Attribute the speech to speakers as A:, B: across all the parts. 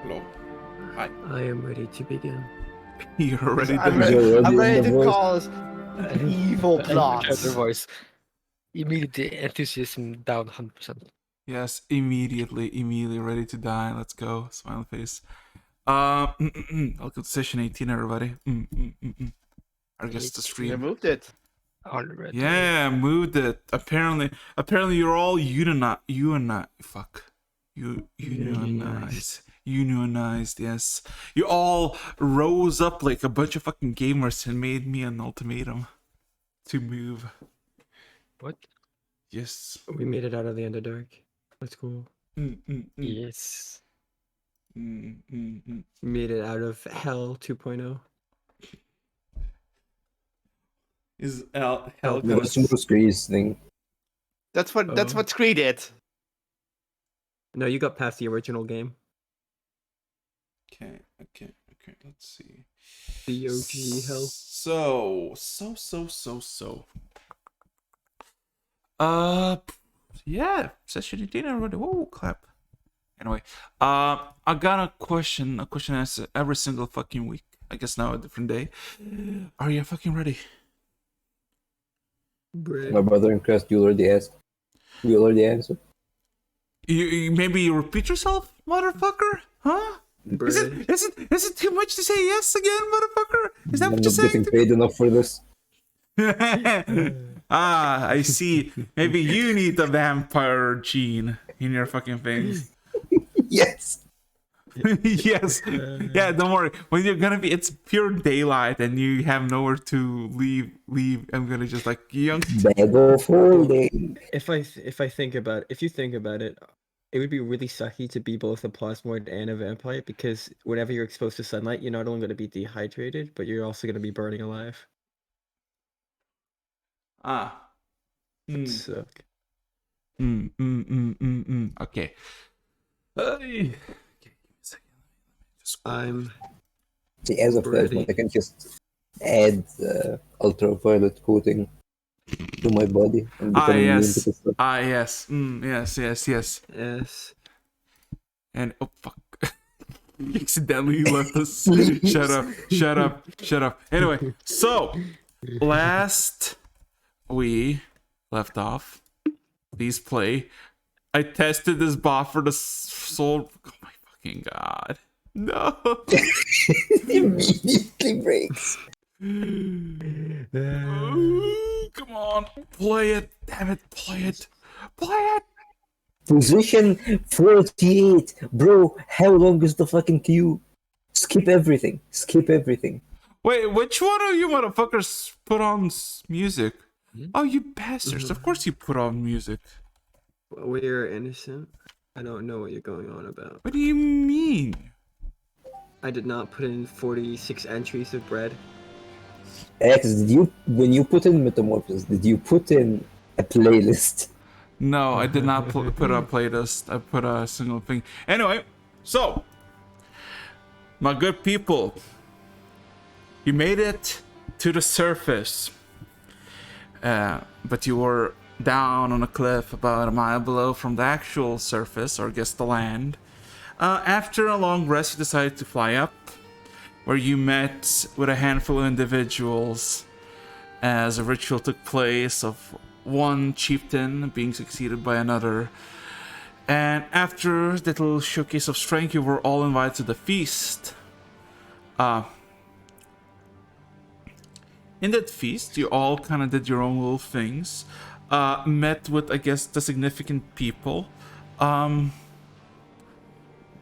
A: Hello. Hi.
B: I am ready to begin.
A: You're ready
C: I'm
A: to
C: ready,
A: begin.
C: I'm ready to
D: voice.
C: cause evil
D: Their
C: plots.
D: voice. Immediately enthusiasm down 100%.
A: Yes, immediately ready to die. Let's go. Smiley face. Welcome to session 18, everybody. Our guest to
C: You
A: stream.
C: removed it.
D: Already.
A: Yeah, moved it. Apparently you're all unionized. Unionized, yes. You all rose up like a bunch of fucking gamers and made me an ultimatum to move.
D: What?
A: Yes.
B: We made it out of the Underdark. That's cool.
D: Yes.
B: Made it out of Hell 2.0.
A: Is hell
B: Hell
D: Oh,
A: gonna...
D: Plus.
B: Plus.
D: Most
E: Grease thing.
C: That's what Scree did.
B: No, you got past the original game.
A: Okay. Let's see.
B: The OG Hell.
A: So. Yeah, session 18 already. Whoa, clap. Anyway, I got a question asked every single fucking week. I guess now a different day. Are you fucking ready?
E: My brother in Christ, you already asked. We already answered.
A: You maybe you repeat yourself, motherfucker? Huh? Is it too much to say yes again, motherfucker? Is that
E: I'm
A: what you're
E: not
A: saying?
E: getting paid enough for this.
A: I see. Maybe you need the vampire gene in your fucking thing.
E: Yes.
A: Yes. Yeah, don't worry. When you're gonna be, it's pure daylight and you have nowhere to leave. I'm gonna just like yoink.
E: Bag of holding.
B: If you think about it, it would be really sucky to be both a plasmoid and a vampire, because whenever you're exposed to sunlight, you're not only going to be dehydrated, but you're also going to be burning alive.
A: Mm.
B: Suck.
A: Okay. Okay.
B: I'm
E: See, as of
B: ready.
E: that, I can just add ultraviolet coating to my body and become immune to
A: Yes.
E: this stuff.
A: Yes.
B: S.
A: And oh fuck. Accidentally left us. Shut up. Anyway, so last we left off, please play. I tested this bot for the soul. Oh my fucking god. No.
E: Immediately breaks.
A: Come on. Play it. Damn it. Play it.
E: Position 48. Bro, how long is the fucking queue? Skip everything.
A: Wait, which one of you motherfuckers put on music? Oh, you bastards. Of course you put on music.
B: We're innocent. I don't know what you're going on about.
A: What do you mean?
B: I did not put in 46 entries of bread.
E: Alex, when you put in Metamorphosis, did you put in a playlist?
A: No, I did not put a playlist. I put a single thing. Anyway, so, my good people, you made it to the surface. But you were down on a cliff about a mile below from the actual surface, or I guess the land. After a long rest, you decided to fly up, where you met with a handful of individuals as a ritual took place of one chieftain being succeeded by another. And after the little showcase of strength, you were all invited to the feast. In that feast, you all kind of did your own little things. Met with, I guess, the significant people.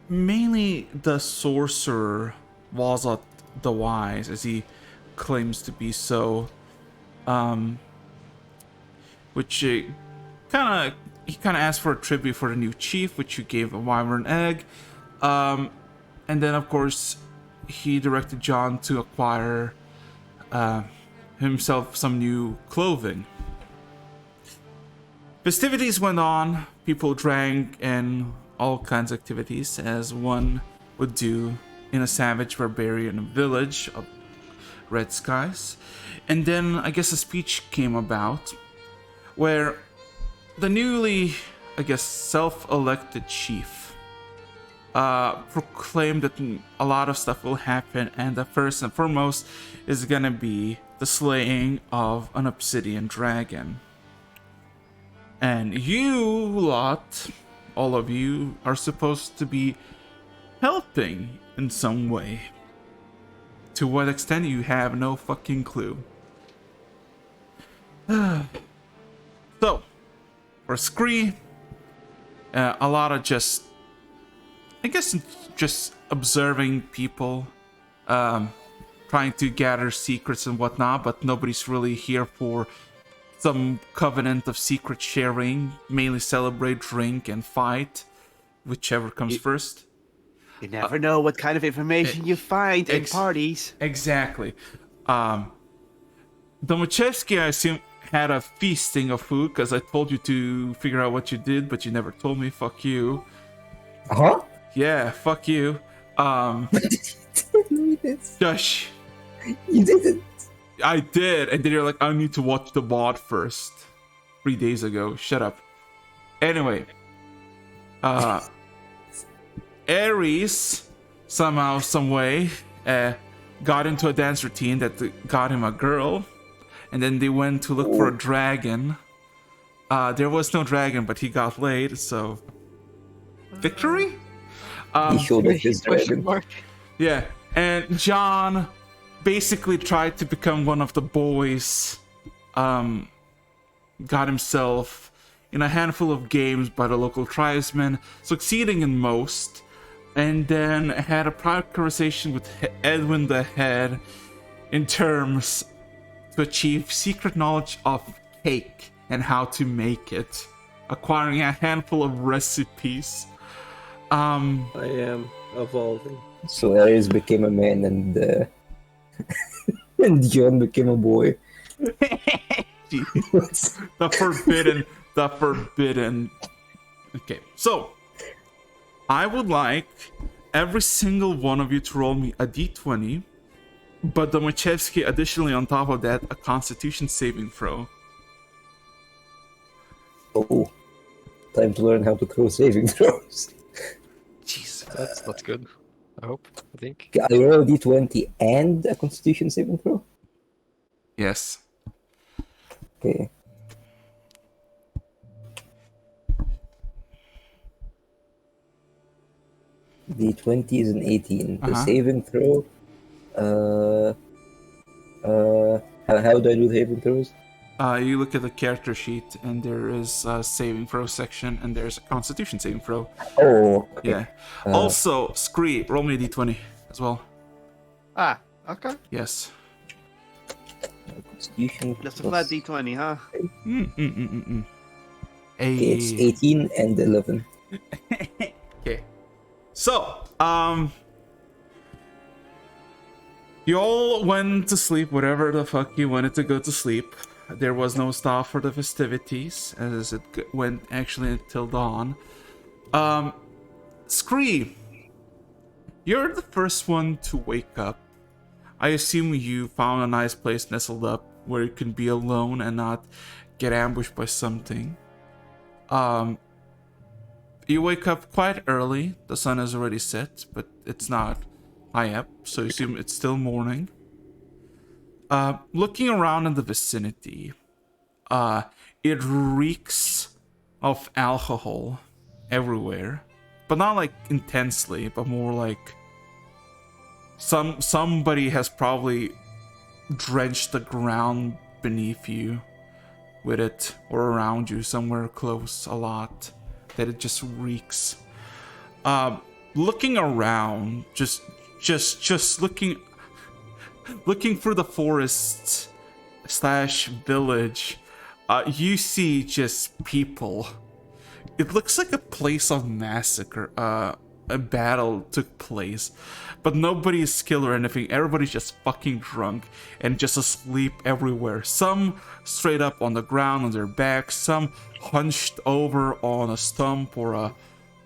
A: Mainly the sorcerer, Wazat the Wise, as he claims to be so. Which he kind of asked for a tribute for the new chief, which you gave a wyvern egg. And then, of course, he directed John to acquire himself some new clothing. Festivities went on, people drank, and all kinds of activities, as one would do in a savage barbarian village of red skies. And then I guess a speech came about where the newly, I guess, self-elected chief proclaim that a lot of stuff will happen, and the first and foremost is gonna be the slaying of an obsidian dragon. And you lot, all of you, are supposed to be helping in some way. To what extent, you have no fucking clue. So, for Scree, a lot of just, I guess, just observing people, trying to gather secrets and whatnot, but nobody's really here for some covenant of secret sharing. Mainly celebrate, drink, and fight, whichever comes first.
C: You never know what kind of information you find in parties.
A: Exactly. Domachevsky, I assume, had a feasting of food because I told you to figure out what you did, but you never told me. Fuck you.
E: Huh?
A: Yeah, fuck you. Shush.
E: You didn't.
A: I did, and then you're like, I need to watch the VOD first. 3 days ago. Shut up. Anyway. Ares, somehow, some way, got into a dance routine that got him a girl. And then they went to look for a dragon. There was no dragon, but he got laid, so... Victory?
E: He showed off his dragon.
A: Yeah, and John basically tried to become one of the boys. Got himself in a handful of games by the local tribesmen, succeeding in most. And then had a private conversation with Edwin the Head in terms to achieve secret knowledge of cake and how to make it, acquiring a handful of recipes.
B: I am evolving.
E: So Ares became a man and and John became a boy.
A: The forbidden. Okay, so I would like every single one of you to roll me a d20, but Domachevsky additionally on top of that a Constitution saving throw.
E: Oh, time to learn how to throw saving throws.
A: Jesus.
D: That's good. I hope. I think.
E: I roll a d20 and a Constitution saving throw.
A: Yes.
E: Okay. D20 is an 18. The saving throw. How do I do saving throws?
A: You look at the character sheet, and there is a saving throw section, and there's a Constitution saving throw.
E: Oh, okay.
A: Yeah. Also, Scree, roll me a d20 as well.
C: Ah, okay.
A: Yes.
E: Constitution.
C: That's a flat D20, huh?
E: Okay, it's 18 and 11.
A: Okay. So, you all went to sleep, whatever the fuck you wanted to go to sleep. There was no stop for the festivities, as it went actually until dawn. Scree, you're the first one to wake up. I assume you found a nice place nestled up where you can be alone and not get ambushed by something. You wake up quite early. The sun has already set, but it's not high up, so you assume it's still morning. Looking around in the vicinity, it reeks of alcohol everywhere, but not like intensely, but more like somebody has probably drenched the ground beneath you with it, or around you somewhere close a lot, that it just reeks. Looking around, just looking through the forest / village, you see just people. It looks like a place of massacre. A battle took place, but nobody's skilled or anything. Everybody's just fucking drunk and just asleep everywhere. Some straight up on the ground on their backs, some hunched over on a stump or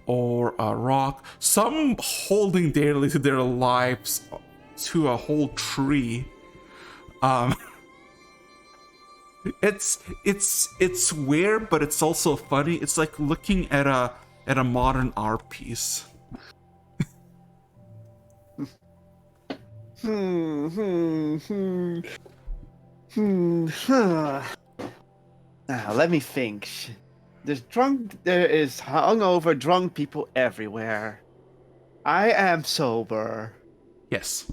A: a rock, some holding dearly to their lives to a whole tree. It's weird, but it's also funny. It's like looking at a modern art piece.
C: Huh. Now, let me think. There is hungover drunk people everywhere. I am sober.
A: Yes.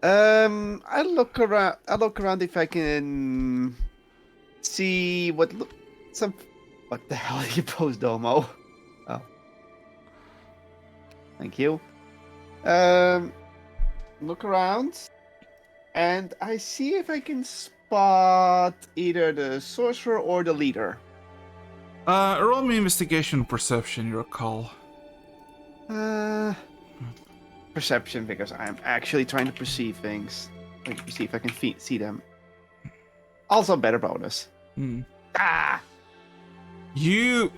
C: I look around. I look around if I can see what the hell are you post, Domo? Oh, thank you. Look around, and I see if I can spot either the sorcerer or the leader.
A: Roll me investigation perception, you recall.
C: Perception, because I'm actually trying to perceive things. Like, see if I can see them. Also, better bonus. Ah!
A: You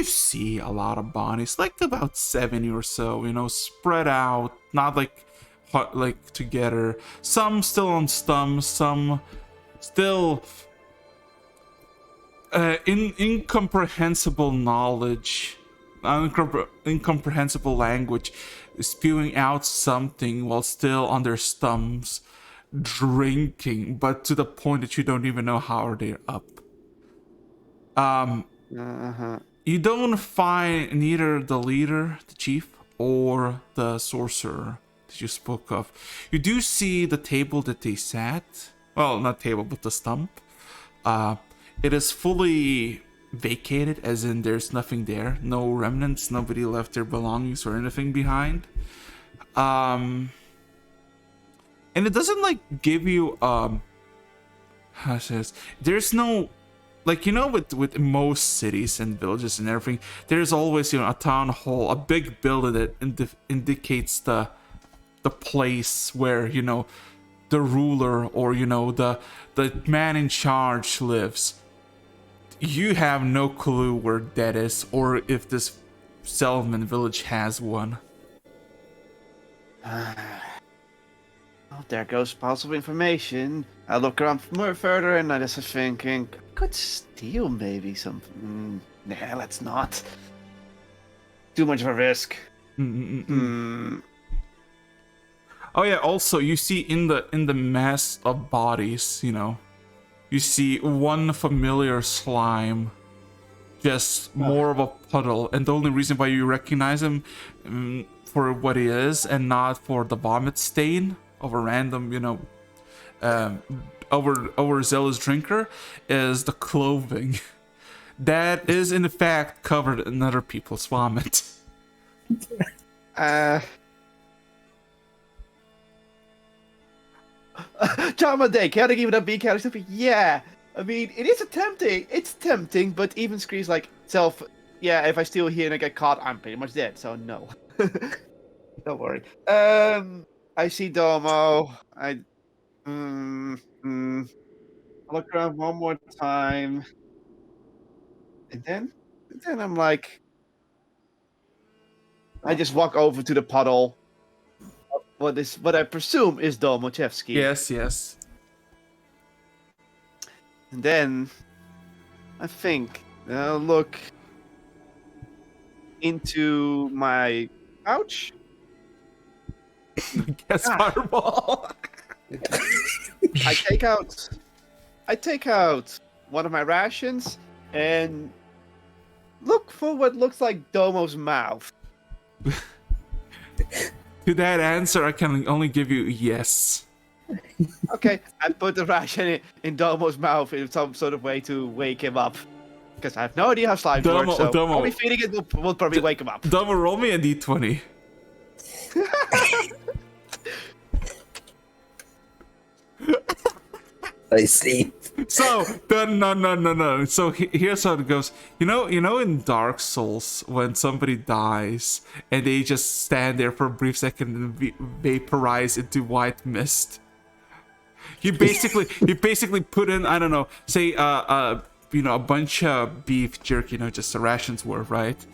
A: see a lot of bodies, like about 70 or so, spread out, not like together. Some still on stumps, some still incomprehensible knowledge, incomprehensible language, spewing out something while still on their stumps, drinking, but to the point that you don't even know how they're up. You don't find neither the leader, the chief, or the sorcerer that you spoke of. You do see the table that they sat. Well, not table, but the stump. It is fully vacated, as in there's nothing there. No remnants, nobody left their belongings or anything behind. And it doesn't like give you how it says, there's no, like, with most cities and villages and everything, there's always, a town hall, a big building that indicates the place where, the ruler or, the man in charge lives. You have no clue where that is, or if this settlement village has one.
C: Well, there goes possible information. I look around more further and I just was thinking, could steal maybe something. Nah, let's not. Too much of a risk.
A: Oh yeah, also you see in the mass of bodies, you see one familiar slime, just more of a puddle, and the only reason why you recognize him for what he is and not for the vomit stain of a random, overzealous drinker is the clothing that is in fact covered in other people's vomit.
C: Day, can I give it a B character? Yeah. I mean, it is tempting. It's tempting, but even Scree's like self. Yeah, if I steal here and I get caught, I'm pretty much dead. So no. Don't worry. I see Domo. I look around one more time, and then I'm like, I just walk over to the puddle. What I presume is Domochevsky.
A: Yes.
C: And then I think I'll look into my pouch.
A: Guess fireball.
C: I take out one of my rations and look for what looks like Domo's mouth.
A: To that answer, I can only give you yes.
C: Okay, I put the ration in Domo's mouth in some sort of way to wake him up. Because I have no idea how slime works, so probably feeding it will probably wake him up.
A: Domo, roll me a d20.
E: I see.
A: So, no. So here's how it goes. You know in Dark Souls, when somebody dies and they just stand there for a brief second and vaporize into white mist. You basically put in, I don't know, say a bunch of beef jerky, just a ration's worth, right?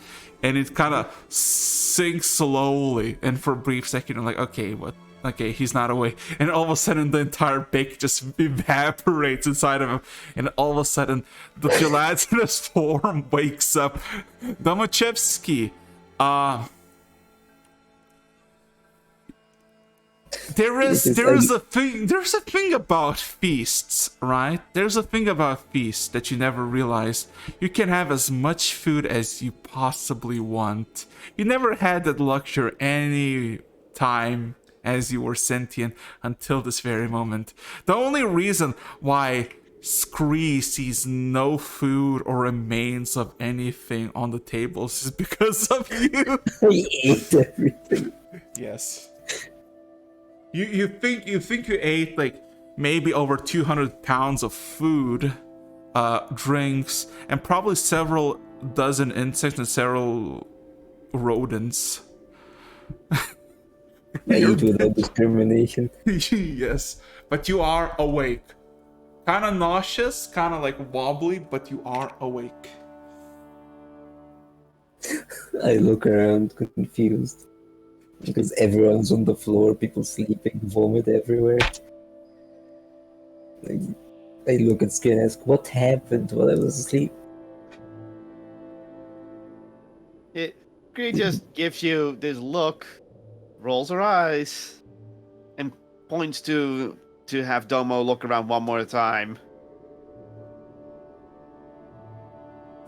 A: And it kind of sinks slowly, and for a brief second you're like, okay, what okay, he's not awake. And all of a sudden, the entire bake just evaporates inside of him. And all of a sudden, the gelatinous form wakes up. Domachevsky, there's a thing about feasts, right? There's a thing about feasts that you never realize. You can have as much food as you possibly want. You never had that luxury any time as you were sentient until this very moment. The only reason why Scree sees no food or remains of anything on the tables is because of you.
E: I ate everything.
A: Yes. You think you ate like maybe over 200 pounds of food, drinks, and probably several dozen insects and several rodents.
E: I eat without discrimination.
A: Yes, but you are awake. Kind of nauseous, kind of like wobbly, but you are awake.
E: I look around confused. Because everyone's on the floor, people sleeping, vomit everywhere. I look at Skin and ask, what happened while I was asleep?
C: Scree just gives you this look, rolls her eyes, and points to have Domo look around one more time.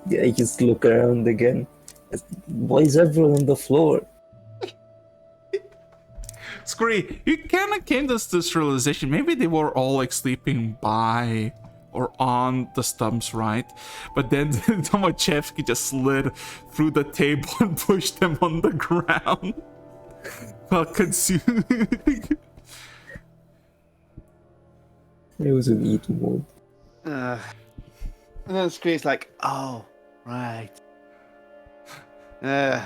E: Yeah, I just look around again. Why is everyone on the floor?
A: Scree, you kind of came to this realization. Maybe they were all like sleeping by or on the stumps, right? But then Tomachevsky just slid through the table and pushed them on the ground while consuming.
E: I was in eat mode.
C: And then Scree's like, "Oh, right." Then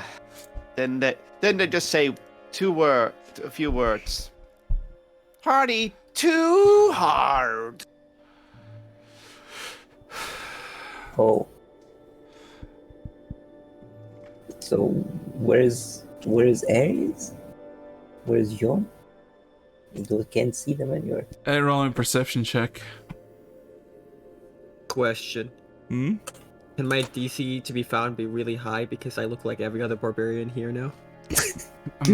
C: they just say a few words. Party too hard.
E: Oh. So where's Aries? Where's Jon? I can't see them anywhere.
A: Roll a perception check.
B: Question.
A: Hmm?
B: Can my DC to be found be really high because I look like every other barbarian here now?
A: I'm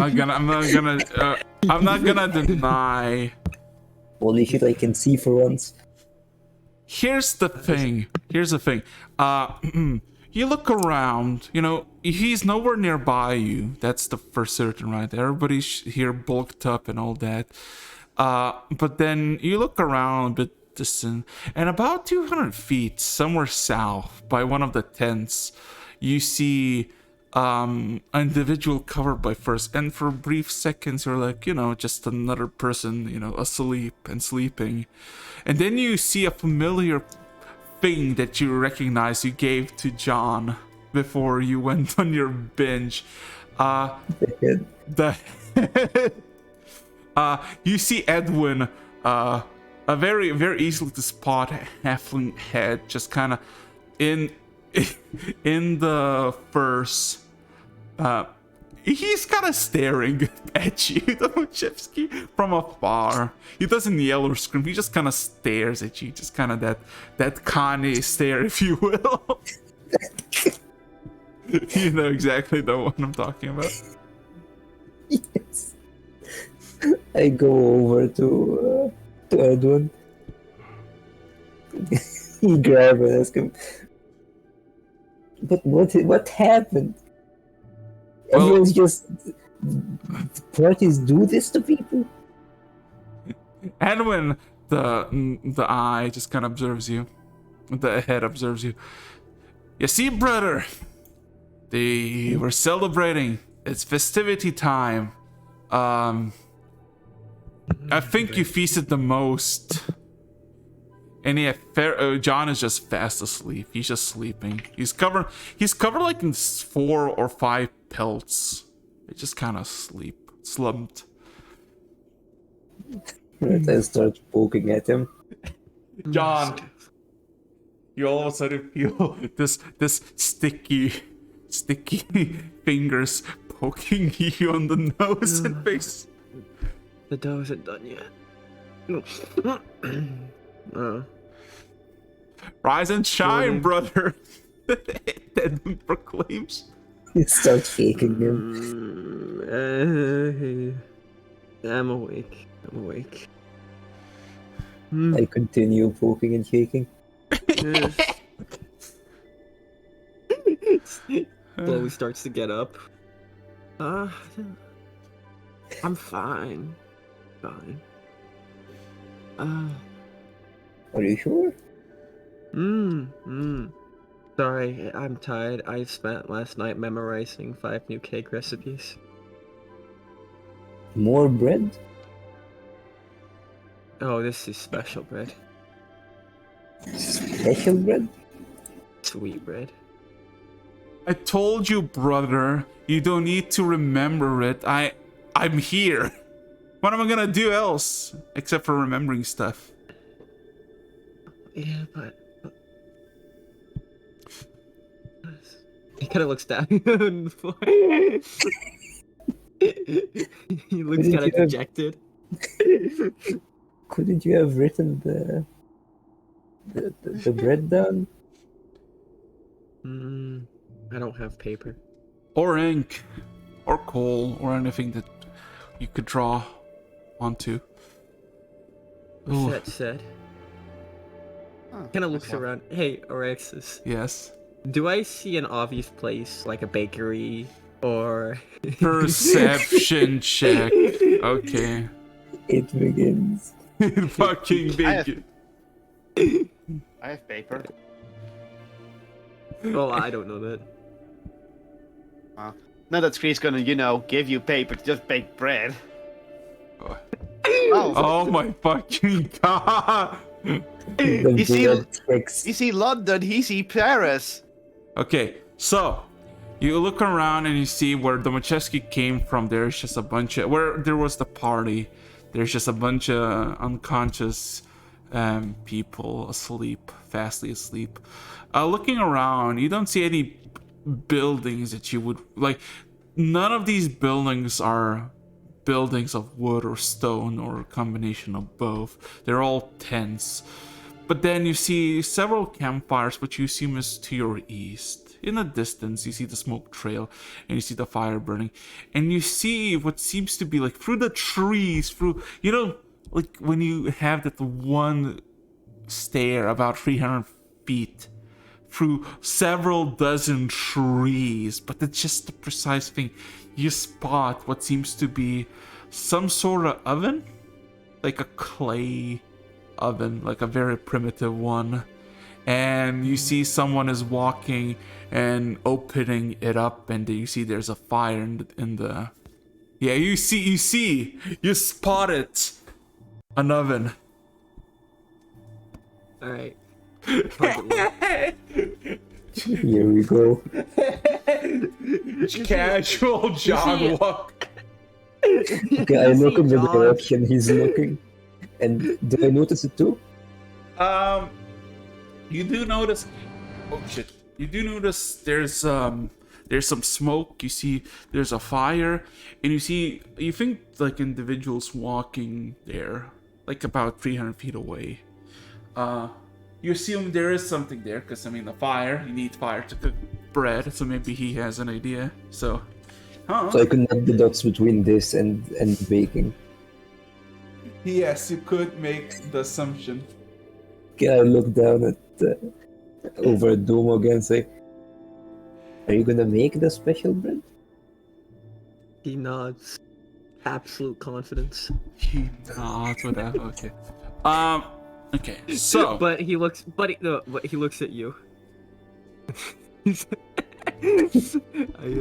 A: not gonna deny.
E: Holy shit, I can see for once.
A: Here's the thing. You look around, you know, he's nowhere nearby you. That's the for certain, right? Everybody's here bulked up and all that. But then you look around a bit distant, and about 200 feet, somewhere south, by one of the tents, you see an individual covered by furs, and for brief seconds you're like, you know, just another person, you know, asleep and sleeping. And then you see a familiar thing that you recognize you gave to John before you went on your binge. You see Edwin, a very, very easily to spot halfling head, just kind of in the furs. He's kind of staring at you, Domachevsky, from afar. He doesn't yell or scream. He just kind of stares at you, just kind of that Kanye stare, if you will. You know exactly the one I'm talking about.
E: Yes. I go over to Edwin. He grabs and asks him, "But what happened?
A: Well,
E: Everyone's just parties do this to people."
A: Edwin, the eye just kind of observes you. The head observes you. You see, brother, they were celebrating. It's festivity time. I think you feasted the most. And yeah, John is just fast asleep. He's just sleeping. He's covered like in 4 or 5 pelts. They just kind of slumped.
E: I start poking at him.
A: John, you all of a sudden feel this sticky fingers poking you on the nose and face.
B: The dough isn't done yet. Oh.
A: Rise and shine,
B: Morning.
A: brother. Edmund proclaims.
E: He starts shaking him.
B: I'm awake. I'm awake.
E: I continue poking and shaking.
B: Slowly starts to get up. I'm fine. Fine.
E: Are you sure?
B: Sorry, I'm tired. I spent last night memorizing 5 new cake recipes.
E: More bread?
B: Oh, this is special bread.
E: Special bread?
B: Sweet bread.
A: I told you, brother. You don't need to remember it. I'm here. What am I gonna do else? Except for remembering stuff.
B: Yeah, but... He kind of looks down on the floor. He looks kind of dejected.
E: Couldn't you have written the bread down?
B: I don't have paper.
A: Or ink. Or coal. Or anything that you could draw onto.
B: With
A: Ooh.
B: that said,
C: Oh,
B: kind of looks
C: that's well.
B: around. Hey, Orexis,
A: Yes.
B: do I see an obvious place like a bakery or
A: Perception check. Okay.
E: It begins.
A: Fucking big.
C: I have paper.
B: Oh, I don't know that.
C: Now that Scree's gonna, give you paper to just bake bread.
A: Oh.
C: Oh,
A: Oh my fucking god.
E: The
C: You see-
E: bread tricks.
C: you see London, he see Paris.
A: Okay, so you look around and you see where Domacheski came from. There's just a bunch of where there was the party. There's just a bunch of unconscious people asleep, fastly asleep. Looking around, you don't see any buildings that you would like. None of these buildings are buildings of wood or stone or a combination of both. They're all tents. But then you see several campfires, which you assume is to your east. In the distance, you see the smoke trail, and you see the fire burning. And you see what seems to be like through the trees, like when you have that one stair about 300 feet through several dozen trees, but it's just the precise thing. You spot what seems to be some sort of oven, like a clay oven, like a very primitive one, and you see someone is walking and opening it up, and you see there's a fire in the yeah, you spotted an oven.
B: All right.
E: Here we go.
A: Casual jog walk.
E: Okay, I look in the direction he's looking. And do I notice it too?
A: You do notice. Oh shit! You do notice there's some smoke. You see there's a fire, and you think like individuals walking there, like about 300 feet away. You assume there is something there, because I mean the fire. You need fire to cook bread, so maybe he has an idea. So,
E: So I connect the dots between this and baking.
A: Yes, you could make the assumption.
E: Okay, I look down at over at Domo again and say, "Are you gonna make the special bread?"
B: He nods. Absolute confidence.
A: He nods, whatever. Okay. Okay. So.
B: But he looks. But he looks at you. I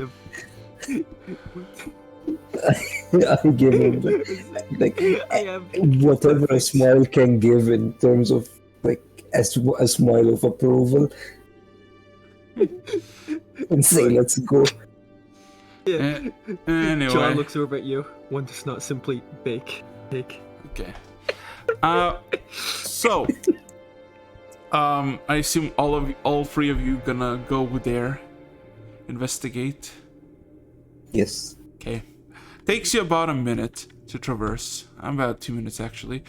B: have.
E: I give him like
B: I have.
E: whatever a smile can give in terms of like a smile of approval, and say, "Let's go."
B: Yeah.
A: Anyway.
B: John looks over at you. One does not simply bake.
A: Okay. So, I assume all three of you gonna go there, investigate.
E: Yes.
A: Okay. Takes you about a minute to traverse. About 2 minutes actually.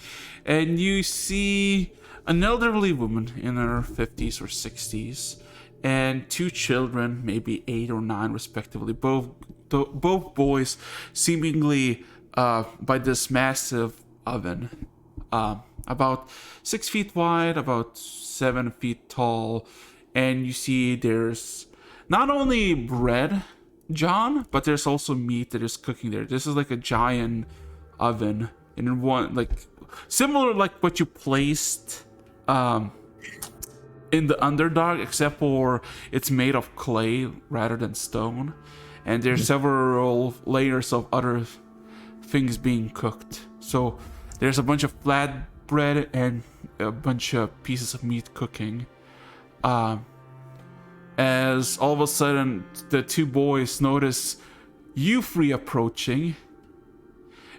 A: And you see an elderly woman in her 50s or 60s and two children, maybe 8 or 9 respectively, both boys seemingly by this massive oven, about 6 feet wide, about 7 feet tall. And you see there's not only bread, John, but there's also meat that is cooking there. This is like a giant oven, and in one, like, similar like what you placed in the Underdog, except for it's made of clay rather than stone, and there's several layers of other things being cooked. So there's a bunch of flat bread and a bunch of pieces of meat cooking. As all of a sudden the two boys notice you three approaching,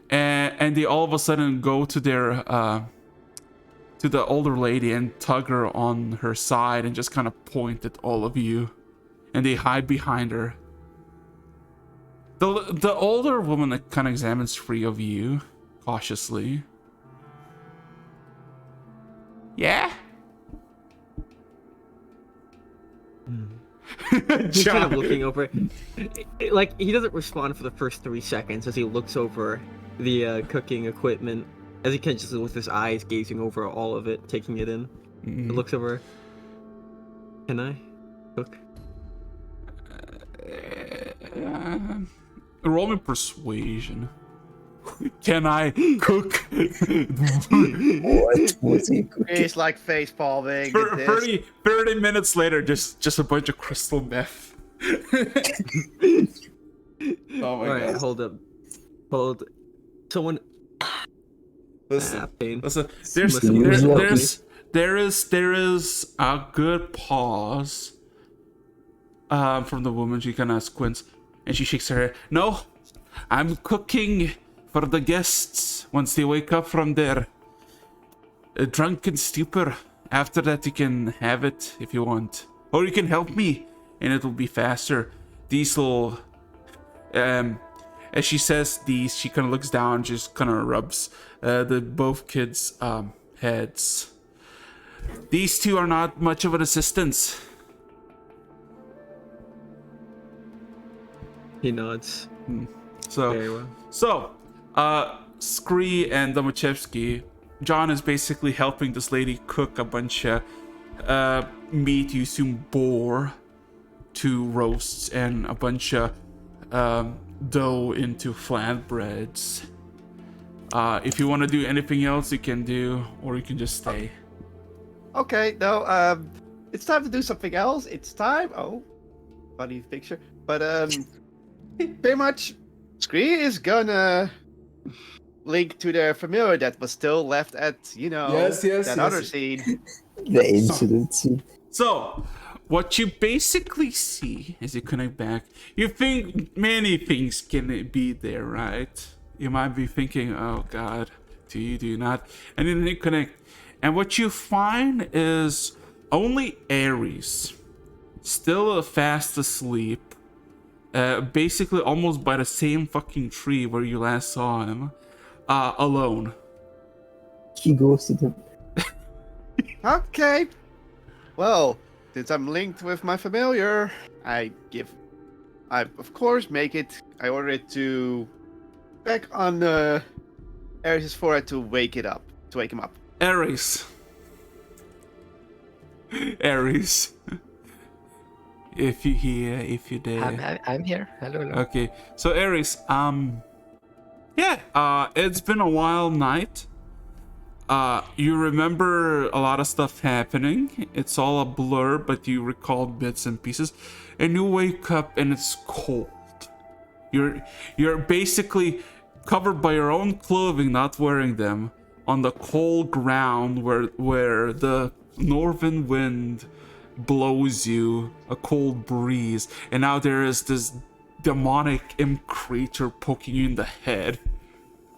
A: and they all of a sudden go to their to the older lady and tug her on her side and just kind of point at all of you, and they hide behind her. The older woman kind of examines three of you cautiously. Yeah.
B: He's kind of looking over. Like, he doesn't respond for the first 3 seconds as he looks over the cooking equipment. As he kind of just with his eyes gazing over all of it, taking it in. He looks over. Can I cook?
A: Roll me persuasion. Can I cook?
E: What was he cooking?
C: It's like face palming. at this.
A: 30 minutes later, just a bunch of crystal meth. Oh my
B: Alright,
A: god.
B: hold up. Hold. Someone.
A: Listen,
B: Pain.
A: listen.
B: Listen,
A: There is a good pause. From the woman. She kind of squints and she shakes her head. No, I'm cooking for the guests once they wake up from their drunken stupor. After that, you can have it if you want, or you can help me, and it will be faster. These will, as she says these, she kind of looks down, just kind of rubs the both kids' heads. These two are not much of an assistance.
B: He nods. Very well.
A: So, Scree and Domachevsky, John is basically helping this lady cook a bunch of meat, you assume boar, to roasts, and a bunch of dough into flatbreads. If you want to do anything else, you can do, or you can just stay.
C: Okay, no, it's time to do something else. It's time. Oh, funny picture. But pretty much, Scree is gonna link to their familiar that was still left at, that other scene.
E: The incident scene.
A: So, what you basically see as you connect back, you think many things can be there, right? You might be thinking, oh god, do you not? And then you connect. And what you find is only Ares, still fast asleep, basically almost by the same fucking tree where you last saw him, alone.
E: He ghosted him.
C: Okay. Well, since I'm linked with my familiar, I of course make it. I order it to back on Ares' forehead to wake him up.
A: Ares. Ares. If you hear, if you dare.
D: I'm here. Hello, hello.
A: Okay, so Ares, it's been a wild night. You remember a lot of stuff happening. It's all a blur, but you recall bits and pieces. And you wake up and it's cold. You're basically covered by your own clothing, not wearing them, on the cold ground where the northern wind blows you a cold breeze, and now there is this demonic imp creature poking you in the head.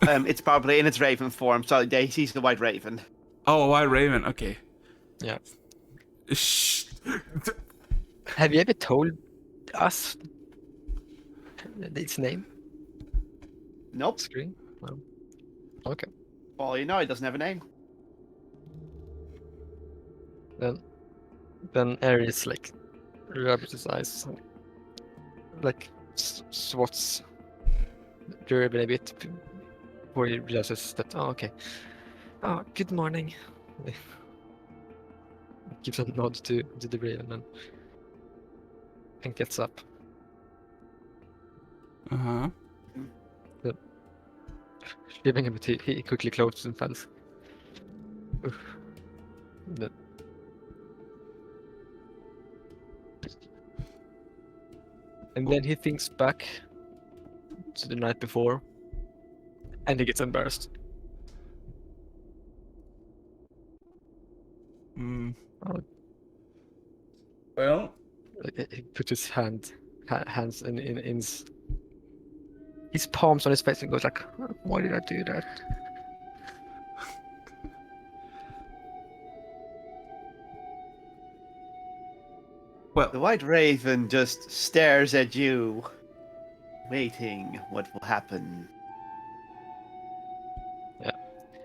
C: It's probably in its raven form, so he sees the white raven.
A: Oh, a white raven. Okay.
D: Yeah.
A: Shh.
D: Have you ever told us its name?
C: Nope.
D: Screen? No. Okay.
C: Well, you know, it doesn't have a name.
D: Then Ares like rubs his eyes, like swats Durban a bit before he realizes that. Oh, okay. Oh, good morning. Gives a nod to the raven and gets up.
A: Uh-huh.
D: Leaving him, he quickly closes and falls. Oof. The- And then he thinks back to the night before, and he gets embarrassed.
A: Mm.
D: Oh,
A: Well,
D: he puts his hands in his palms on his face and goes like, "Why did I do that?"
A: well,
C: The White Raven just stares at you, waiting what will happen.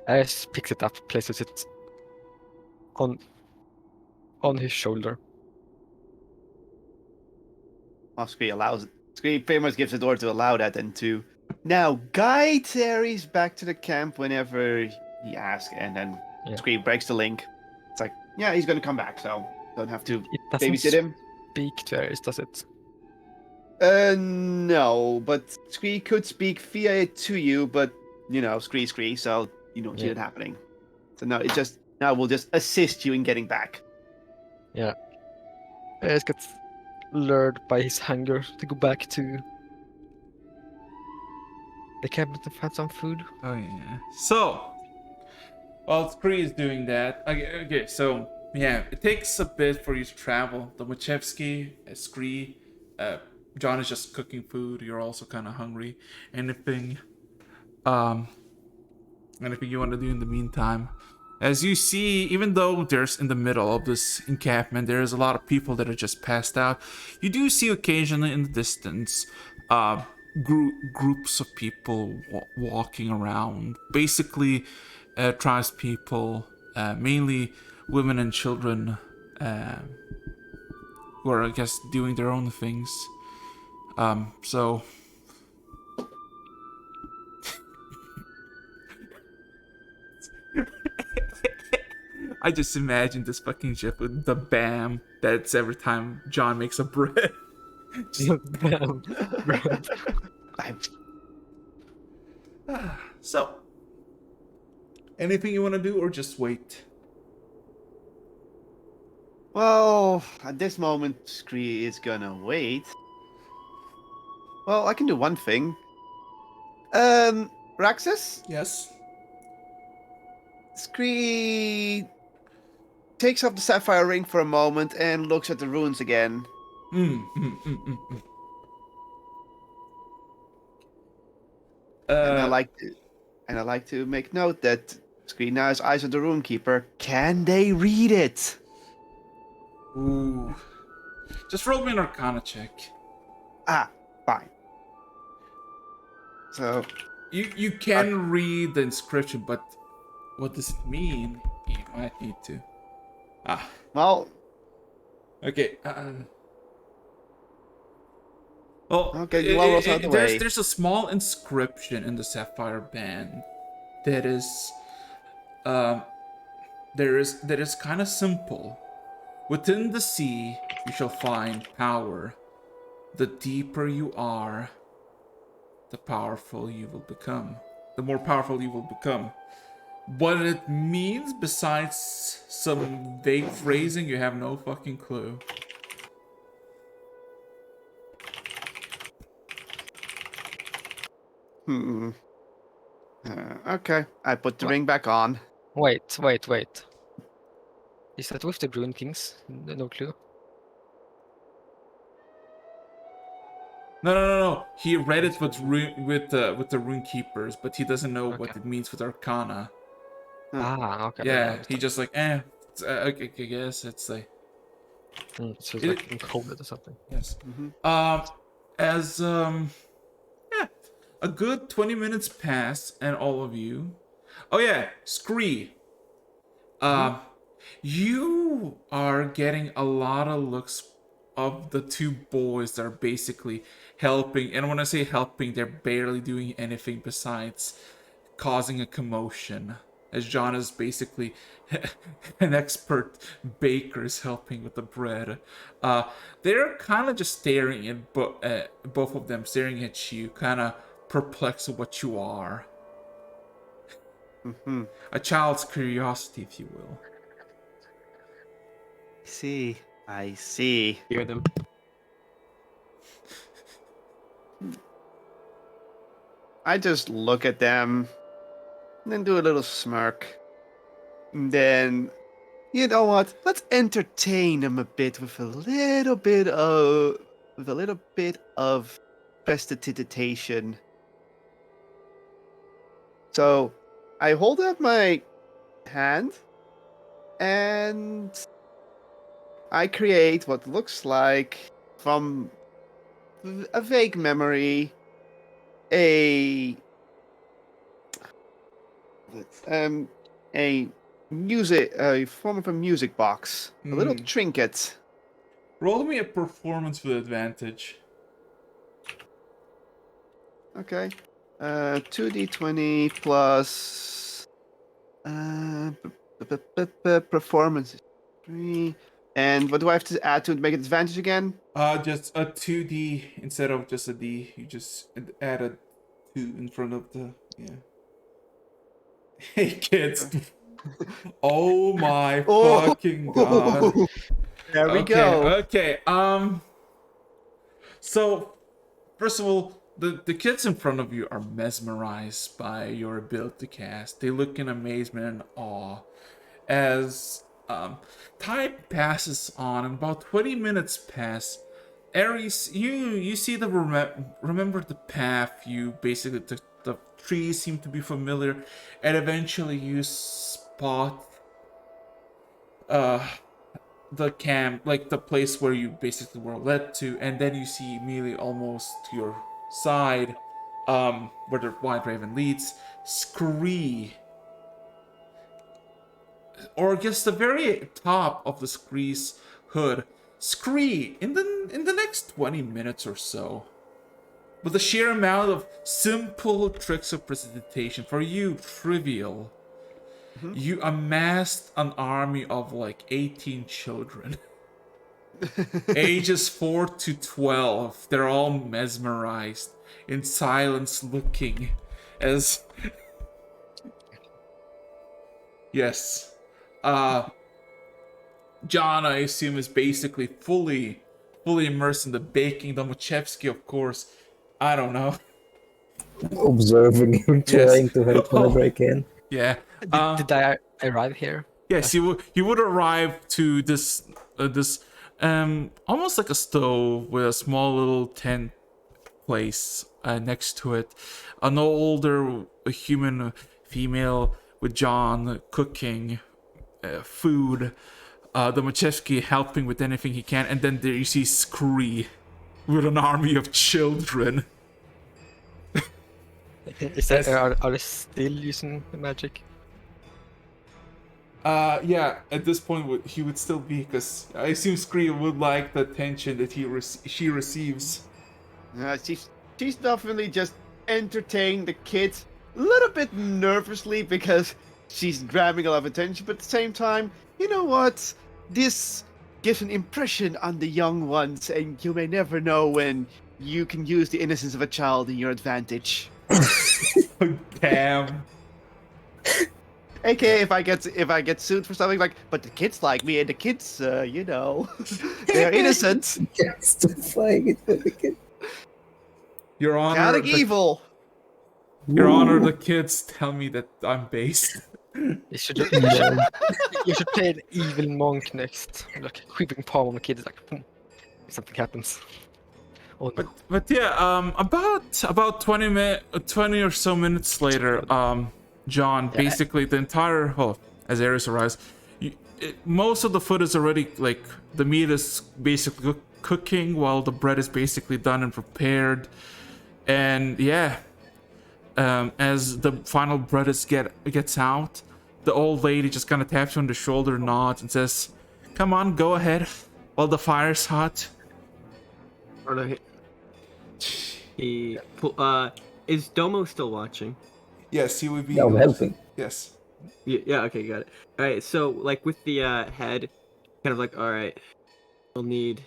D: Ash picks it up, places it on his shoulder.
C: Well, Scree allows it. Scree pretty much gives the door to allow that and to now guide Ares back to the camp whenever he asks, and then
D: Yeah.
C: Scree breaks the link. It's like, yeah, he's gonna come back, so don't have to
D: It doesn't
C: babysit him.
D: speak to Ares, does it?
C: No, but Scree could speak via it to you, but you know, Scree, so you don't see
D: Yeah.
C: it happening. So no, it just now will just assist you in getting back.
D: Yeah. Ares gets lured by his hunger to go back to the cabinet to find some food.
A: oh yeah. So, while Scree is doing that, okay, so yeah, it takes a bit for you to travel. Domachevsky, Scree, John is just cooking food. You're also kind of hungry. Anything, um, anything you want to do in the meantime? As you see, even though there's in the middle of this encampment, there's a lot of people that are just passed out. You do see occasionally in the distance, groups of people walking around. Basically, tribespeople, mainly women and children, who are, I guess, doing their own things. So I just imagine this fucking ship with the bam that's every time John makes a bread.
D: Bam. Bread.
A: So, anything you want to do or just wait?
C: Well, at this moment, Scree is gonna wait. Well, I can do one thing. Raxus?
A: Yes.
C: Scree takes off the sapphire ring for a moment and looks at the runes again.
A: Mm, mm, mm, mm, mm.
C: And I like to make note that Scree now has eyes on the rune keeper. Can they read it?
A: Ooh. Just roll me an Arcana check.
C: Ah, fine. So
A: You can read the inscription, but what does it mean? You might need to. Ah.
C: well,
A: Okay. Well,
C: okay, well, what's out the way?
A: there's a small inscription in the sapphire band that is that is kind of simple. Within the sea, you shall find power. The deeper you are, the powerful you will become. The more powerful you will become. What it means, besides some vague phrasing, you have no fucking clue.
C: Okay, I put the
D: What?
C: ring back on.
D: Wait. Is that with the Rune Kings? No clue.
A: No. He read it with the rune keepers, but he doesn't know what
D: Okay.
A: it means with Arcana.
D: Ah, okay.
A: Yeah, he just like okay, I guess it's like
D: So it's like encoded or something.
A: yes.
C: Mhm.
A: As yeah, a good 20 minutes pass, and all of you. Oh yeah, Scree. You are getting a lot of looks of the two boys that are basically helping. And when I say helping, they're barely doing anything besides causing a commotion. As John is basically an expert baker, is helping with the bread. They're kind of just staring at both of them, staring at you, kind of perplexed at what you are. A child's curiosity, if you will.
C: I see.
B: Hear them.
C: I just look at them, and then do a little smirk. And then, you know what? Let's entertain them a bit with a little bit of prestidigitation. So, I hold up my hand, and I create what looks like, from a vague memory, a form of a music box, a little trinket.
A: Roll me a performance with advantage.
C: Okay, 2d20 plus performance is 3. And what do I have to add to make it advantage again?
A: Just a 2d instead of just a d. You just add a 2 in front of the, yeah. Hey kids. Oh my fucking god.
C: There we go.
A: Okay, so first of all, the kids in front of you are mesmerized by your ability to cast. They look in amazement and awe as time passes on, and about 20 minutes pass. Ares, you see the remember the path. You basically the trees seem to be familiar, and eventually you spot the camp, like the place where you basically were led to, and then you see immediately almost to your side, where the White Raven leads, Scree. Or just the very top of the Scree's hood. Scree, in the next 20 minutes or so, with the sheer amount of simple tricks of precipitation, for you trivial, you amassed an army of like 18 children. Ages 4 to 12. They're all mesmerized, in silence looking as... Yes. John, I assume, is basically fully immersed in the baking. Domachevsky, of course, I don't know.
E: Observing him, trying to help whenever I can.
A: Yeah.
D: Did I arrive here?
A: Yes, you would arrive to this almost like a stove with a small little tent place next to it. An older human female with John cooking food. Domachevsky helping with anything he can, and then there you see Scree with an army of children.
D: Is that, are they still using the magic?
A: Yeah, at this point he would still be, because I assume Scree would like the attention that she receives.
C: She's definitely just entertaining the kids a little bit nervously because she's grabbing a lot of attention, but at the same time, you know what? This gives an impression on the young ones, and you may never know when you can use the innocence of a child in your advantage.
A: Damn.
C: AKA if I get sued for something like, but the kids like me, and the kids, you know, they're innocent.
E: Justifying it for the kid.
A: Your Honor,
C: Chaotic evil.
A: Your Honor, the kids tell me that I'm based.
D: You should play an evil monk next. Like creeping palm on the kid is like, boom, something happens. Oh, no.
A: But yeah, about 20 or so minutes later, John, basically the entire, as Ares arrives, most of the food is already, like, the meat is basically cooking while the bread is basically done and prepared. And yeah, as the final bread gets out, the old lady just kind of taps you on the shoulder, nods, and says, "Come on, go ahead, while the fire's hot."
B: Or no, is Domo still watching?
A: Yes, he would be.
E: Yeah, I'm helping.
A: Yes.
B: Yeah, okay, got it. All right, so like with the head, kind of like, all right, we'll need.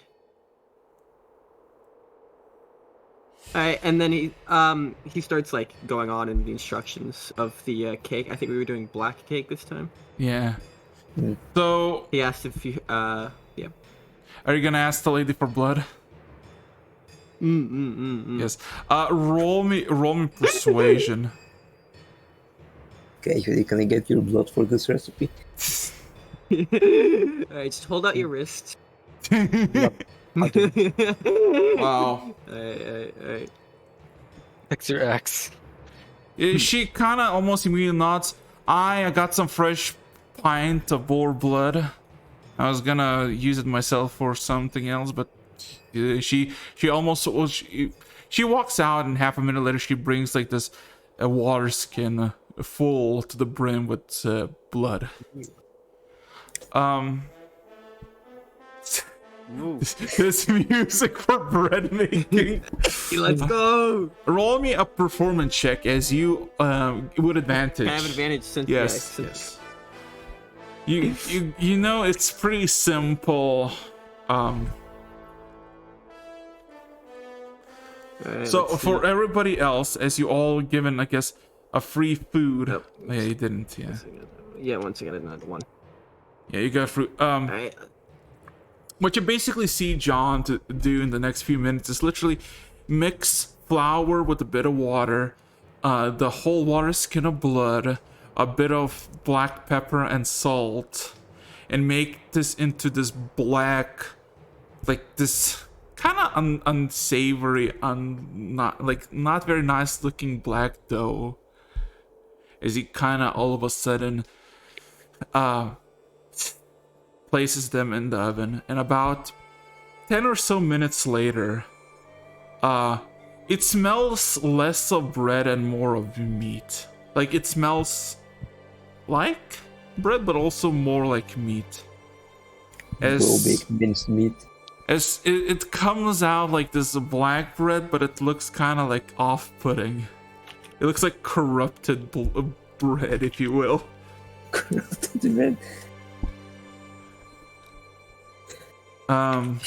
B: All right, and then he starts like going on in the instructions of the cake. I think we were doing black cake this time.
A: Yeah. So,
B: He asked if you yeah.
A: are you gonna ask the lady for blood? Yes. Roll me persuasion.
E: Okay, can I get your blood for this recipe?
B: Alright, just hold out your wrist.
A: Wow.
B: Alright.
D: Fix your axe.
A: She kind of almost immediately nods. I got some fresh pint of boar blood. I was gonna use it myself for something else, but she almost she walks out, and half a minute later she brings like this water skin full to the brim with blood. This music for bread making.
B: Let's go!
A: Roll me a performance check as you with advantage.
B: I have advantage since
A: Yes,
B: yeah,
A: yes. You know it's pretty simple.
B: Alright,
A: So
B: let's
A: for
B: see.
A: everybody else, as you all given, I guess, a free food.
B: Nope.
A: Oh, yeah, you didn't. Yeah,
B: Yeah, once again, another one.
A: yeah, you got fruit.
B: Alright.
A: What you basically see John to do in the next few minutes is literally mix flour with a bit of water, the whole water skin of blood, a bit of black pepper and salt, and make this into this black, like this kind of unsavory, not very nice looking black dough. As he kind of all of a sudden places them in the oven, and about 10 or so minutes later, it smells less of bread and more of meat. Like it smells like bread, but also more like meat.
E: Well baked minced meat.
A: As it comes out like this black bread, but it looks kind of like off-putting. It looks like corrupted bread, if you will.
E: Man.
A: Oh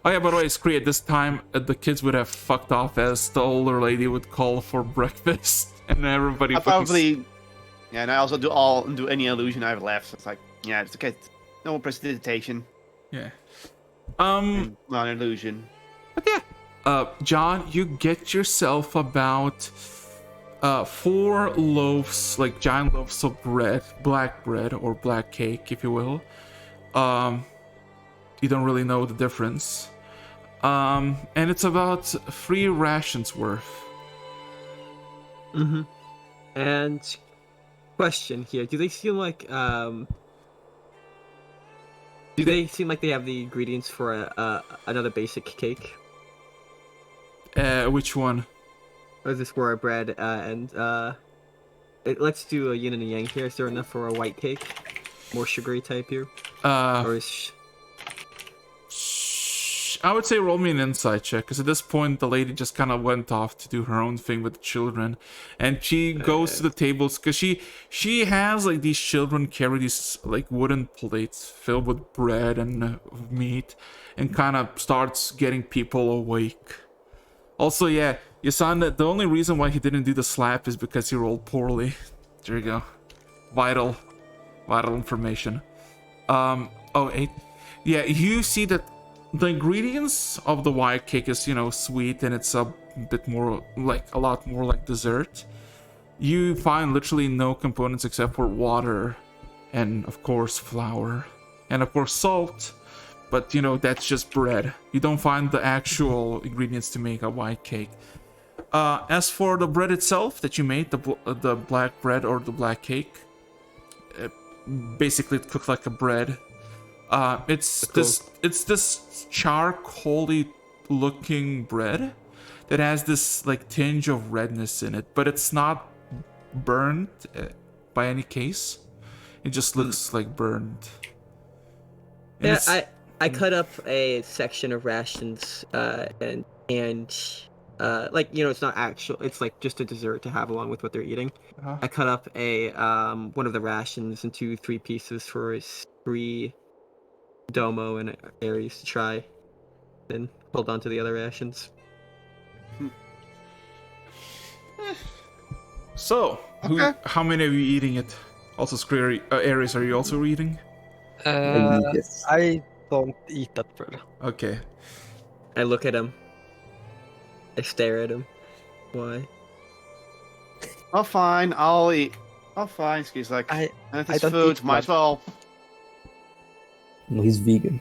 A: yeah, by the way, Scree, at this time, the kids would have fucked off as the older lady would call for breakfast, and everybody
C: I probably, yeah, and I also do any illusion I have left. It's like, yeah, it's okay. No prestidigitation,
A: Yeah.
C: not an illusion.
A: But yeah. John, you get yourself about 4 loaves, like giant loaves of bread, black bread or black cake, if you will. You don't really know the difference. And it's about 3 rations worth.
B: Mm-hmm. And question here: do they seem like they have the ingredients for another basic cake?
A: Which one?
B: Or is this for a bread let's do a yin and a yang here. Is there enough for a white cake? More sugary type here? Or is
A: I would say roll me an insight check, because at this point the lady just kind of went off to do her own thing with the children, and she goes to the tables because she has like these children carry these like wooden plates filled with bread and meat, and kind of starts getting people awake. Also, yeah, you saw that the only reason why he didn't do the slap is because he rolled poorly. There you go. Vital information. Oh, 8. Yeah, you see that the ingredients of the white cake is, sweet, and it's a bit more like a lot more like dessert. You find literally no components except for water and of course flour and of course salt, but that's just bread. You don't find the actual ingredients to make a white cake. As for the bread itself that you made, the black bread or the black cake, basically it cooked like a bread. It's this charcoaly looking bread that has this like tinge of redness in it, but it's not burned by any case. It just looks like burned. And
B: Yeah,
A: it's-
B: I cut up a section of rations, and like, you know, it's not actual. It's like just a dessert to have along with what they're eating.
A: Uh-huh.
B: I cut up a one of the rations into 3 pieces for Scree, Domo, and Ares to try. Then hold on to the other rations.
A: So,
C: Okay.
A: how many of you eating it? Also, Ares, are you also eating?
E: Yes.
D: I don't eat that bread.
A: Okay.
B: I look at him. I stare at him. Why?
C: Oh, fine. I'll eat. Oh, fine. He's like,
D: I
C: and it's
D: don't
C: food.
D: eat
C: Might as well.
E: No, he's vegan.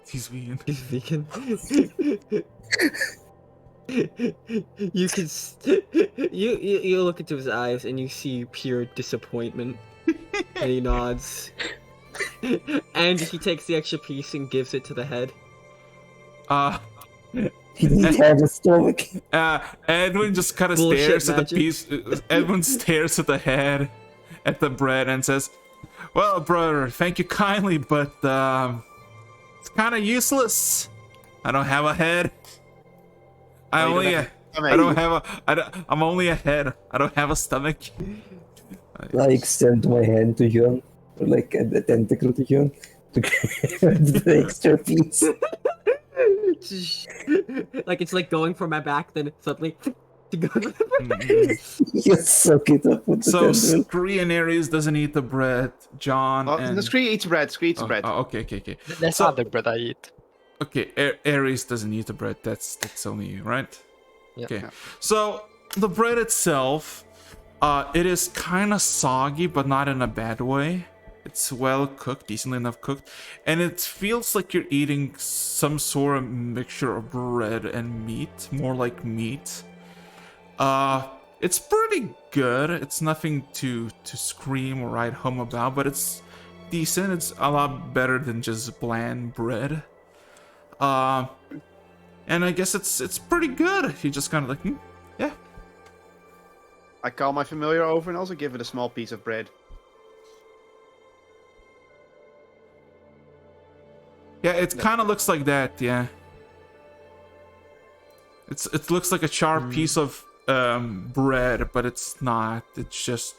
A: He's vegan.
B: He's vegan. You can you look into his eyes and you see pure disappointment. And he nods. And he takes the extra piece and gives it to the head.
E: He didn't have a stomach.
A: Edwin just kind of
B: Bullshit
A: stares at the
B: magic.
A: piece. Edwin stares at the head, at the bread, and says, "Well, brother, thank you kindly, but it's kind of useless. I don't have a head. I'm only a head. I don't have a stomach."
E: I extend my hand to John, or like a tentacle to John, to grab the extra piece.
B: Like it's like going for my back, then suddenly to go.
E: You suck it up with the
A: So
E: tentacle.
A: Scree and Ares doesn't eat the bread. John
C: Oh,
A: and
C: the Scree eats bread. Scree eats bread.
A: okay.
D: There's
A: So-
D: other bread I eat.
A: Okay, Ares doesn't eat the bread. That's only you, right?
D: Yeah.
A: Okay.
C: Yeah.
A: So the bread itself, it is kind of soggy, but not in a bad way. It's well cooked, decently enough cooked, and it feels like you're eating some sort of mixture of bread and meat, more like meat. It's pretty good. It's nothing to scream or write home about, but it's decent. It's a lot better than just bland bread. And I guess it's pretty good. You just kind of like, yeah.
C: I call my familiar over and also give it a small piece of bread.
A: Yeah, it kind of looks like that, yeah. It looks like a sharp piece of bread, but it's not. It's just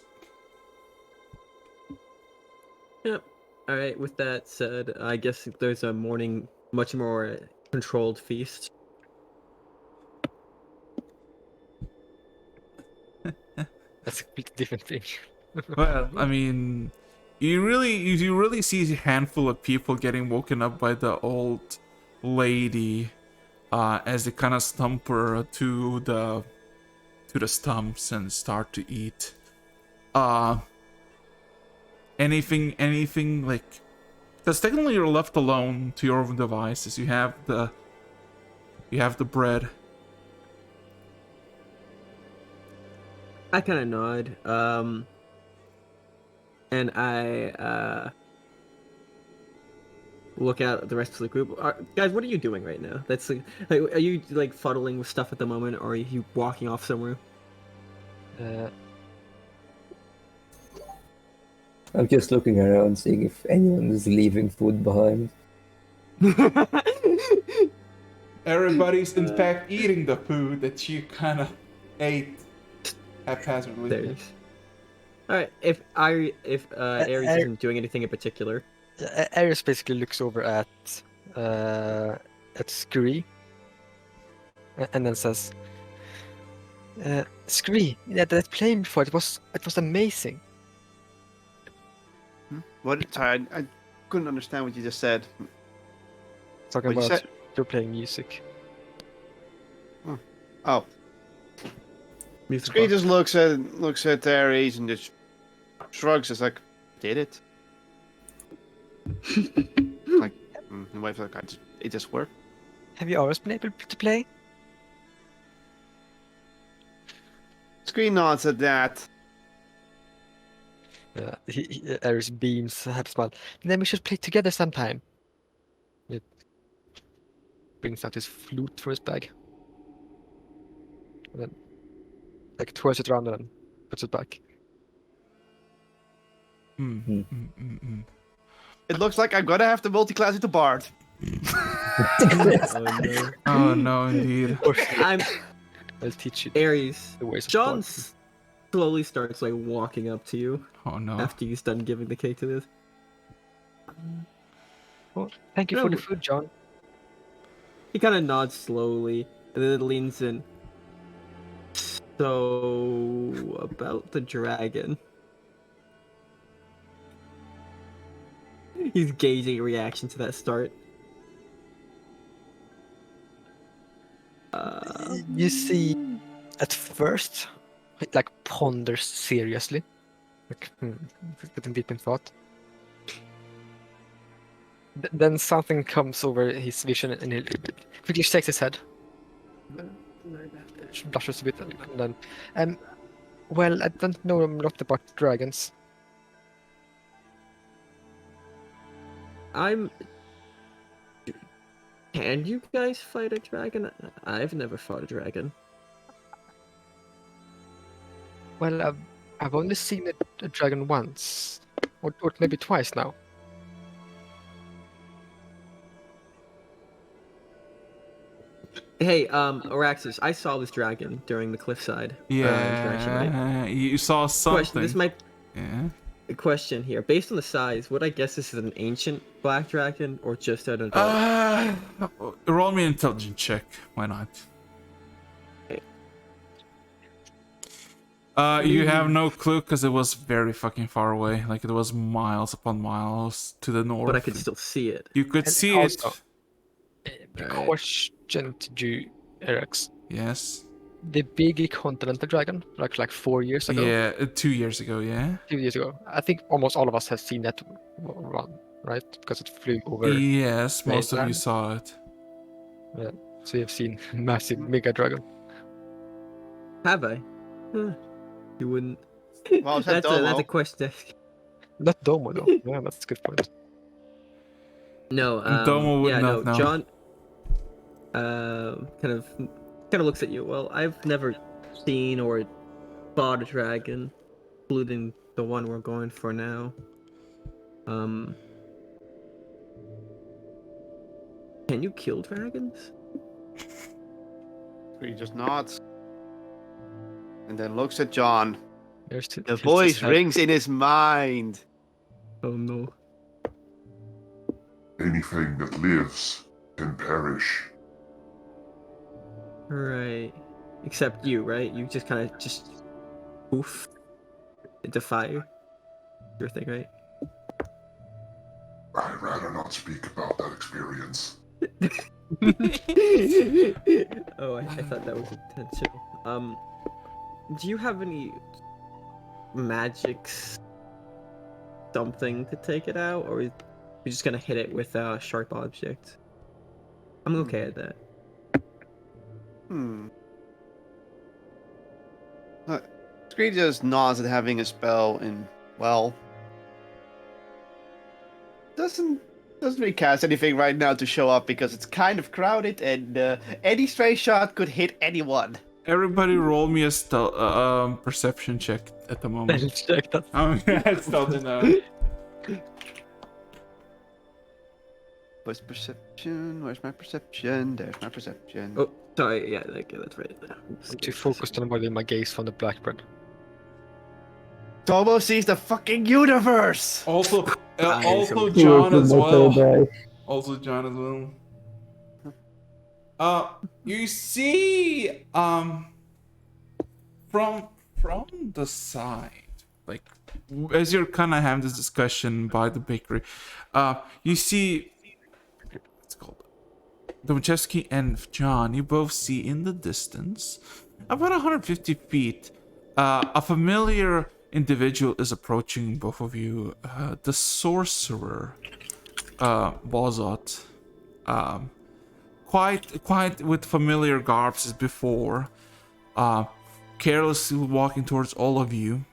B: Yep. All right. With that said, I guess there's a morning, much more controlled feast.
D: That's a completely different thing.
A: well, I mean, you really see a handful of people getting woken up by the old lady as they kind of stump her to the stumps and start to eat. Anything like, because technically you're left alone to your own devices. You have the bread.
B: I kind of nod. And I look out at the rest of the group. Guys, what are you doing right now? That's like, are you like fuddling with stuff at the moment, or are you walking off somewhere?
E: I'm just looking around, seeing if anyone is leaving food behind.
A: Everybody's in fact eating the food that you kind of ate haphazardly.
B: There's. All right. If Ares isn't doing anything in particular,
D: Ares basically looks over at Scree and then says, "Scree, yeah, that plane before it was amazing."
C: What? Sorry, I couldn't understand what you just said.
D: Talking
C: What you
D: about
C: said?
D: you're playing music.
C: Oh,
B: music
C: Scree
B: box.
C: just looks at Ares and just shrugs. It's like, did it? Like, the wife's like, it just worked.
D: Have you always been able to play?
C: Scree nods at that.
D: Ares beams, have a smile. Then we should play together sometime. It brings out his flute from his bag. and then like twirls it around and then puts it back.
C: It looks like I'm gonna have to multi-class into Bard.
B: Oh no.
A: Oh no, indeed.
B: I'm
D: I'll teach you
B: Aries.
D: the ways of
B: John
D: Bard.
B: slowly starts like walking up to you
A: Oh no.
B: after he's done giving the cake to this.
D: Oh, thank you for the
B: No.
D: food, John.
B: He kind of nods slowly and then leans in. So about the dragon. He's gauging a reaction to that start.
D: You see, at first, he like ponders seriously, like getting deep in thought. Then something comes over his vision, and he quickly shakes his head, blushes a bit, and then, well, I don't know a lot about dragons.
B: Can you guys fight a dragon? I've never fought a dragon.
D: Well, I've only seen a dragon once, or maybe twice now.
B: Hey, Araxis, I saw this dragon during the cliffside interaction, right?
A: Yeah, you saw something.
B: Question. This might
A: Yeah.
B: a question here. Based on the size, would I guess this is an ancient black dragon or just an adult?
A: Roll me an intelligence check. Why not? You have no clue because it was very fucking far away. Like it was miles upon miles to the north.
B: But I could still see it.
A: You could
D: And
A: see
D: also-
A: it.
D: Question to you, Erex.
A: Yes.
D: The big continental dragon, like 4 years ago,
A: Yeah, 2 years ago. Yeah.
D: 2 years ago. I think almost all of us have seen that one, right? Because it flew over.
A: Yes, most of you
D: mainland.
A: saw it.
D: Yeah. So you've seen massive mega dragon.
B: Have I? Huh. You wouldn't.
C: Well, it's a
B: That's a
C: Domo.
B: question.
D: Not Domo though. Yeah, that's a good point.
B: No.
A: Domo would
B: yeah,
A: not
B: no.
A: know.
B: John. Kind of looks at you. Well, I've never seen or fought a dragon, including the one we're going for now. Can you kill dragons?
C: He just nods. And then looks at John.
D: There's two.
C: The voice rings in his mind.
B: Oh no.
F: Anything that lives can perish.
B: Right. Except you, right? You just kind of just poof into fire. Your thing, right?
F: I'd rather not speak about that experience.
B: Oh, I thought that was intentional. Do you have any magics, something to take it out, or are you just gonna hit it with a sharp object? I'm okay at that.
C: Screed just nods at having a spell and, well, doesn't really cast anything right now to show up because it's kind of crowded and any stray shot could hit anyone.
A: Everybody, roll me a perception check at the moment.
D: Check that.
A: I still don't know.
C: Where's perception? Where's my perception? There's my perception.
B: Oh, sorry. Yeah, that's right.
D: I'm too focused on avoiding my gaze from the blackbird.
C: Tomo sees the fucking universe!
A: Also, also
B: so-
A: John as well.
E: Die.
A: Also John as well. You see, from the side, like as you're kind of having this discussion by the bakery, you see, what's it called, Domachevsky and John. You both see in the distance, about 150 feet, a familiar individual is approaching both of you. The sorcerer, Bozot. Quite with familiar garbs as before, carelessly walking towards all of you,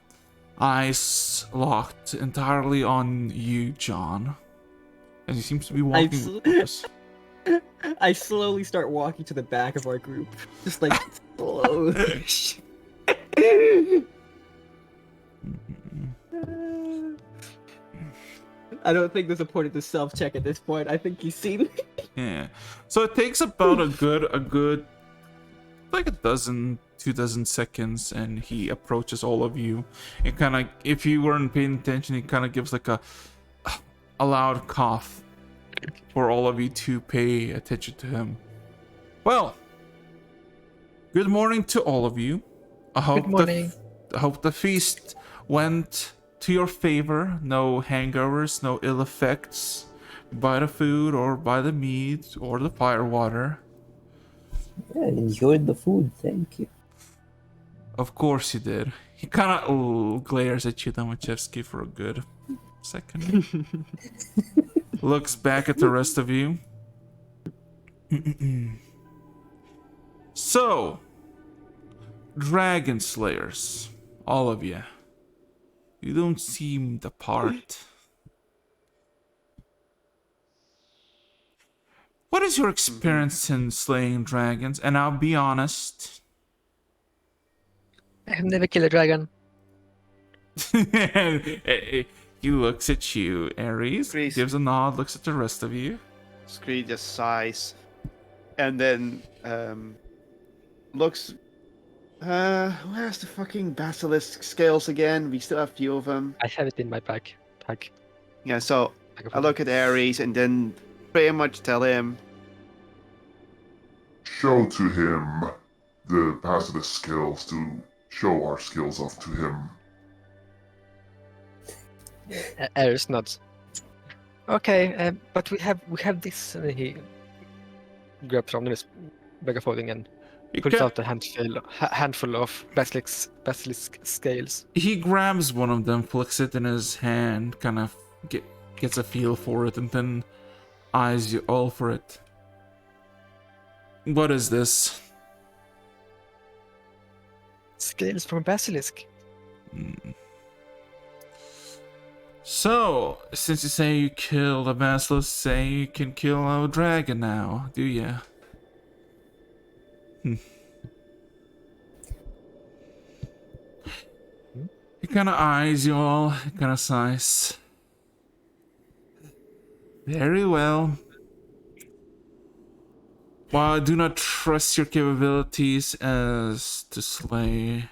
A: eyes locked entirely on you, John, as he seems to be walking with us.
B: I slowly start walking to the back of our group, just like slow. I don't think there's a point of the self-check at this point. I think you've seen me.
A: Yeah. So it takes about a good like a dozen, 2 dozen seconds, and he approaches all of you. It kind of, if you weren't paying attention, he kind of gives like a loud cough for all of you to pay attention to him. Well, good morning to all of you. I hope
D: Good morning.
A: I hope the feast went to your favor. No hangovers, no ill effects by the food or by the meat or the firewater.
E: Yeah, I enjoyed the food, thank you.
A: Of course you did. He kind of glares at you, Domachevsky, for a good second. Looks back at the rest of you. So, Dragon Slayers, all of you. You don't seem the part. What is your experience in slaying dragons? And I'll be honest.
D: I have never killed a dragon.
A: He looks at you, Ares,
C: Grease.
A: gives a nod, looks at the rest of you.
C: Screed just sighs, and then looks. Where's the fucking basilisk scales again? We still have a few of them.
D: I have it in my bag.
C: Yeah, so I look at Ares and then pretty much tell him,
F: Show to him the basilisk skills to show our skills off to him.
D: Ares nods. Okay, but we have this. And he grabs from his bag of holding and pulls out a handful of basilisk scales.
A: He grabs one of them, flicks it in his hand, kind of gets a feel for it, and then eyes you all for it. What is this?
D: Scales from a basilisk.
A: So, since you say you killed a basilisk, say you can kill a dragon now, do ya? He kind of eyes you all, he kind of sighs. Very well. While I do not trust your capabilities as to slay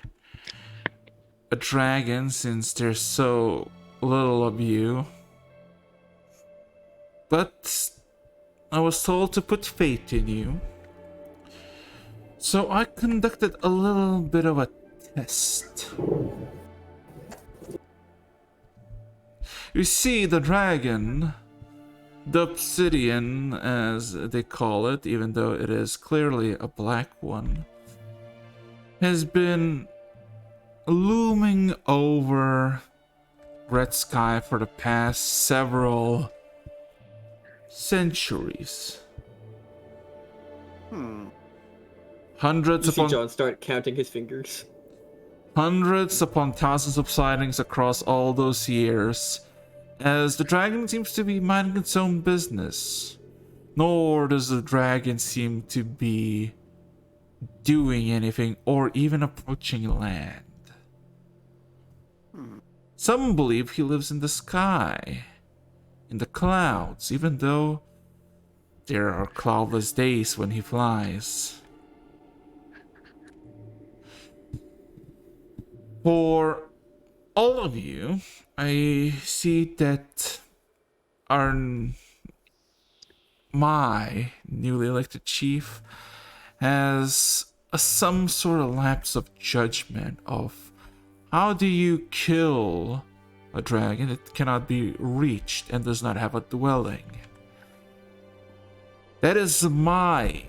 A: a dragon, since there's so little of you, but I was told to put faith in you, so I conducted a little bit of a test. You see, the dragon, the obsidian as they call it, even though it is clearly a black one, has been looming over red sky for the past several centuries. Hundreds
B: You see
A: upon
B: John start counting his fingers.
A: hundreds upon thousands of sightings across all those years, as the dragon seems to be minding its own business. Nor does the dragon seem to be doing anything or even approaching land. Some believe he lives in the sky, in the clouds, even though there are cloudless days when he flies. For all of you, I see that my newly elected chief has some sort of lapse of judgment of how do you kill a dragon that cannot be reached and does not have a dwelling. That is my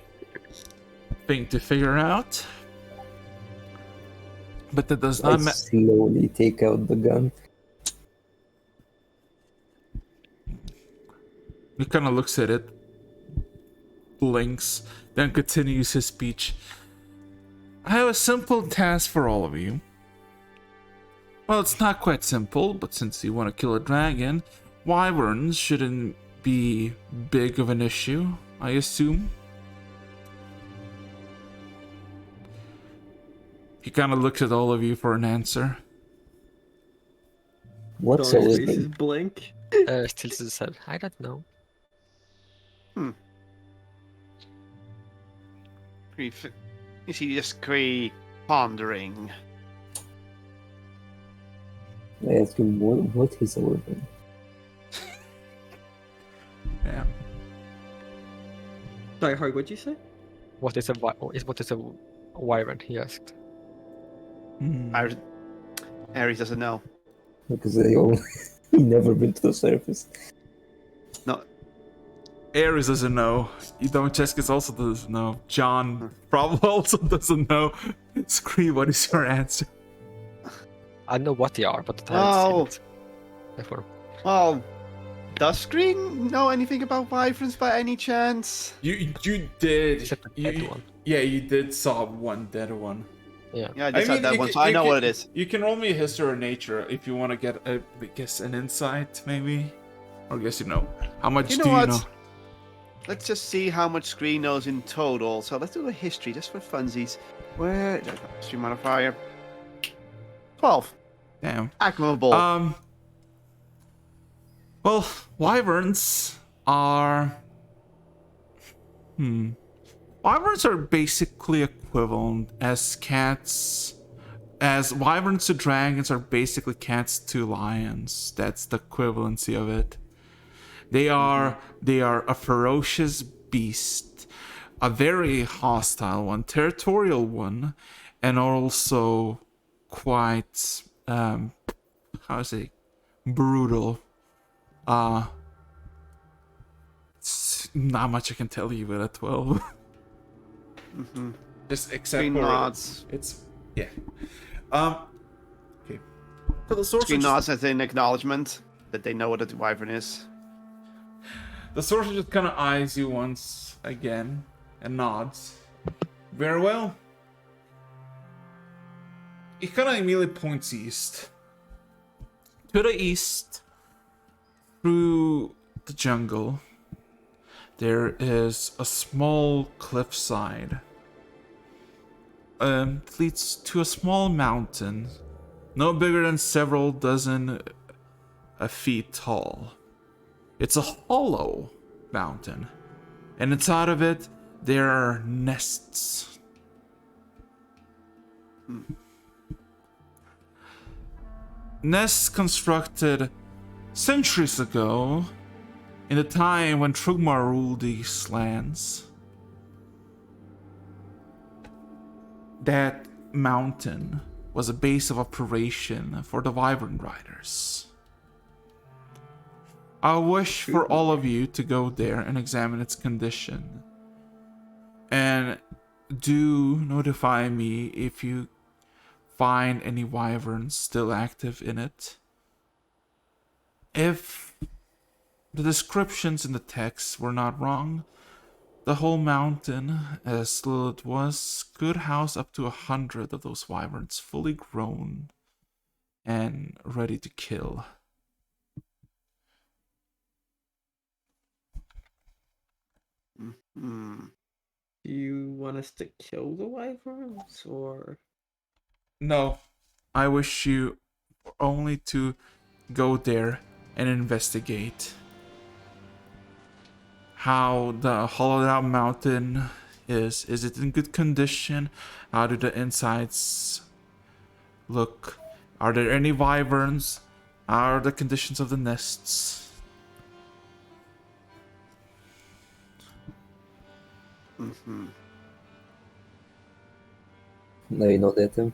A: thing to figure out. But that does
E: I
A: not
E: slowly take out the gun.
A: He kind of looks at it, blinks, then continues his speech. I have a simple task for all of you. Well, it's not quite simple, but since you want to kill a dragon, wyverns shouldn't be big of an issue. I assume. He kind of looks at all of you for an answer.
E: What's a
B: Dog's face is
E: living?
B: blank.
D: Tilts his head. I don't know.
C: Is he just pondering?
E: I ask him what is a living?
A: Yeah.
B: Sorry, Harry, what'd you say?
D: What is a wyvern? He asked.
A: Hmm.
C: Ares doesn't know.
E: Because they only never been to the surface.
C: No,
A: Ares doesn't know. Domcheskis also doesn't know. John probably also doesn't know. Scree, what is your answer?
D: I know what they are, but I haven't seen it before.
C: well, does Screen know anything about wyverns by any chance?
A: You did.
D: Except the dead one.
A: Yeah, you did saw one dead one.
D: Yeah.
C: Yeah, I just had that
A: you
C: one,
A: can-
C: so I
A: you
C: know
A: can-
C: what it is.
A: You can roll me a history or nature if you want to get an insight, maybe. Or guess you know. How much
C: You know
A: do you
C: what?
A: know?
C: Let's just see how much Screen knows in total. So let's do a history just for funsies. Where? History modifier. 12.
A: Damn.
C: Actionable.
A: Well, wyverns are. Wyverns are basically equivalent as cats. As wyverns to dragons are basically cats to lions. That's the equivalency of it. They are a ferocious beast, a very hostile one, territorial one, and also quite how to say brutal. It's not much I can tell you with a 12. Just except
C: Screen
A: for
C: nods.
A: it's yeah. Okay. So the sorcerer
C: Screen
A: just,
C: nods as an acknowledgement that they know what a wyvern is.
A: the sorcerer just kind of eyes you once again and nods. Very well. He kind of immediately points east. To the east, through the jungle, there is a small cliffside. It leads to a small mountain, no bigger than several dozen feet tall. It's a hollow mountain, and inside of it, there are nests. Nests constructed centuries ago, in the time when Trugmar ruled these lands. That mountain was a base of operation for the Wyvern Riders. I wish for all of you to go there and examine its condition. And do notify me if you find any wyverns still active in it. If the descriptions in the text were not wrong, the whole mountain, as little it was, could house up to 100 of those wyverns, fully grown and ready to kill.
C: Hmm.
B: Do you want us to kill the wyverns, or?
A: No, I wish you only to go there and investigate how the hollowed out mountain is. Is it in good condition? How do the insides look? Are there any wyverns? How are the conditions of the nests?
E: Now you know that, Tim.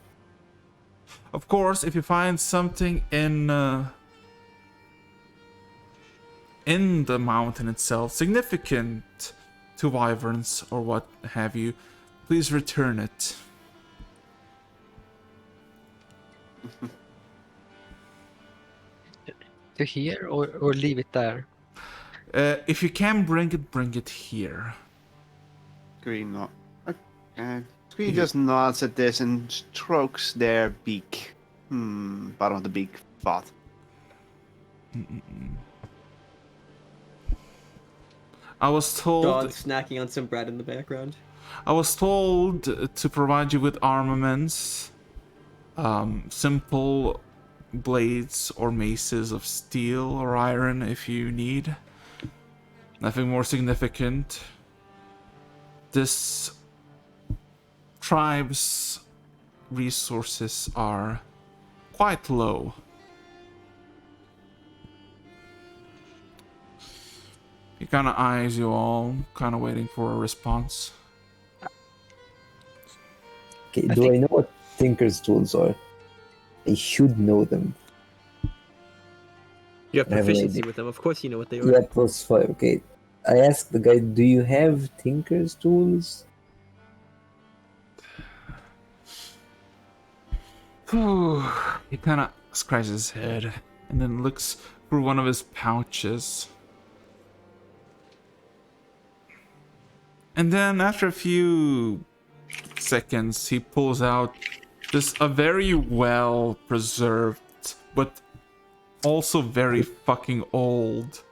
A: Of course, if you find something in the mountain itself significant to wyverns or what have you, please return it.
D: To here or leave it there?
A: If you can bring it here.
C: Screen nod. Screen just nods at this and strokes their beak. Bottom of the beak spot.
A: I was told
B: John snacking on some bread in the background.
A: I was told to provide you with armaments, simple blades or maces of steel or iron if you need. Nothing more significant. This tribe's resources are quite low. He kind of eyes you all, kind of waiting for a response.
E: Okay, do I know what Tinker's tools are? I should know them.
B: You have
E: I have an
B: proficiency
E: idea.
B: with them. Of course you know what they are.
E: Yeah, +5. Okay. I asked the guy, do you have Tinker's tools?
A: He kind of scratches his head and then looks through one of his pouches. And then after a few seconds, he pulls out just a very well preserved, but also very fucking old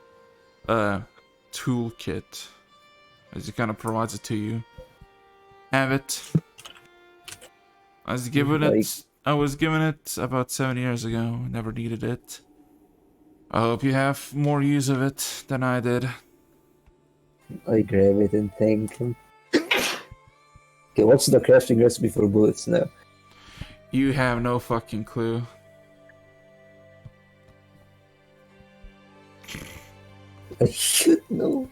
A: toolkit. As he kind of provides it to you. Have it. I was given it about 7 years ago. Never needed it. I hope you have more use of it than I did.
E: I grab it and thank him. Okay, what's the crafting recipe for bullets now?
A: You have no fucking clue.
E: I should know.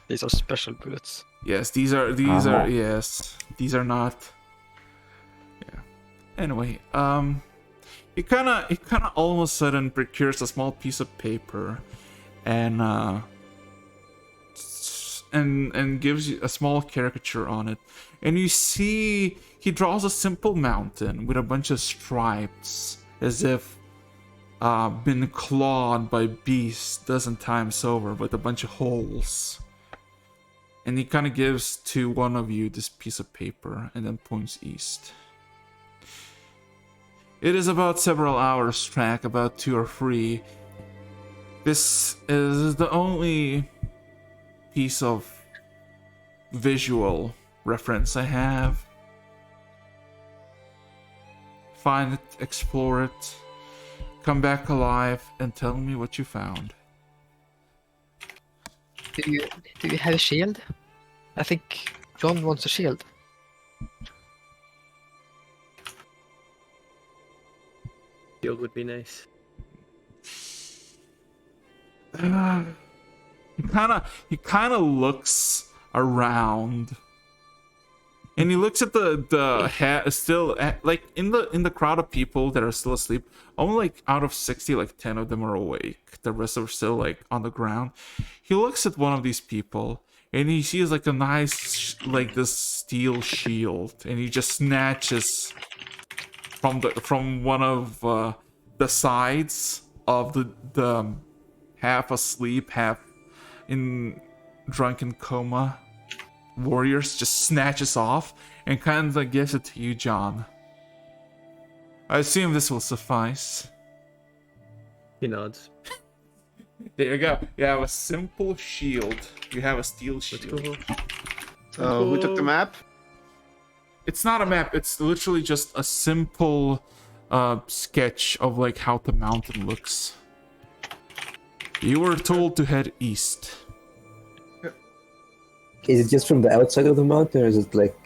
D: These are special bullets.
A: Yes, these are yes. These are not. Yeah. Anyway, he kinda all of a sudden procures a small piece of paper and gives you a small caricature on it. And you see he draws a simple mountain with a bunch of stripes as if been clawed by beasts dozen times over with a bunch of holes. And he kind of gives to one of you this piece of paper and then points east. It is about several hours track, about 2 or 3. This is the only piece of visual reference I have. Find it, explore it, come back alive, and tell me what you found.
D: Do you have a shield? I think John wants a shield.
B: Shield would be nice.
A: He kind of looks around, and he looks at the still like in the crowd of people that are still asleep. Only like out of 60, like 10 of them are awake. The rest are still like on the ground. He looks at one of these people, and he sees like a nice like this steel shield, and he just snatches from one of the sides of the half asleep, half in drunken coma warriors, just snatches off and kind of gives it to you, John. I assume this will suffice.
B: He nods.
A: There you go. You have a simple shield. You have a steel
B: Let's
A: shield.
B: go.
C: So who took the map?
A: It's not a map. It's literally just a simple sketch of like how the mountain looks. You were told to head east.
E: Is it just from the outside of the mountain, or is it like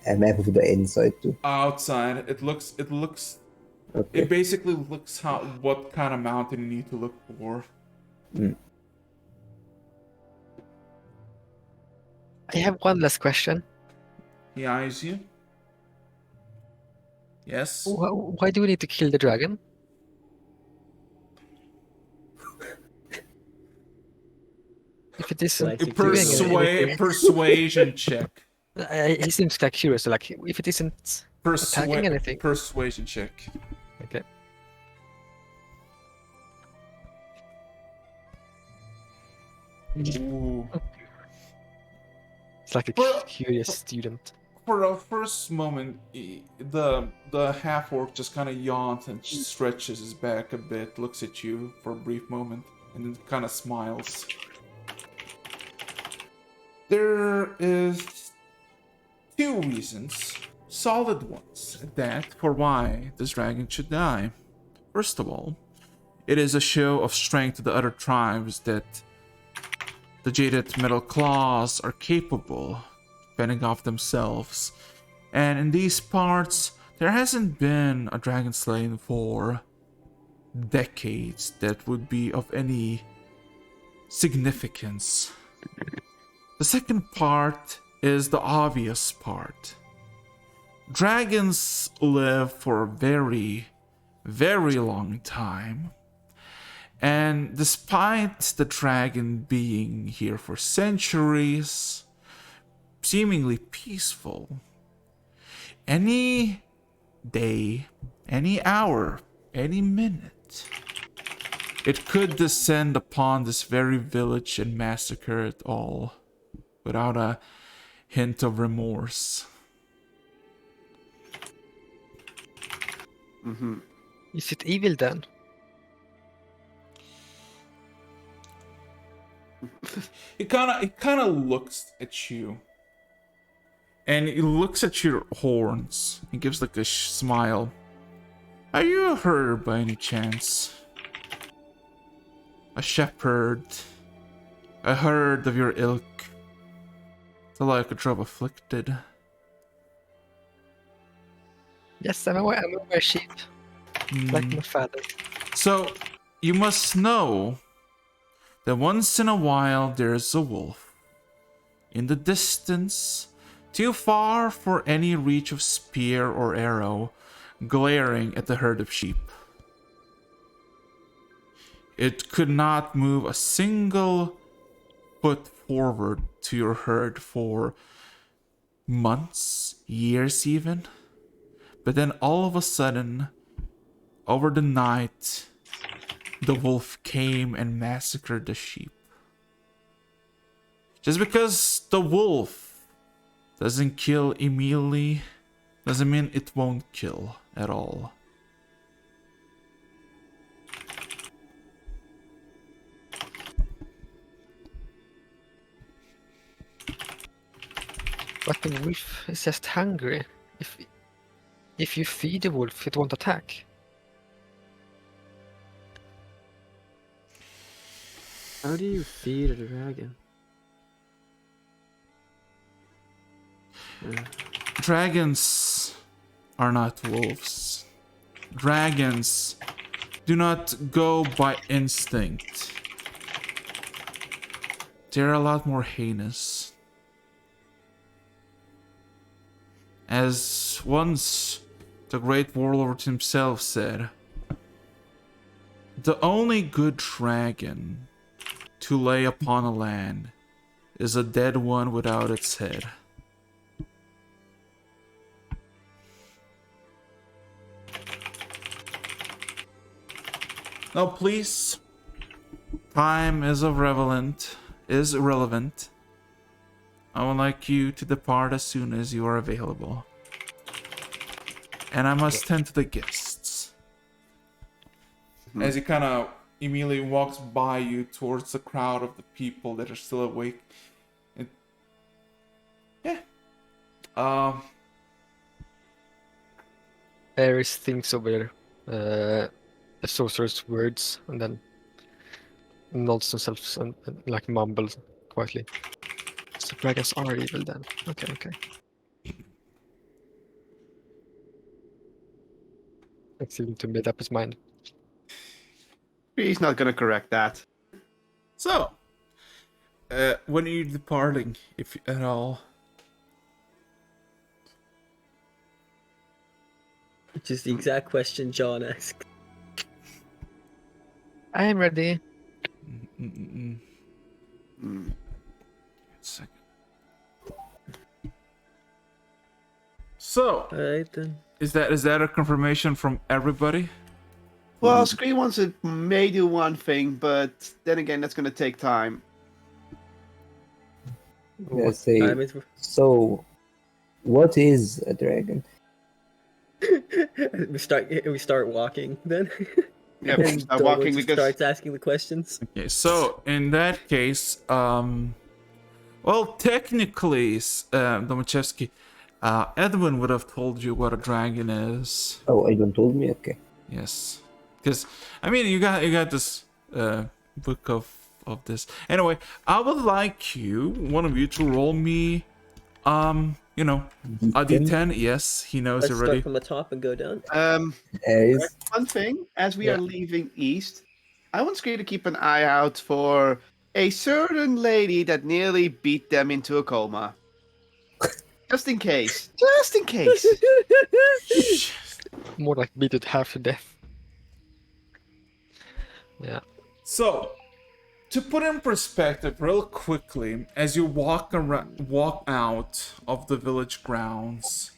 E: a map of the inside too?
A: Outside, it looks.
E: Okay.
A: It basically looks what kind of mountain you need to look for.
D: I have one last question.
A: He eyes you. Yes.
D: Why do we need to kill the dragon? If it isn't
B: Like,
D: doing anything,
A: Persuasion check.
D: he seems like curious. Like if it isn't attacking anything.
A: Persuasion check.
D: Okay.
A: Ooh.
D: It's like a curious student.
A: For a first moment, the half orc just kind of yawns and stretches his back a bit, looks at you for a brief moment, and then kind of smiles. There is two reasons, solid ones, at that, for why this dragon should die. First of all, it is a show of strength to the other tribes that the jaded metal claws are capable of fending off themselves. And in these parts, there hasn't been a dragon slain for decades that would be of any significance. The second part is the obvious part. Dragons live for a very, very long time. And despite the dragon being here for centuries, seemingly peaceful, any day, any hour, any minute, it could descend upon this very village and massacre it all without a hint of remorse.
D: Is it evil then?
A: It kind of looks at you, and it looks at your horns. It gives like a smile. Are you a herder by any chance? A shepherd? A herd of your ilk? The like a drove afflicted?
D: Yes, I'm aware sheep. Like my father.
A: So, you must know that once in a while there's a wolf. In the distance, too far for any reach of spear or arrow, glaring at the herd of sheep. It could not move a single foot forward to your herd for months, years even. But then all of a sudden, over the night, the wolf came and massacred the sheep. Just because the wolf doesn't kill immediately doesn't mean it won't kill at all.
D: But the wolf is just hungry. If you feed the wolf, it won't attack.
B: How do you feed a dragon?
A: Dragons are not wolves. Dragons do not go by instinct. They're a lot more heinous. As once the great warlord himself said, the only good dragon to lay upon a land is a dead one without its head. Now please, time is irrelevant. I would like you to depart as soon as you are available. And I must tend to the guests. As he kind of immediately walks by you towards the crowd of the people that are still awake. And,
D: Ares thinks over the sorcerer's words and then nods himself and like mumbles quietly. So dragons are evil then. Okay. It seemed to made up his mind.
C: He's not gonna correct that.
A: So, when are you departing, if at all?
B: Which is the exact question John asked.
D: I am ready.
A: Second. So,
B: Alright then.
A: is that a confirmation from everybody?
C: Well, Screen wants to may do one thing, but then again, that's gonna take time.
E: Yeah, say,
B: Time is...
E: so, what is a dragon?
B: we start walking then.
C: Yeah,
B: And
C: start
B: Dolan
C: walking
B: just
C: because
B: starts asking the questions.
A: Okay, so in that case, Well, technically, Domachevsky, Edwin would have told you what a dragon is.
E: Oh, Ivan told me? Okay.
A: Yes, because I mean, you got this book of this. Anyway, I would like one of you, to roll me, you know, a D10. Yes, he knows
B: Let's
A: already.
B: start from the top and go down.
E: Ace.
C: One thing, as we
B: Yeah.
C: are leaving east, I want Scree to keep an eye out for a certain lady that nearly beat them into a coma. Just in case. Just in case.
D: More like beat it half to death. Yeah.
A: So, to put in perspective, real quickly, as you walk out of the village grounds,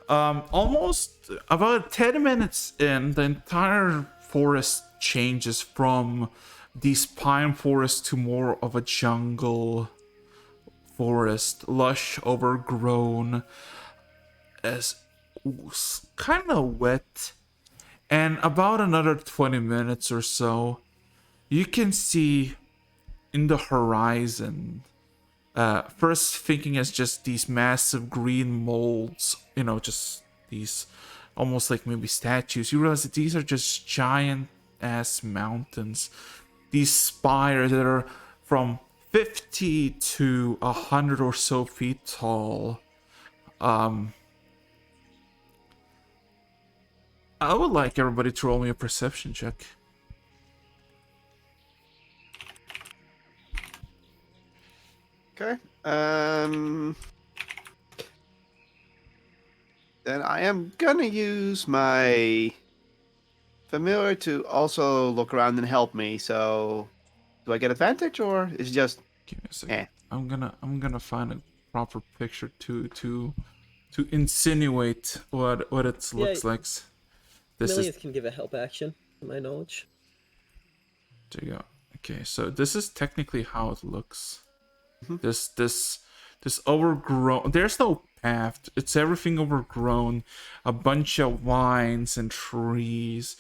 A: almost about 10 minutes in, the entire forest changes from these pine forests to more of a jungle forest, lush, overgrown, as kind of wet. And about another 20 minutes or so, you can see in the horizon, first thinking as just these massive green molds, just these almost like maybe statues. You realize that these are just giant ass mountains, these spires that are from 50 to 100 or so feet tall. I would like everybody to roll me a perception check.
C: Okay. Then I am gonna use my familiar to also look around and help me. So, do I get advantage or is it just
A: Give me a second.
C: eh?
A: I'm gonna find a proper picture to insinuate what it
B: Yeah,
A: looks like. This
B: Millions
A: is
B: can give a help action, to my knowledge.
A: there you go. Okay, so this is technically how it looks.
C: Mhm.
A: This overgrown. There's no path. It's everything overgrown. A bunch of vines and trees.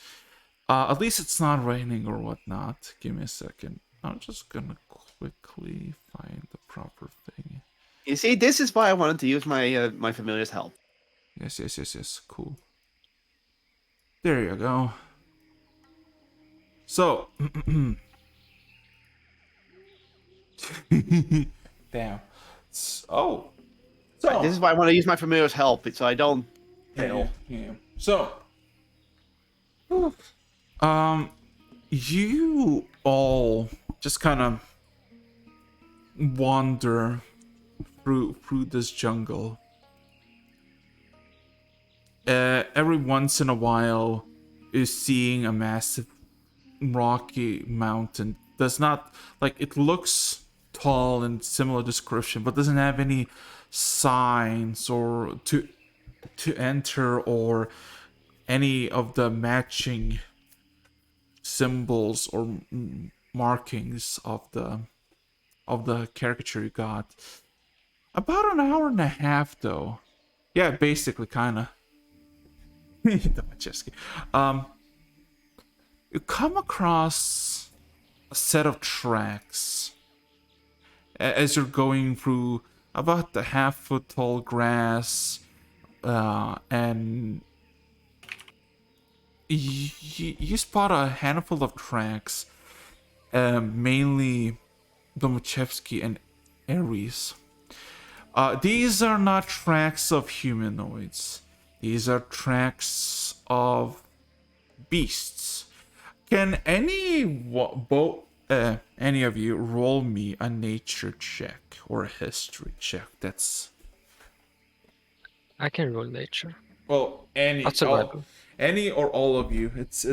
A: At least it's not raining or whatnot. Give me a second. I'm just gonna quickly find the proper thing.
C: You see, this is why I wanted to use my my familiar's help.
A: Yes. Cool. There you go. So, damn. So,
C: This is why I want to use my familiar's help, so I don't fail.
A: Yeah. So, you all just kind of wander through this jungle. Every once in a while, is seeing a massive rocky mountain. Does not like it looks tall and similar description, but doesn't have any signs or to enter or any of the matching symbols or markings of the caricature you got. About an hour and a half though. Yeah, basically kinda. You come across a set of tracks as you're going through about the half-foot tall grass, and you spot a handful of tracks, mainly Domachevsky and Ares. These are not tracks of humanoids. These are tracks of beasts. Can any of you roll me a nature check or a history check? That's
D: I can roll nature.
A: well,
D: That's survival.
A: any or all of you. It's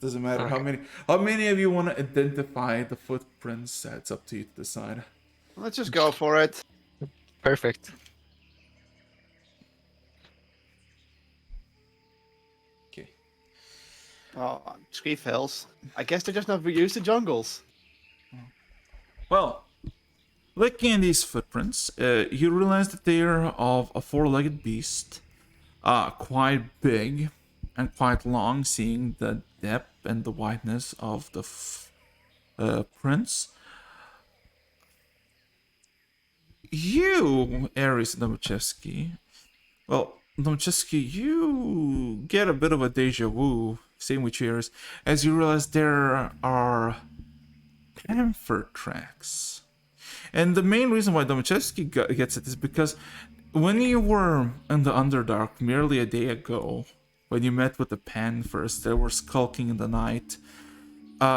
A: doesn't matter how
D: Okay.
A: many of you want to identify the footprints. That's up to you to decide.
C: Let's just go for it.
D: Perfect.
A: Okay.
C: Oh, Scree fails. I guess they're just not used to jungles.
A: Well, looking at these footprints, you realize that they are of a four-legged beast, quite big and quite long, seeing the depth and the wideness of the prints. you, Ares Domachevsky, well, Domachevsky, you get a bit of a deja vu, same with you, Ares, as you realize there are panther tracks. And the main reason why Domachevsky gets it is because when you were in the Underdark merely a day ago, when you met with the panthers that were skulking in the night,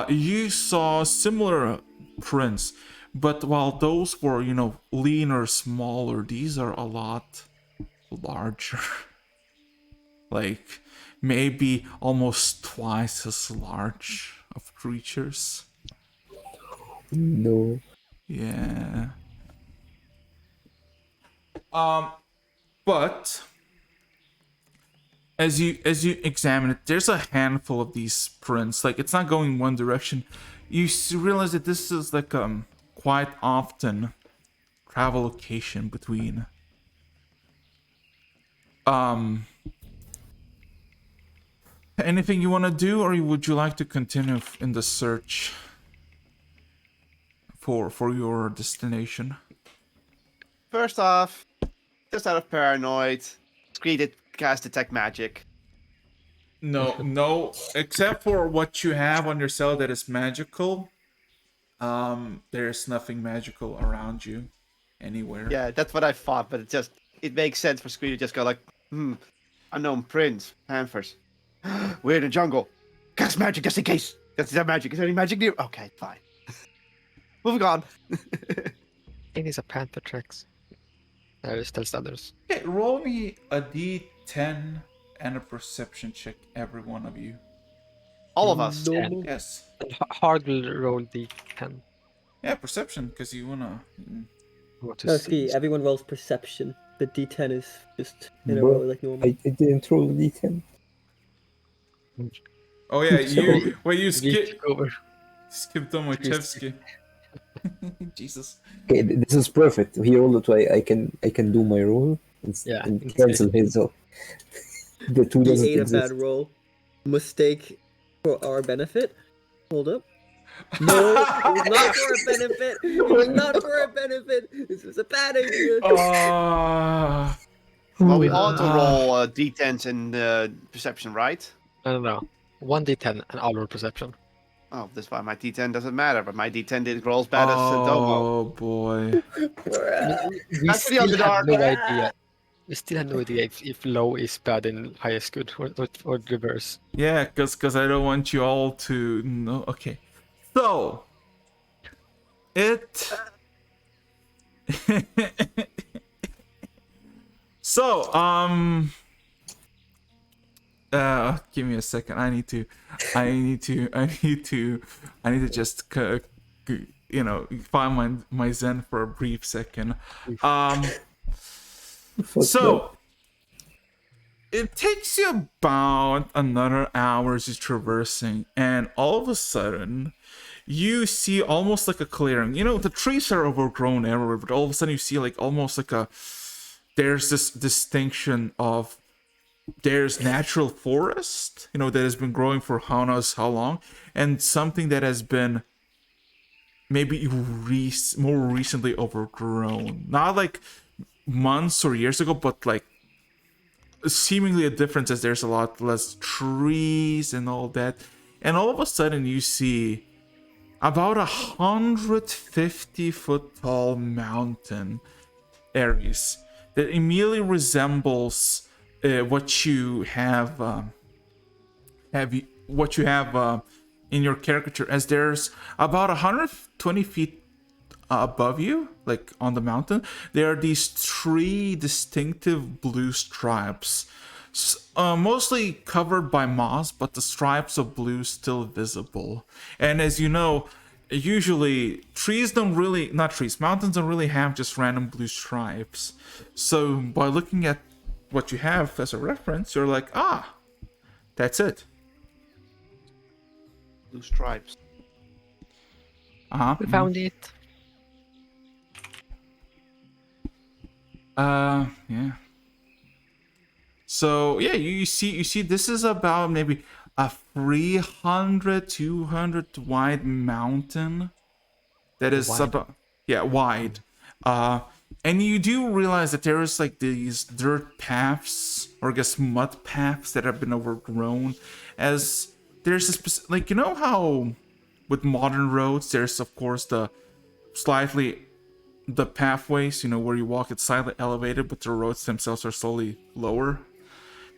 A: you saw similar prints, but while those were, leaner, smaller, these are a lot larger. Like, maybe almost twice as large of creatures.
E: No.
A: Yeah. But as you examine it, there's a handful of these prints. Like, it's not going one direction. You realize that this is like quite often travel location between anything you want to do, or would you like to continue in the search for your destination?
C: First off, just out of paranoid, Scree did cast detect magic.
A: No, except for what you have on your cell that is magical. There's nothing magical around you anywhere.
C: Yeah, that's what I thought, but it makes sense for Scree to just go like, unknown prince, panthers. We're in the jungle. Cast magic just in case. That's that magic. Is there any magic near? Okay, fine. Moving on.
D: It is a panther tracks. There still others.
A: Okay, roll me a d10 and a perception check, every one of you.
C: All of us.
D: And
A: Yes.
D: Hard will roll the 10.
A: Yeah, perception, because you wanna.
D: What
B: No,
D: is
B: Ski, everyone rolls perception. The D10 is just in a
E: Bro,
B: row like normal.
E: I didn't roll a d10.
A: Oh yeah, you.
D: So-
A: Well, you
D: Reach
A: skip
D: over.
A: Domachevsky. Jesus.
E: Okay, this is perfect. He rolled it, so I can do my roll
D: Yeah,
E: and
D: it's
E: cancel his. So the two
B: He
E: doesn't
B: ate a
E: exist.
B: bad roll. Mistake for our benefit. Hold up. No, it was not for a benefit. It was not for a benefit. This was a bad idea.
A: Ah.
C: Well, we auto roll d10s in perception, right?
D: No. 1d10 and I'll roll perception.
C: Oh, that's why my d10 doesn't matter, but my d10 did roll as bad as Domo.
A: Oh boy.
D: We
C: Back to the
D: still have
C: Underdark.
D: no idea. We still have no idea if low is bad and high is good, or reverse.
A: Yeah, because I don't want you all to know. Okay, so it. So give me a second. I need to just find my zen for a brief second. So it takes you about another hour just traversing, and all of a sudden you see almost like a clearing. The trees are overgrown everywhere, but all of a sudden you see like almost like there's this distinction of there's natural forest, that has been growing for who knows how long, and something that has been maybe more recently overgrown. Not like months or years ago, but like seemingly a difference as there's a lot less trees and all that. And all of a sudden you see about 150-foot tall mountain areas that immediately resembles what you have in your caricature, as there's about 120 feet above you, like on the mountain, there are these three distinctive blue stripes, mostly covered by moss, but the stripes of blue still visible. And as you know, usually mountains don't really have just random blue stripes. So by looking at what you have as a reference, you're like, that's it.
C: Blue stripes.
D: We found it.
A: Yeah. So yeah, you see this is about maybe a 200 wide mountain that is
D: Wide.
A: about wide. And you do realize that there is like these dirt paths, or I guess mud paths that have been overgrown. As there's a like, you know how with modern roads, there's of course the pathways, where you walk, it's slightly elevated, but the roads themselves are slowly lower.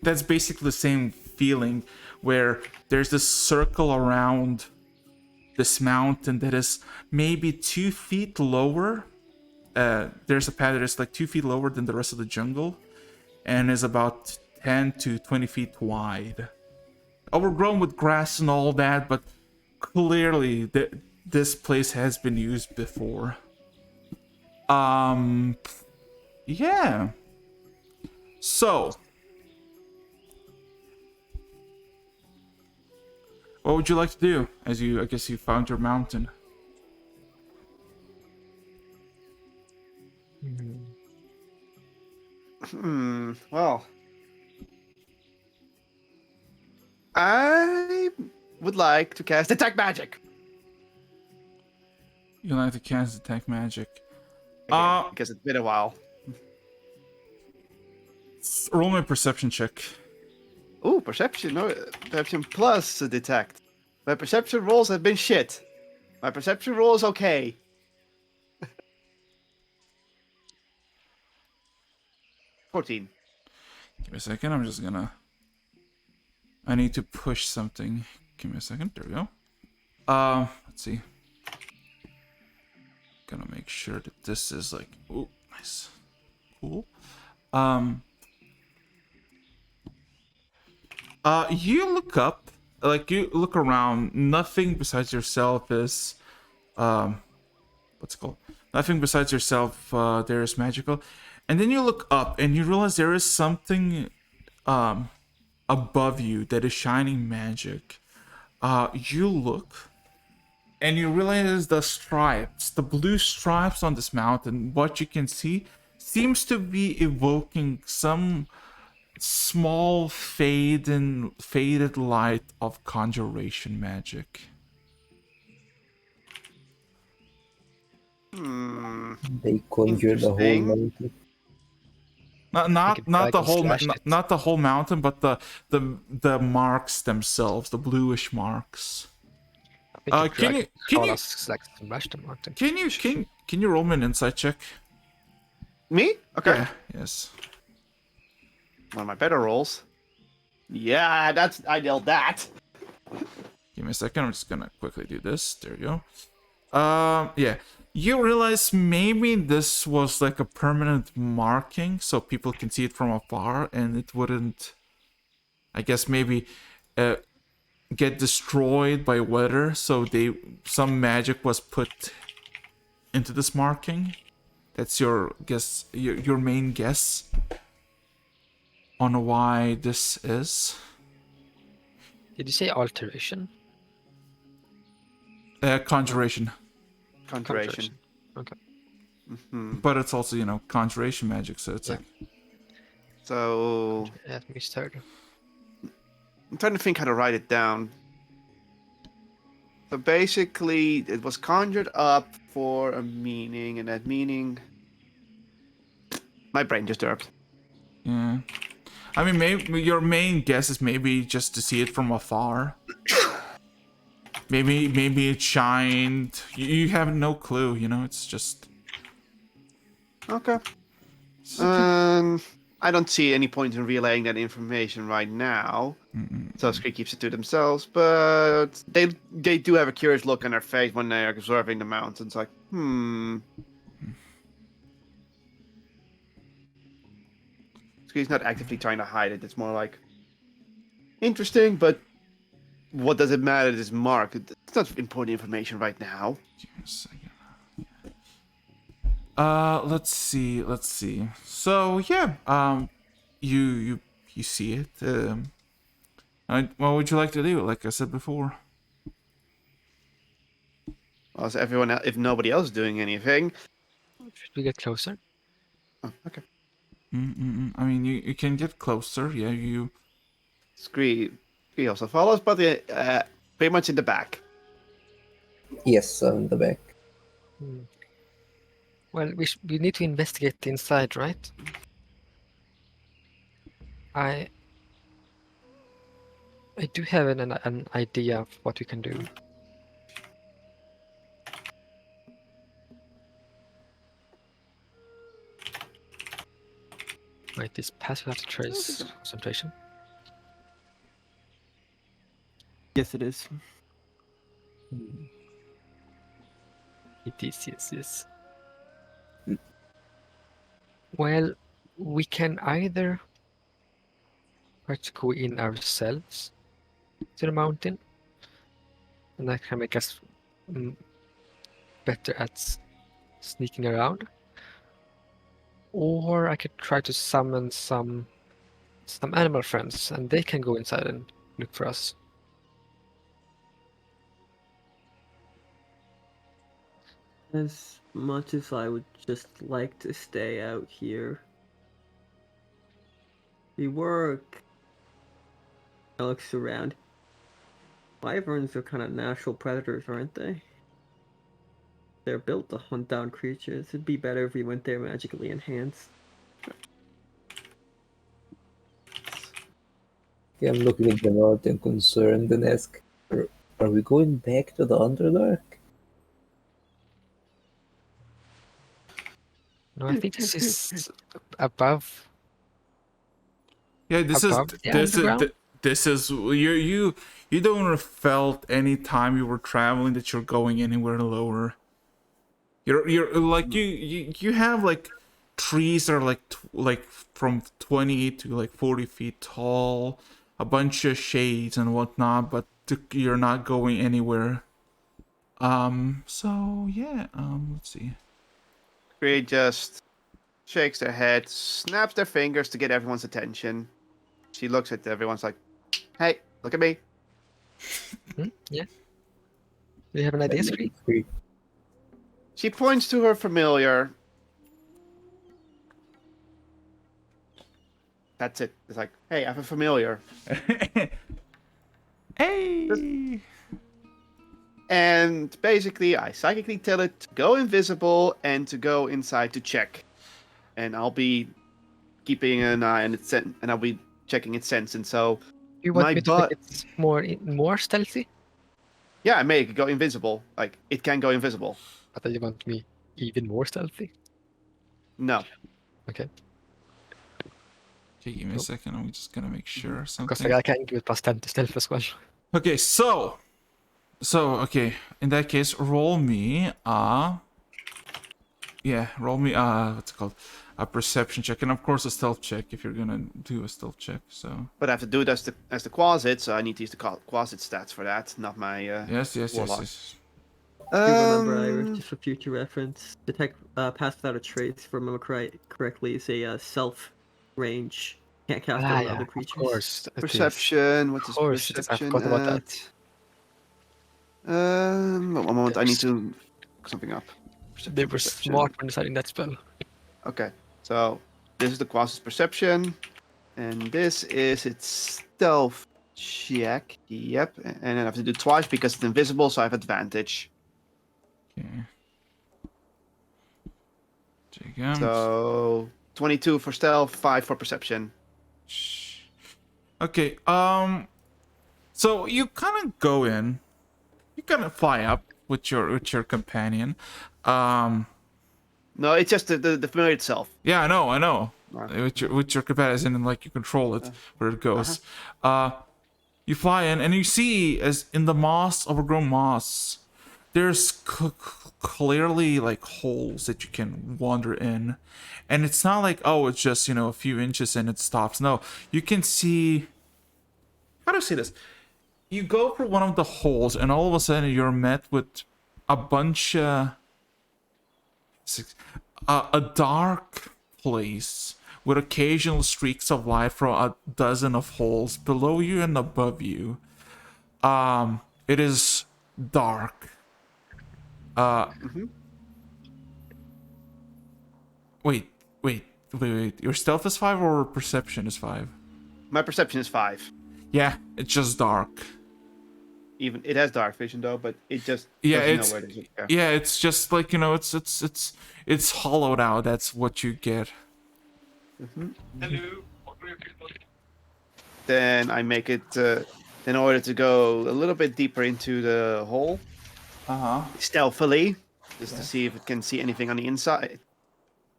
A: That's basically the same feeling, where there's this circle around this mountain that is maybe 2 feet lower. There's a path that is like 2 feet lower than the rest of the jungle, and is about 10 to 20 feet wide. Overgrown with grass and all that, but clearly this place has been used before. Yeah. So, what would you like to do as I guess you found your mountain?
C: Well, I would like to cast Detect Magic.
A: You like to cast Detect Magic?
C: Again, because it's been a while.
A: Roll me a perception check.
C: Ooh, perception. No, perception plus detect. My perception rolls have been shit. My perception roll is okay. 14.
A: Give me a second. I need to push something. Give me a second. There we go. Let's see. Gonna make sure that this is like, oh, nice, cool. You look up, like you look around. Nothing besides yourself is, what's it called? Nothing besides yourself. There is magical, and then you look up and you realize there is something, above you that is shining magic. You look. And you realize the blue stripes on this mountain, what you can see seems to be evoking some small faded light of conjuration magic.
E: They conjure the whole
C: Interesting.
E: mountain.
A: Not the whole
D: slash it.
A: not the whole mountain, but the marks themselves, the bluish marks. Can you
D: smash the mountain?
A: Can you roll me an insight check?
C: Me? Okay.
A: Yeah. Yes.
C: One of my better rolls. Yeah, I nailed that.
A: Give me a second. I'm just gonna quickly do this. There you go. Yeah. You realize maybe this was like a permanent marking, so people can see it from afar, and it wouldn't, I guess, maybe get destroyed by weather. So some magic was put into this marking. That's your guess, your main guess on why this is.
D: Did you say alteration?
A: Conjuration.
C: Conjuration.
D: Okay.
A: But it's also, conjuration magic, so it's
D: Yeah.
A: like...
C: So
D: Yeah, misheard.
C: I'm trying to think how to write it down. So basically, it was conjured up for a meaning, and that meaning... My brain just derped.
A: Yeah. I mean, maybe your main guess is maybe just to see it from afar. Maybe it shined. You have no clue, it's just...
C: Okay. I don't see any point in relaying that information right now. So Scree keeps it to themselves, but they do have a curious look on their face when they are observing the mountains, like, Scree's not actively trying to hide it, it's more like, interesting, but what does it matter, this mark? It's not important information right now.
A: Give me a second. Let's see. So yeah, you see it. What would you like to do? Like I said before.
C: Well, so everyone, if nobody else is doing anything.
D: Should we get closer?
C: Oh, okay.
A: I mean, you can get closer. Yeah, you.
C: Scree also follows, but pretty much in the back.
E: Yes, on the back.
D: Well, we need to investigate the inside, right? I do have an idea of what we can do. Wait, this pass without a trace concentration.
B: Yes, it is.
D: It is, yes. Well, we can either try to go in ourselves to the mountain, and that can make us better at sneaking around. Or I could try to summon some animal friends, and they can go inside and look for us.
B: As much as I would just like to stay out here, the work looks around. Wyverns are kind of natural predators, aren't they? They're built to hunt down creatures. It'd be better if we went there magically enhanced.
E: Okay, I'm looking at the north and concerned and ask, are we going back to the Underdark?
D: No, I think this is above
A: Yeah, this
D: above the underground.
A: this is you don't felt any time you were traveling that you're going anywhere lower. You're like you have like trees that are like from 20 to like 40 feet tall, a bunch of shades and whatnot, but you're not going anywhere. So yeah, let's see.
C: Creed just shakes their head, snaps their fingers to get everyone's attention. She looks at everyone's like, "Hey, look at me."
D: Yeah. Do you have an idea, Scree?
C: She points to her familiar. That's it. It's like, "Hey, I have a familiar."
A: Hey.
C: And basically, I psychically tell it to go invisible and to go inside to check. And I'll be keeping an eye on its and I'll be checking its sense. And so,
D: You want
C: my
D: me to
C: butt.
D: make it more stealthy?
C: Yeah, I make it go invisible. Like it can go invisible.
D: But then you want me even more stealthy?
C: No.
D: Okay.
A: Okay, give me a second. I'm just gonna make sure
D: Because
A: something.
D: I can give it +10 to stealth as well.
A: Okay, so okay, in that case, roll me what's it called? A perception check, and of course a stealth check if you're gonna do a stealth check. So
C: But I have to do it as the Quasit, so I need to use the Quasit stats for that, not my
A: yes.
C: Warlock.
B: Do remember, Irish, just for future reference, detect pass without a trace, if I remember correctly, is a self range. Can't cast it on other creatures.
D: Of course. it is.
C: Perception. What is
D: Of course, it is. I
C: perception?
D: forgot about that.
C: One moment. I need to look something up.
D: They were
C: Perception.
D: smart when deciding that spell.
C: Okay, so this is the Quasit's perception, and this is its stealth check. Yep, and then I have to do it twice because it's invisible, so I have advantage.
A: okay. Check out.
C: So 22 for stealth, 5 for perception.
A: Okay. So you kind of go in. You kind of fly up with your companion.
C: No, it's just the familiar itself.
A: Yeah, I know.
C: Right.
A: With your companion, and like you control it where it goes. You fly in, and you see as in the moss, overgrown moss, there's clearly like holes that you can wander in, and it's not like, oh, it's just a few inches and it stops. No, you can see. How do I say this? You go for one of the holes, and all of a sudden you're met with a bunch a dark place with occasional streaks of light from a dozen of holes below you and above you. It is dark. Wait. Your stealth is 5 or perception is 5?
C: My perception is 5.
A: Yeah, it's just dark.
C: Even it has dark vision though, but it just
A: Yeah,
C: doesn't know
A: it's
C: where it is. Yeah.
A: yeah, it's just like, you know, it's hollowed out. That's what you get.
C: Then I make it in order to go a little bit deeper into the hole
A: Uh-huh.
C: stealthily, just to see if it can see anything on the inside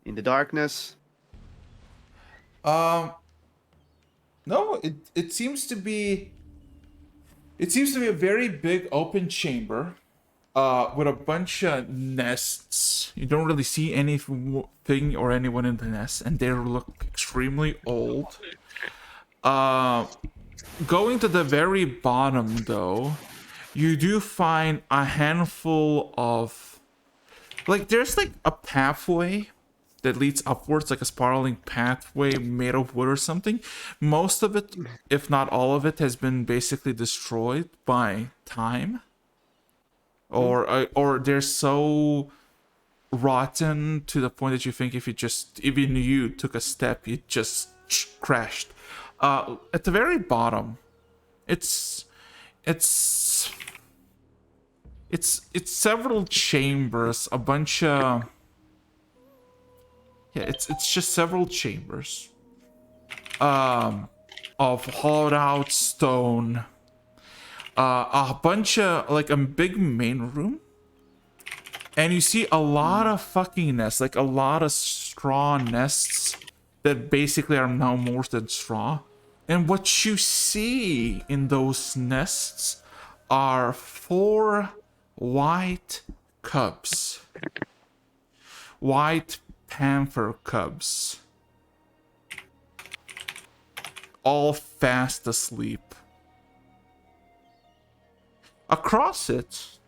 C: in the darkness.
A: No, it seems to be a very big open chamber with a bunch of nests. You don't really see anything or anyone in the nest, and they look extremely old. Going to the very bottom though, you do find a handful of, like, there's like a pathway that leads upwards, like a spiraling pathway made of wood or something. Most of it, if not all of it, has been basically destroyed by time, or they're so rotten to the point that you think if you just, even you took a step, you just crashed. At the very bottom, it's several chambers, a bunch of, yeah, it's just several chambers of hollowed out stone, a bunch of, like, a big main room, and you see a lot of fucking nests, like a lot of straw nests that basically are now more than straw. And what you see in those nests are 4 white cubs. White panther cubs. All fast asleep. Across it,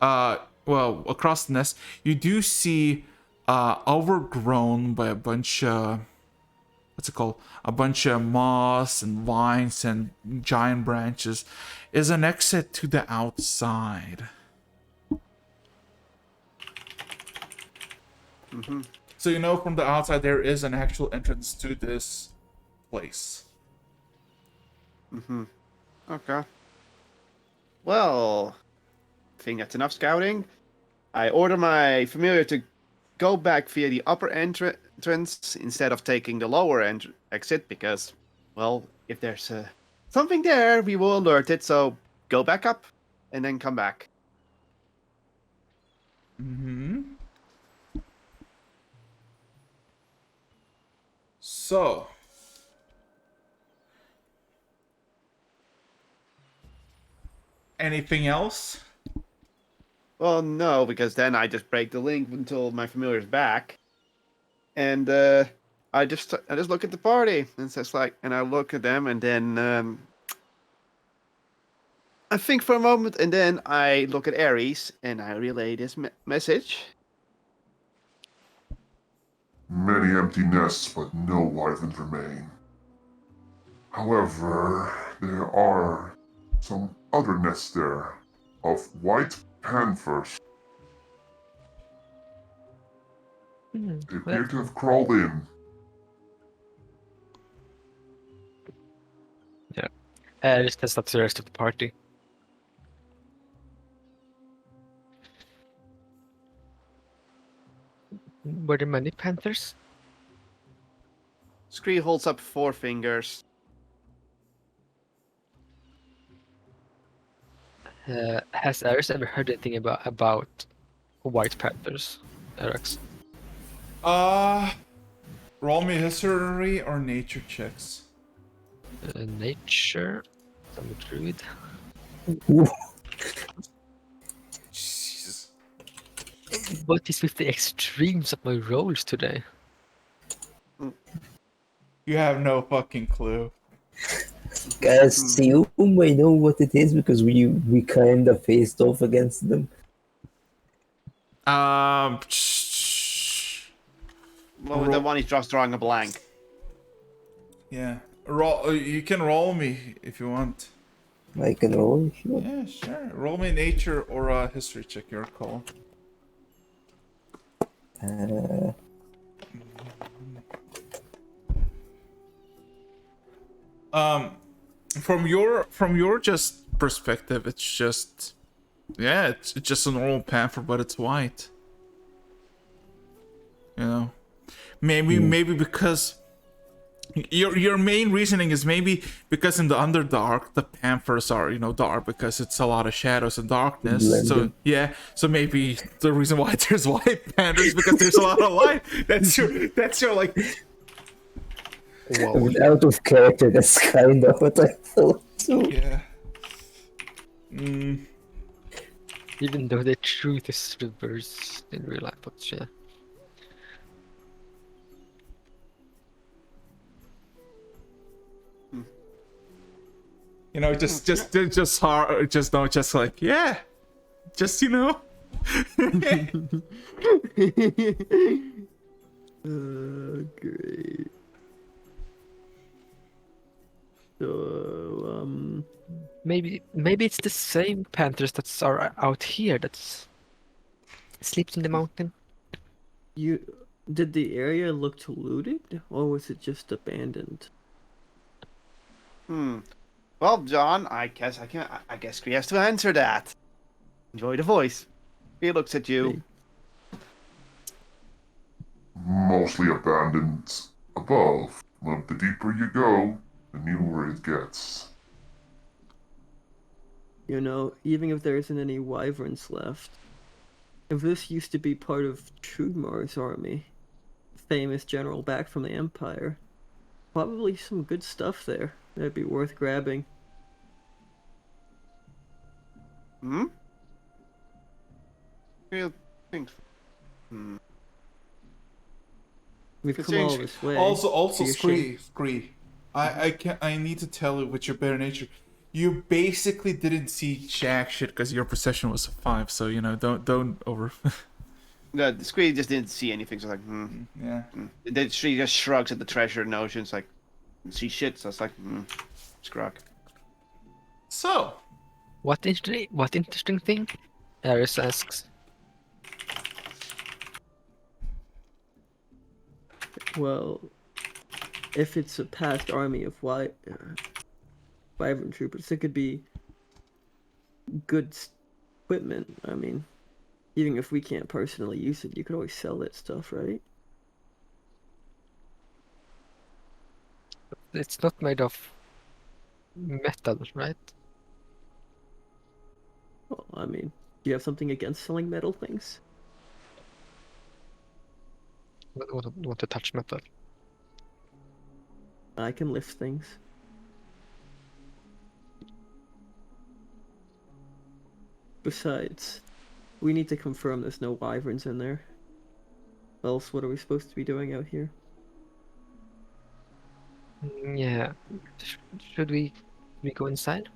A: across the nest, you do see overgrown by a bunch of, what's it called? A bunch of moss and vines and giant branches, is an exit to the outside. So you know from the outside there is an actual entrance to this place.
C: Okay. Well, I think that's enough scouting. I order my familiar to go back via the upper entrance instead of taking the lower exit because, well, if there's something there, we will alert it. So go back up and then come back.
A: So, anything else?
C: Well, no, because then I just break the link until my familiar's back, and I just look at the party and it's just like, and I look at them, and then I think for a moment, and then I look at Ares and I relay this message.
F: Many empty nests, but no wyverns remain. However, there are some other nests there of white panthers. They appear to have crawled in.
D: Just test that to the rest of the party. Were there many panthers?
C: Scree holds up 4 fingers.
D: Has Aris ever heard anything about white panthers, Arax?
A: Roll me history or nature checks.
D: Nature? I'm a druid.
A: Jesus.
D: What is with the extremes of my rolls today?
A: You have no fucking clue.
E: Guys, you might know what it is because we kind of faced off against them.
C: Well, the one is just drawing a blank.
A: Yeah. Roll. You can roll me if you want.
E: I can roll. Sure.
A: Yeah, sure. Roll me nature or a history check. Your call. From your just perspective, it's just, yeah, it's just a normal panther, but it's white. You know, maybe because your main reasoning is maybe because in the Underdark the panthers are, you know, dark because it's a lot of shadows and darkness. So
E: Blended.
A: yeah, so maybe the reason why there's white panthers because there's a lot of light. That's your like.
E: I mean, out of character, that's kind of what I thought too.
A: Yeah.
D: Even though the truth is reversed in real life, but yeah.
A: You know, just hard, just no, just like, yeah, just, you know.
B: Great. So,
D: Maybe it's the same panthers that are out here that sleeps in the mountain.
B: did the area look looted, or was it just abandoned?
C: Well, John, I guess Kree has to answer that. Enjoy the voice. He looks at you.
F: Mostly abandoned above. But the deeper you go, the newer it gets.
B: You know, even if there isn't any wyverns left, if this used to be part of Trudmar's army, famous general back from the Empire, probably some good stuff there that'd be worth grabbing.
C: Real things.
B: We've
C: It's
B: come all
C: changed.
B: this way.
A: Also,
B: to your
A: Scree. I need to tell you with your better nature, you basically didn't see jack shit because your perception was 5. So you know, don't over.
C: No, the Scree just didn't see anything. So like,
A: Yeah.
C: Then she just shrugs at the treasure in the ocean. It's like, see shit. So it's like, scrug.
A: So
D: What interesting thing? Ares asks.
B: Well, if it's a past army of wyvern troopers, it could be good equipment. I mean, even if we can't personally use it, you could always sell that stuff, right?
D: It's not made of metal, right?
B: Well, I mean, do you have something against selling metal things?
D: Want to touch metal?
B: I can lift things. Besides, we need to confirm there's no wyverns in there. Else, what are we supposed to be doing out here?
D: Yeah. Should we go inside?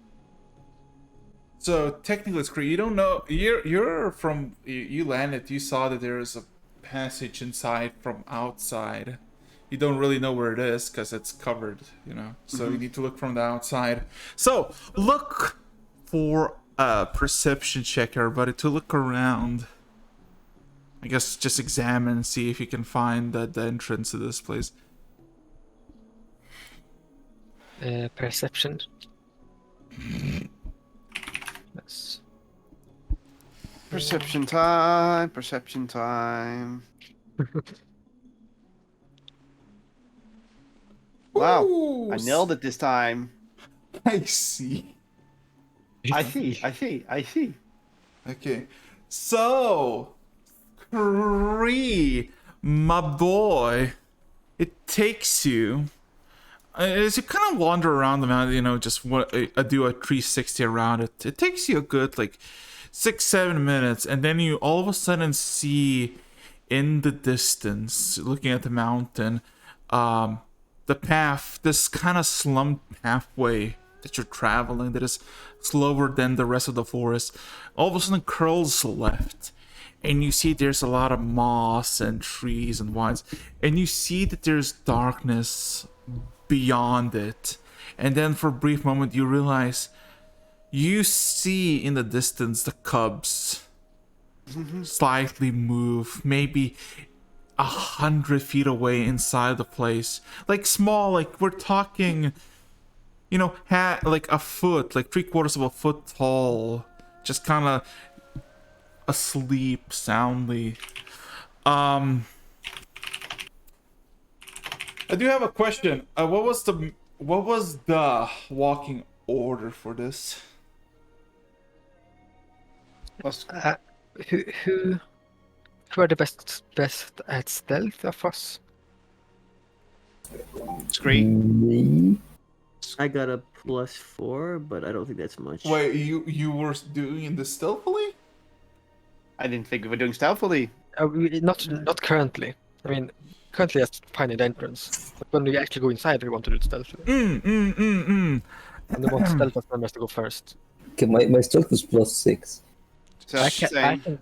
A: So technically, Scree, you don't know. You're from. You landed. You saw that there is a passage inside from outside. You don't really know where it is because it's covered. You know. So you need to look from the outside. So look for a perception check, everybody, to look around. I guess just examine and see if you can find the entrance to this place.
D: Perception. Yes.
C: Perception time. Perception time. Wow,
A: Ooh,
C: I nailed it this time.
A: I see.
C: I see.
A: Okay, so Cree, my boy, it takes you as you kind of wander around the mountain, you know, just do a 360 around it. It takes you a good like 6-7 minutes, and then you all of a sudden see in the distance, looking at the mountain, the path, this kind of slumped pathway that you're traveling that is slower than the rest of the forest, all of a sudden curls left, and you see there's a lot of moss and trees and vines, and you see that there's darkness beyond it. And then for a brief moment you realize you see in the distance the cubs slightly move, maybe 100 feet away inside the place, like small, like we're talking you know, like a foot, like 3/4 of a foot tall, just kind of asleep soundly. I do have a question. What was the walking order for this?
D: Who are the best at stealth of us?
C: Screen.
E: Me?
B: I got a +4, but I don't think that's much.
A: Wait, you were doing this stealthily?
C: I didn't think we were doing stealthily.
D: Not currently. I mean, currently that's finding the entrance. But when we actually go inside, we want to do it stealthily. And we want stealth members to go first.
E: Okay, my stealth is +6.
C: So
D: I can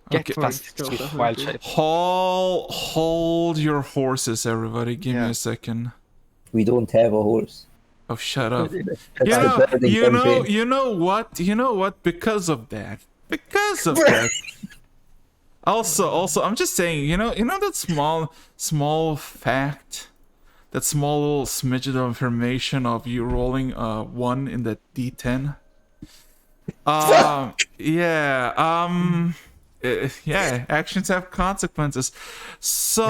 D: get
A: Okay.
D: past
B: Stealth
D: with
B: 100.
D: wild shape.
A: Hold your horses, everybody. Give me
C: Yeah.
A: a second.
E: We don't have a horse.
A: Oh, shut up.
E: That's the bedding campaign.
A: You know what? Because of that. Also, I'm just saying, you know that small fact, that small little smidget of information of you rolling 1 in the D10. Yeah, actions have consequences. So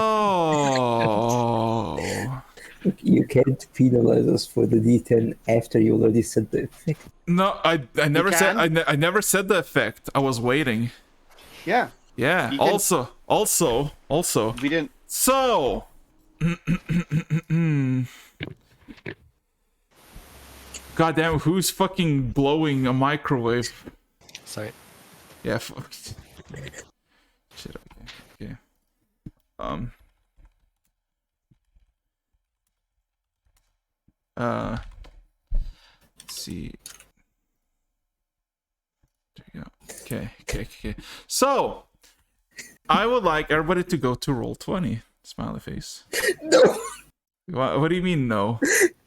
E: You can't penalize us for the D10 after you already said the effect.
A: no, I never said
C: can?
A: I never said the effect. I was waiting.
C: Yeah,
A: Yeah.
C: You can-
A: Also.
C: we didn't.
A: So, goddamn, who's fucking blowing a microwave?
D: Sorry.
A: Yeah. Shit. Okay. Let's see. There you go. Okay. So, I would like everybody to go to roll 20. Smiley face.
E: No!
A: What do you mean no?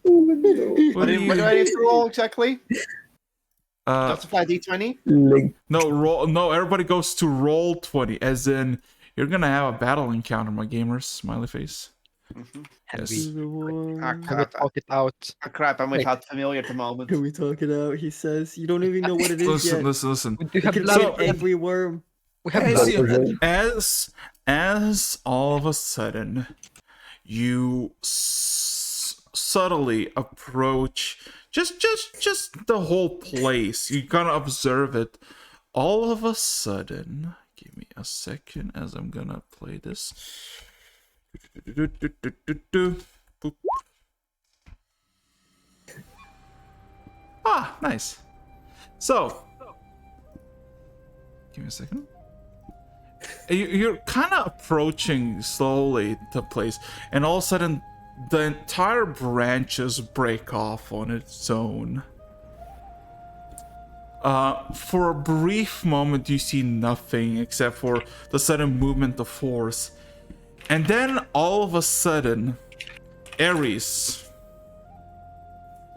C: What do I need to roll exactly? Justify D20.
E: Link.
A: No, everybody goes to roll 20, as in you're gonna have a battle encounter, my gamers. Smiley face. Yes.
C: Ah,
D: Can we
C: crap.
D: talk it out?
C: I'm without familiar at the moment.
B: Can we talk it out? He says you don't even know what it is yet.
A: Listen.
D: We do
B: You
D: have
B: can
D: blood.
B: look at every worm.
D: We have
A: As,
D: blood.
A: as all of a sudden you subtly approach just the whole place, you gotta observe it. All of a sudden, give me a second as I'm gonna play this. Boop. Ah, nice. So give me a second. You're kind of approaching slowly the place, and all of a sudden, the entire branches break off on its own. For a brief moment, you see nothing except for the sudden movement of force, and then all of a sudden, Ares,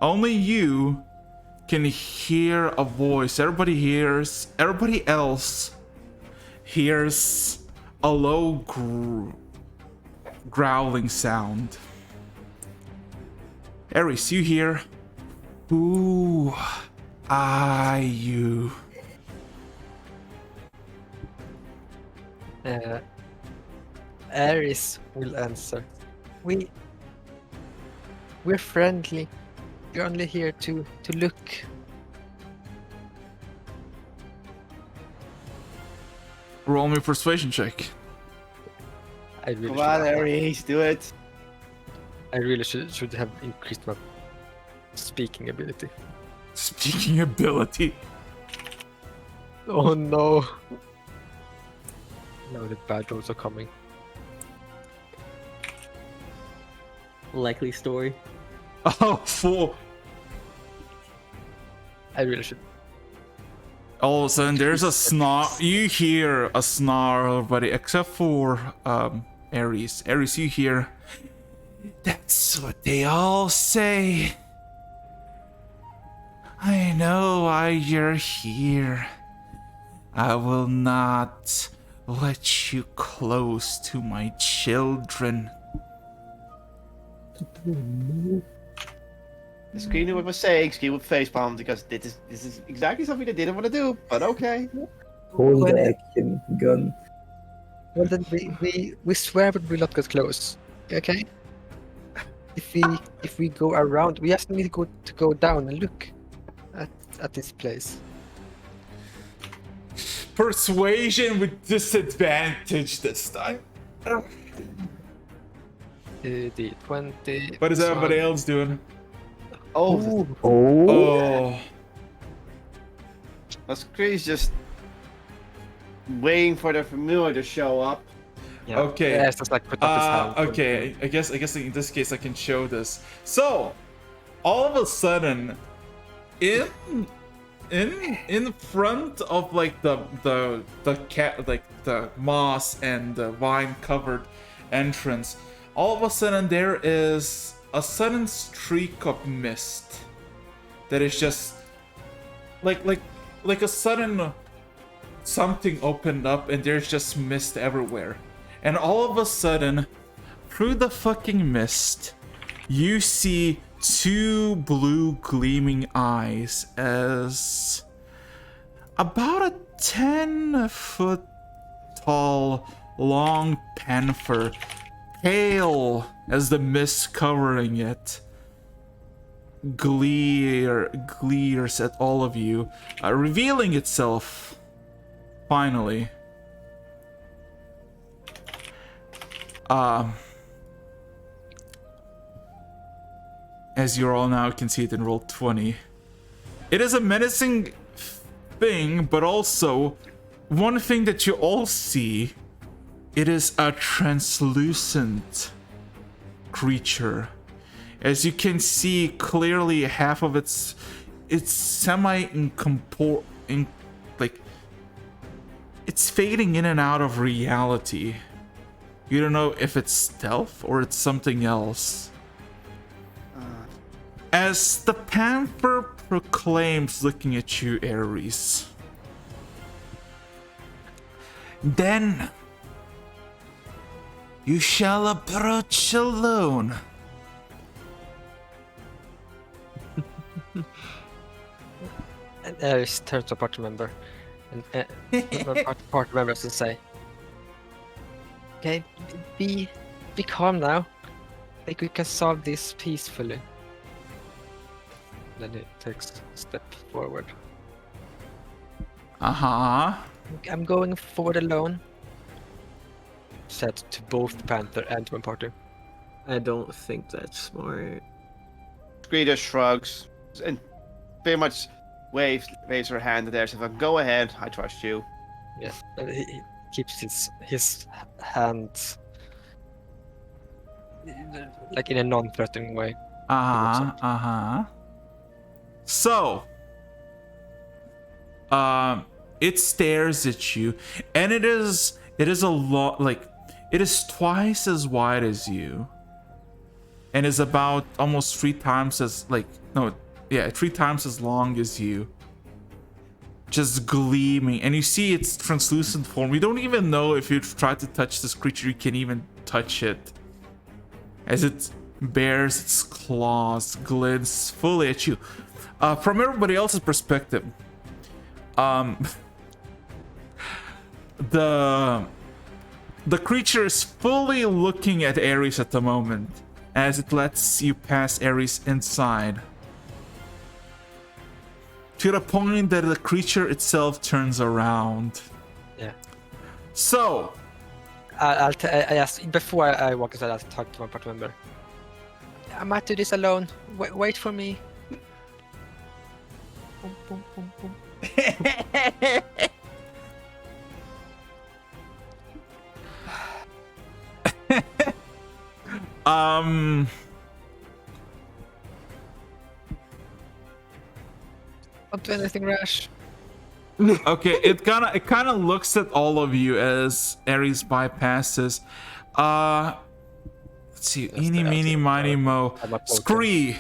A: only you can hear a voice. Everybody else hears a low growling sound. Ares, you hear, "Who are you?"
D: Ares will answer. We're friendly. We're only here to look.
A: Roll me a persuasion check.
D: I really
C: Come on, Aries, do it.
D: should have increased my speaking ability.
A: Speaking ability.
D: Oh no! Now the bad rolls are coming.
B: Likely story.
A: Oh, fool.
D: I really should.
A: All of a sudden, there's a snarl. You hear a snarl, everybody, except for Ares. Ares, you hear, "That's what they all say. I know why you're here. I will not let you close to my children."
C: The screen knew what was saying. Screen would facepalm because this is exactly something they didn't want to do. But okay.
E: Hold the action gun.
D: Well, then we swear we will not get close. Okay. If we go around, we just need to go down and look at this place.
A: Persuasion with disadvantage this time.
D: The 20.
A: What is everybody else doing?
C: Oh,
A: Oh.
C: Scree's just waiting for the familiar to show up.
B: Yeah.
A: Okay.
D: Yeah, it's just like put up his hand.
A: Okay. I guess in this case I can show this. So, all of a sudden, in front of like the cat, like the moss and the vine covered entrance, all of a sudden there is a sudden streak of mist that is just like a sudden something opened up and there's just mist everywhere. And all of a sudden, through the fucking mist, you see two blue gleaming eyes as about a 10-foot tall long panther, pale as the mist covering it, glares at all of you, revealing itself finally. As you all now can see it in roll 20. It is a menacing thing, but also one thing that you all see, it is a translucent creature. As you can see clearly, half of it's like it's fading in and out of reality. You don't know if it's stealth or it's something else. As the panther proclaims, looking at you, Ares. Then you shall approach alone.
D: And Ares turns to a party member, and party members will say, "Okay, be calm now. Like we can solve this peacefully." Then he takes a step forward. I'm going forward alone. Said to both the panther and to my party.
B: I don't think that's smart.
C: Scree just shrugs and very much waves her hand there. So go ahead, I trust you.
D: Yeah, and he keeps his hand like in a non-threatening way.
A: So, it stares at you, and it is a lot, like, it is twice as wide as you, and is about almost 3 times as, 3 times as long as you. Just gleaming, and you see its translucent form. You don't even know if you try to touch this creature, you can even touch it. As it bares its claws, glints fully at you. From everybody else's perspective, the creature is fully looking at Ares at the moment, as it lets you pass Ares inside. To the point that the creature itself turns around.
D: Yeah.
A: So,
D: I asked before I walk inside. I'll talk to my party member. I might do this alone. Wait for me. Boom, boom, boom, boom. Don't do anything rash.
A: okay, it kind of looks at all of you as Ares bypasses. Let's see, eeny, meeny, miny, mo. Scree.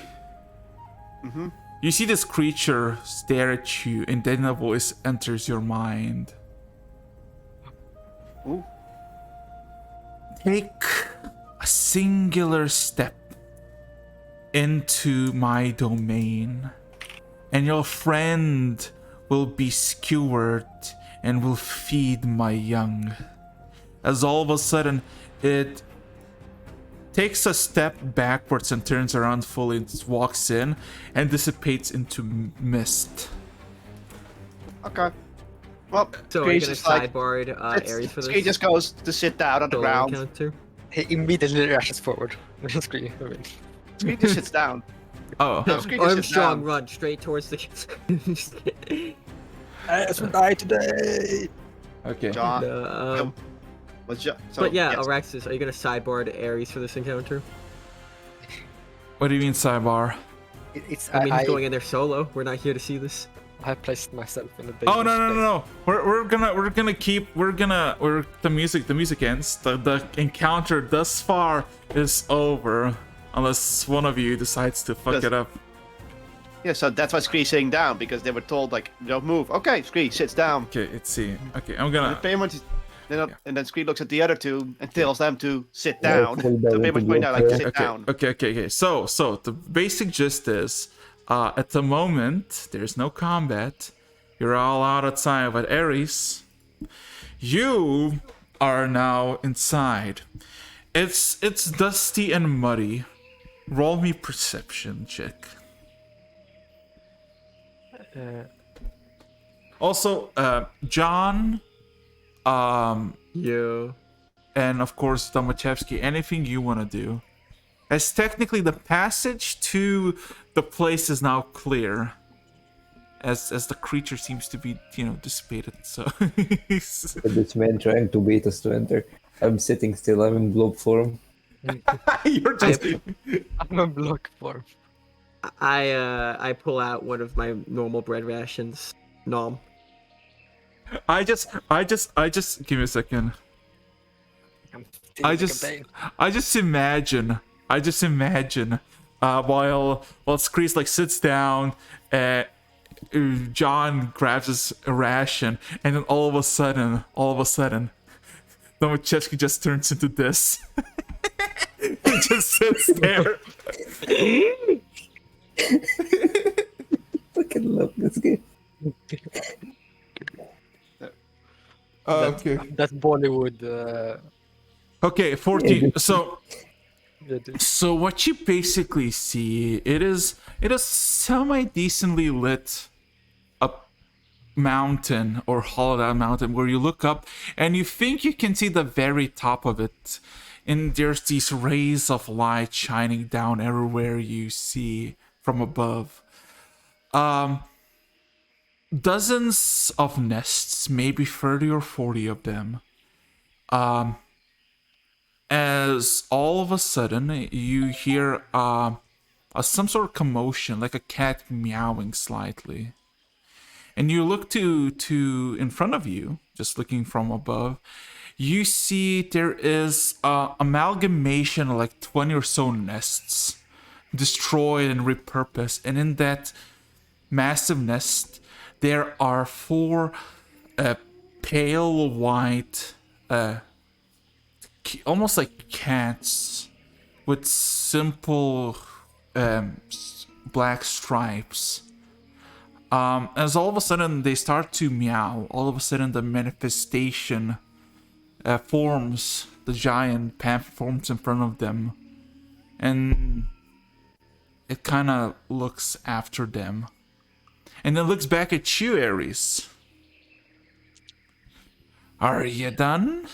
C: Mm-hmm.
A: You see this creature stare at you, and then a voice enters your mind.
C: Ooh.
A: Take a singular step into my domain, and your friend will be skewered and will feed my young. As all of a sudden, it takes a step backwards and turns around fully and walks in and dissipates into mist.
C: Okay. Well,
B: So are you
C: Screech
B: gonna
C: is like,
B: sideboard Ares for this?
C: Screech just goes to sit down on the
B: solo
C: ground.
B: encounter?
D: He immediately rushes forward. Scream.
C: Screech just sits down.
A: Oh,
C: No, Screech just sits
B: Armstrong
C: down.
B: run straight towards the. Just kidding.
D: I will die today.
A: okay.
C: John.
B: No,
C: Was so,
B: but yeah,
C: yes.
B: Alexis, are you gonna sideboard Ares for this encounter?
A: What do you mean, sidebar?
D: It's
B: I mean, he's going in there solo. We're not here to see this.
D: I placed myself in the
A: Oh no! We're the music ends. The encounter thus far is over, unless one of you decides to fuck
C: Yes.
A: it up.
C: Yeah, so that's why Screech sitting down, because they were told, like, don't move. Okay, Screech sits down.
A: Okay, let's see. Okay, I'm
C: And
A: gonna.
C: pretty much, and then Screech looks at the other two and tells them to sit
E: Yeah,
C: down.
E: fall
C: So
E: down
C: pretty
E: into
C: much point out, like,
E: blood.
C: sit down.
A: Okay. So the basic gist is, at the moment there's no combat. You're all outside, but Ares, you are now inside. It's dusty and muddy. Roll me perception check. Also, John,
B: Yo.
A: and of course Domachevsky, anything you want to do, as technically the passage to the place is now clear, as the creature seems to be, dissipated. So
E: This man trying to bait us to enter. I'm sitting still, I'm in blob form.
A: you're just
D: I'm a block form.
B: I pull out one of my normal bread rations. Nom.
A: I just give me a second.
D: I'm still
A: I
D: in the
A: just
D: campaign.
A: imagine while Screech like sits down, John grabs his ration, and then all of a sudden Domachevsky just turns into this. He just sits there.
E: Fucking love this game.
A: Okay.
D: That's Bollywood.
A: Okay, 14. So
D: Dude.
A: So what you basically see, it is semi-decently lit up mountain or hollowed out mountain where you look up and you think you can see the very top of it, and there's these rays of light shining down everywhere you see from above. Dozens of nests, maybe 30 or 40 of them. As all of a sudden you hear some sort of commotion, like a cat meowing slightly, and you look to in front of you, just looking from above. You see there is amalgamation of like 20 or so nests destroyed and repurposed, and in that massive nest there are 4 pale white almost like cats with simple black stripes. As all of a sudden they start to meow, all of a sudden the manifestation forms, the giant panther forms in front of them, and it kind of looks after them, and then looks back at you, Ares. Are you done?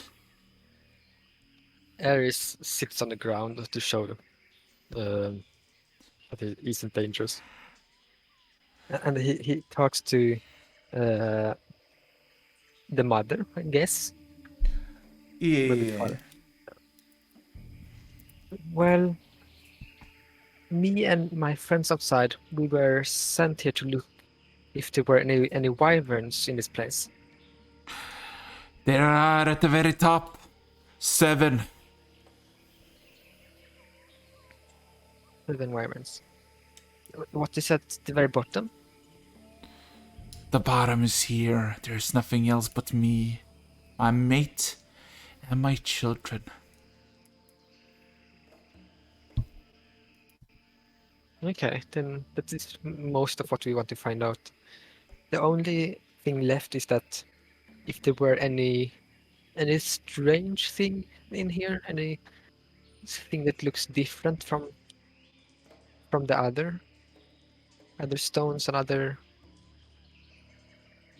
D: Ares sits on the ground to show them that he isn't dangerous. And he talks to the mother, I guess.
A: Yeah.
D: Well, me and my friends outside, we were sent here to look if there were any wyverns in this place.
A: There are at the very top 7.
D: 7 wyverns. What is at the very bottom?
A: The bottom is here. There's nothing else but me, my mate, and my children.
D: Okay, then that is most of what we want to find out. The only thing left is that if there were any strange thing in here, any thing that looks different from the other stones and other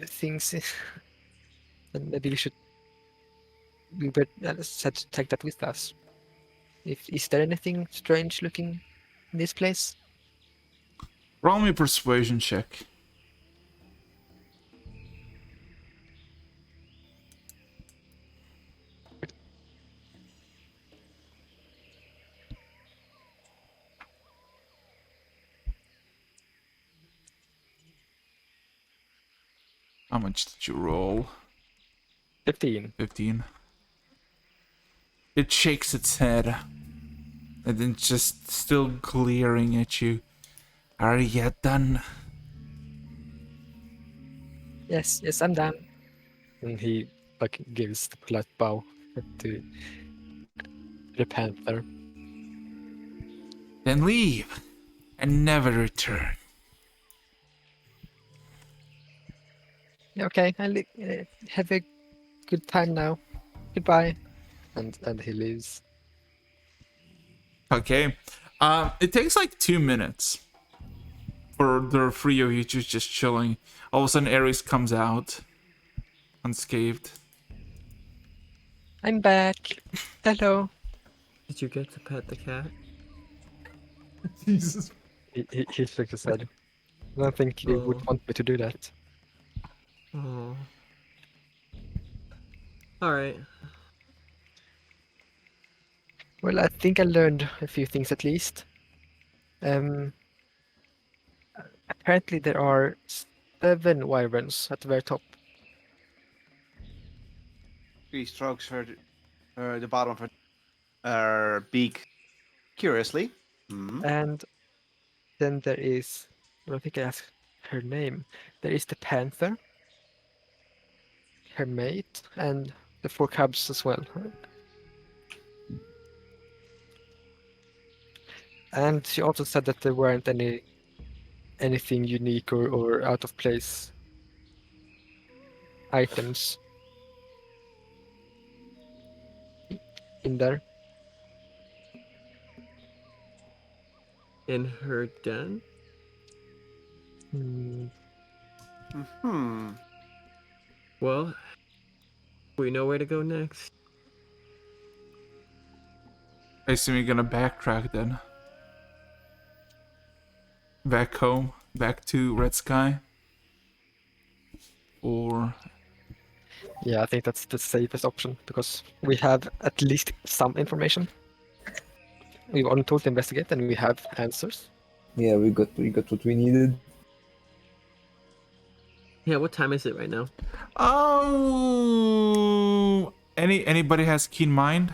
D: things, then maybe we better set to take that with us. If is there anything strange looking in this place?
A: Roll me a persuasion check. How much did you roll?
D: 15.
A: 15. It shakes its head. And then just still glaring at you. Are you done?
D: Yes, I'm done. And he like gives the polite bow to the panther.
A: Then leave and never return.
D: Yeah, okay, have a good time now. Goodbye. And he leaves.
A: Okay. It takes like 2 minutes for the three of you just chilling. All of a sudden, Ares comes out unscathed.
D: I'm back. Hello.
B: Did you get to pet the cat?
A: Jesus.
D: He shook his head. I don't think he would
B: Oh.
D: want me to do that.
B: Oh. Alright.
D: Well, I think I learned a few things at least. Apparently there are 7 wyverns at the very top.
C: He strokes the bottom of her beak curiously. Hmm.
D: And then there is, I don't think I asked her name. There is the panther, her mate, and the 4 cubs as well. And she also said that there weren't anything unique or out of place items in there.
B: In her den?
D: Hmm.
C: Hmm.
B: Well, we know where to go next.
A: I assume you're gonna backtrack then. Back home, back to Red Sky. Or
D: Yeah, I think that's the safest option because we have at least some information. We've only told to investigate and we have answers.
E: Yeah, we got what we needed.
B: Yeah, what time is it right now?
A: oh, anybody has keen mind?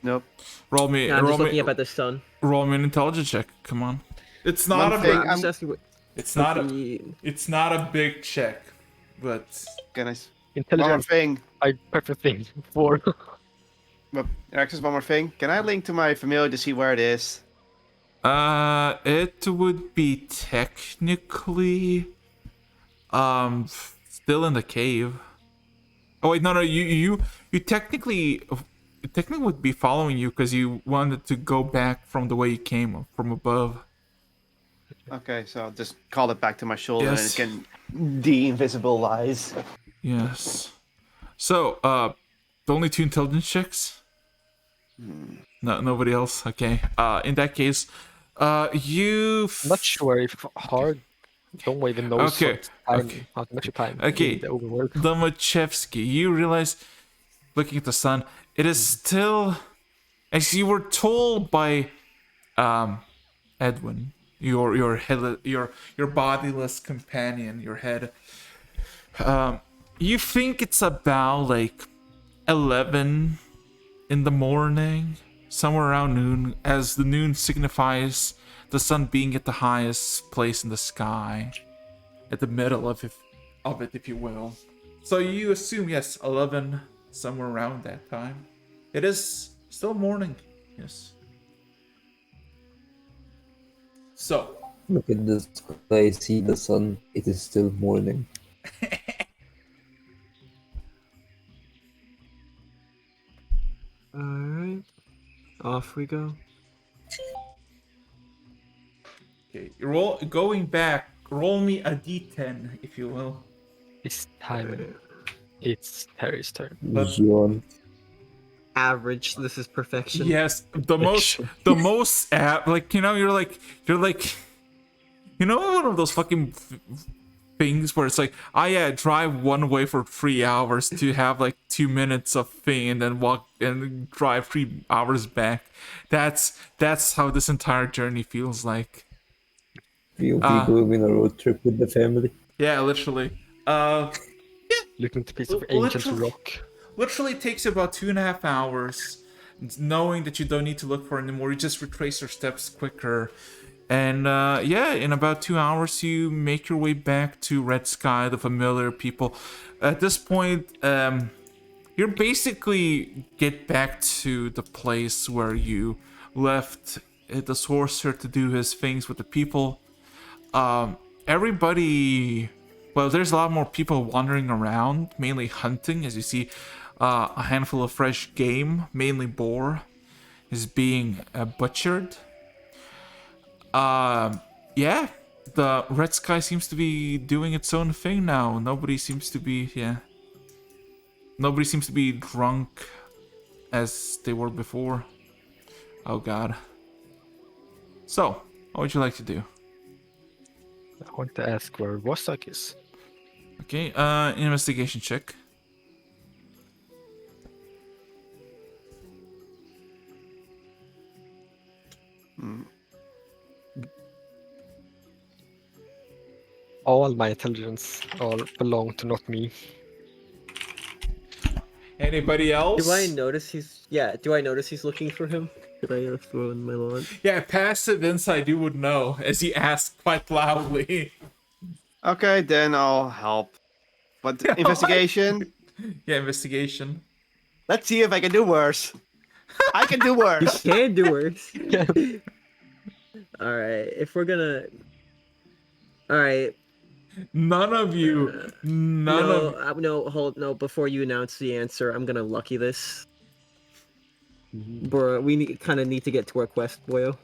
C: Nope.
A: Roll me.
B: Yeah, I'm
A: roll
B: just looking
A: me.
B: up at the sun.
A: Roll me an intelligence check. Come on. It's not
C: One
A: a
C: thing
A: big.
B: I'm just asking what
A: It's not a.
B: the...
A: It's not a big check, but
C: Can I? One more
D: Intelligence,
C: thing.
D: I perfect thing. 4.
C: Access, one more thing. Can I link to my familiar to see where it is?
A: it would be technically, still in the cave. Oh wait, no, you technically would be following you because you wanted to go back from the way you came from above.
C: Okay, so I'll just call it back to my shoulder and
A: Yes.
C: it can de-invisibilize.
A: Yes. So, the only 2 intelligence checks. No, nobody else. Okay. In that case, you.
D: I'm not sure if hard don't even know
A: Okay, okay.
D: how to measure time
A: Okay,
D: in the overworld.
A: Domachevsky, you realize, looking at the sun, it is still, as you were told by, Edwin, your head, your bodiless companion, your head. You think it's about like 11 in the morning, somewhere around noon, as the noon signifies the sun being at the highest place in the sky, at the middle of it, if you will. So you assume, yes, 11, somewhere around that time. It is still morning, yes. So,
E: Look at the sky, see the sun. It is still morning.
B: Alright. Off we go.
A: okay, going back. Roll me a d10, if you will.
D: This time it's Terry's turn.
A: But-
E: Yawn.
B: Average. This is perfection.
A: Yes, the most like you're like one of those fucking things where it's like, oh yeah, drive one way for 3 hours to have like 2 minutes of thing and then walk and drive 3 hours back. That's how this entire journey feels like.
E: We'll be going on a road trip with the family.
A: Yeah, literally.
D: Looking at a piece of ancient
A: Literally-
D: rock.
A: Literally takes you about 2.5 hours, knowing that you don't need to look for it anymore. You just retrace your steps quicker. And yeah, in about 2 hours, you make your way back to Red Sky, the familiar people. At this point, you're basically get back to the place where you left the sorcerer to do his things with the people. Everybody, well, there's a lot more people wandering around, mainly hunting, as you see a handful of fresh game, mainly boar, is being butchered. Yeah, the Red Sky seems to be doing its own thing now. Nobody seems to be drunk as they were before. Oh god. So, what would you like to do?
D: I want to ask where Vostok is.
A: Okay, investigation check.
D: All my intelligence all belong to not me.
A: Anybody else?
B: Do I notice he's looking for him? Did I throw in my log?
A: Yeah, passive insight you would know, as he asked quite loudly.
C: Okay, then I'll help. But investigation.
A: Yeah, investigation.
C: Let's see if I can do worse. I can do worse.
B: Can do worse. Alright, if we're gonna... Alright,
A: None of you.
B: no, before you announce the answer, I'm gonna lucky this. Bruh, we kind of need to get to our quest, boyo.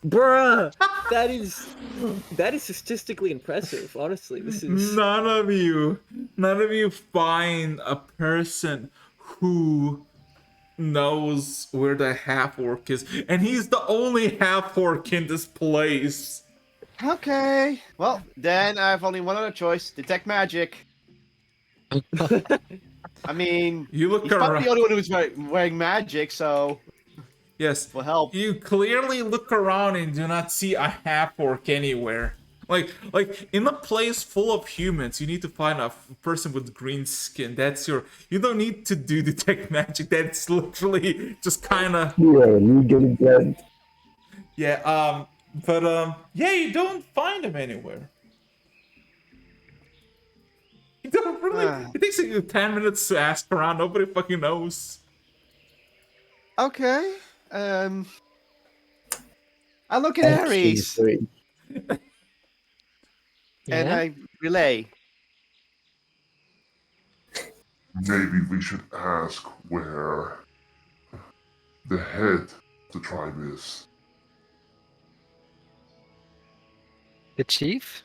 B: Bruh! That is statistically impressive, honestly. This is...
A: None of you find a person who knows where the half-orc is. And he's the only half-orc in this place.
C: Okay. Well, then I have only one other choice: detect magic. I mean,
A: You look
C: he's not
A: around.
C: the only one who's wearing magic, so
A: Yes.
C: will help.
A: You clearly look around and do not see a half-orc anywhere. Like in a place full of humans, you need to find a person with green skin. You don't need to do detect magic. That's literally just kind of...
E: You are legally blind.
A: Yeah, yeah, you don't find him anywhere. You don't really... It takes you 10 minutes to ask around. Nobody fucking knows.
C: Okay. I look at
E: Action
C: Ares
E: three.
C: and
D: Yeah?
C: I relay.
F: Maybe we should ask where the head of the tribe is.
D: The chief?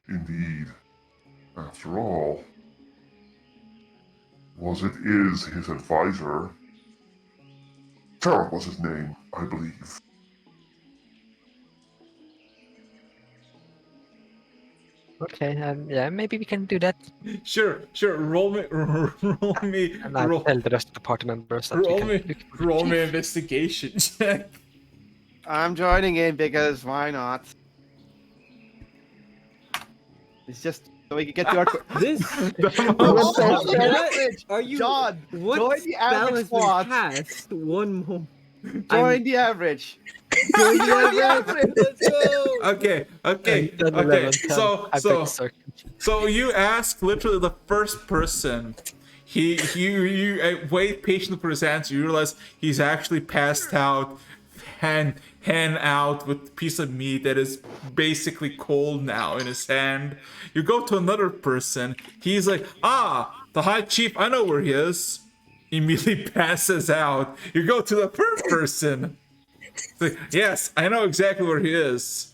F: Indeed. After all, is his advisor. Carol was his name, I believe.
D: Okay, yeah, maybe we can do that.
A: Sure. Roll me,
D: And I'll tell the rest of the party members that we
A: roll
D: can
A: me,
D: look for the
A: roll me
D: chief.
A: investigation check.
C: I'm joining in because why not? It's just so we can get to our.
B: This...
C: Oh,
B: What?
C: average.
B: Are you...
C: John,
B: What
C: join the
B: spell
C: average
B: has been
C: squad.
B: cast? One more...
C: Join the average.
B: Join
C: Join the average.
B: Let's go!
A: Okay.
D: 10, 11, 10.
A: So
D: I break the circle.
A: So you ask literally the first person. You wait patiently for his answer. You realize he's actually passed out, hand out with a piece of meat that is basically cold now in his hand. You go to another person. He's like, the High Chief, I know where he is. Immediately passes out. You go to the third person. It's like, yes, I know exactly where he is.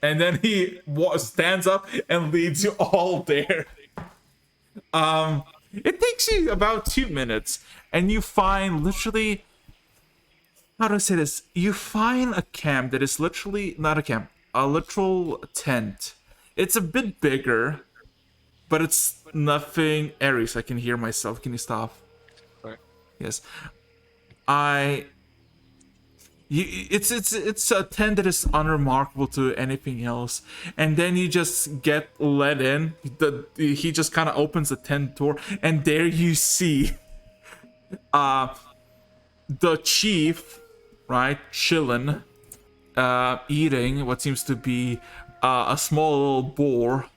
A: And then he stands up and leads you all there. It takes you about 2 minutes, and you find literally, how do I say this? You find a camp that is literally not a camp, a literal tent. It's a bit bigger, but it's nothing. Aries, I can hear myself. Can you stop?
D: Sorry.
A: Yes. It's a tent that is unremarkable to anything else, and then you just get let in. He just kind of opens the tent door, and there you see, the chief, right, chilling, eating what seems to be a small little boar,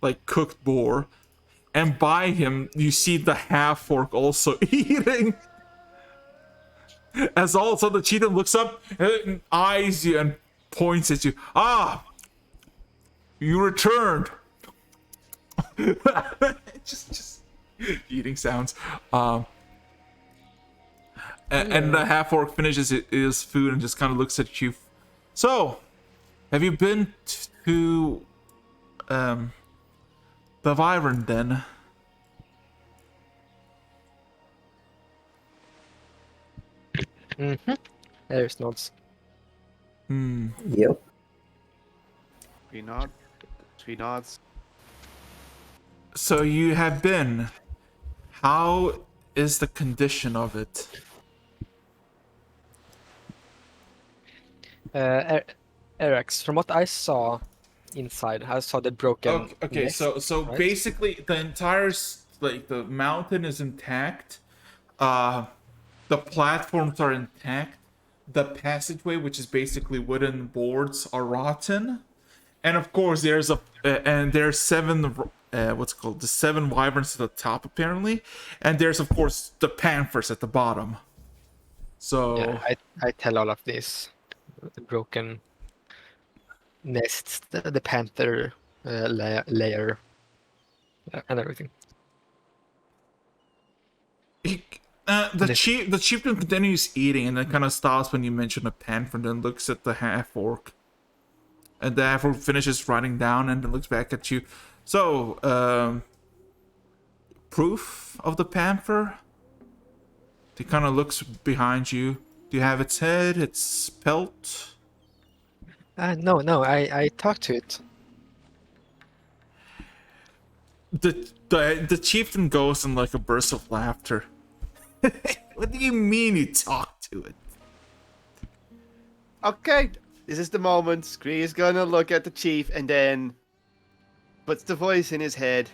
A: like cooked boar, and by him you see the half orc also eating. As all of a sudden the chieftain looks up and eyes you and points at you. You returned. just eating sounds. And the half orc finishes his food and just kind of looks at you. So, have you been to the Wyvern Den?
D: There's nods.
E: Yep.
C: Three nods.
A: So you have been. How is the condition of it?
D: Erex, from what I saw inside, I saw the broken.
A: Okay.
D: nest,
A: So
D: right?
A: basically, the entire the mountain is intact. The platforms are intact. The passageway, which is basically wooden boards, are rotten. And of course, there's there's 7 what's it called, the 7 wyverns at the top apparently, and there's of course the panthers at the bottom. So
D: Yeah, I tell all of this, the broken nests, the panther layer, and everything.
A: the chieftain continues eating and then kind of stops when you mention a panther, and then looks at the half orc. And the half orc finishes writing down and then looks back at you. So, proof of the panther? He kind of looks behind you. Do you have its head, its pelt?
D: No, I talked to it.
A: The chieftain goes in like a burst of laughter. What do you mean you talk to it?
C: Okay, this is the moment. Scree is gonna look at the chief and then puts the voice in his head.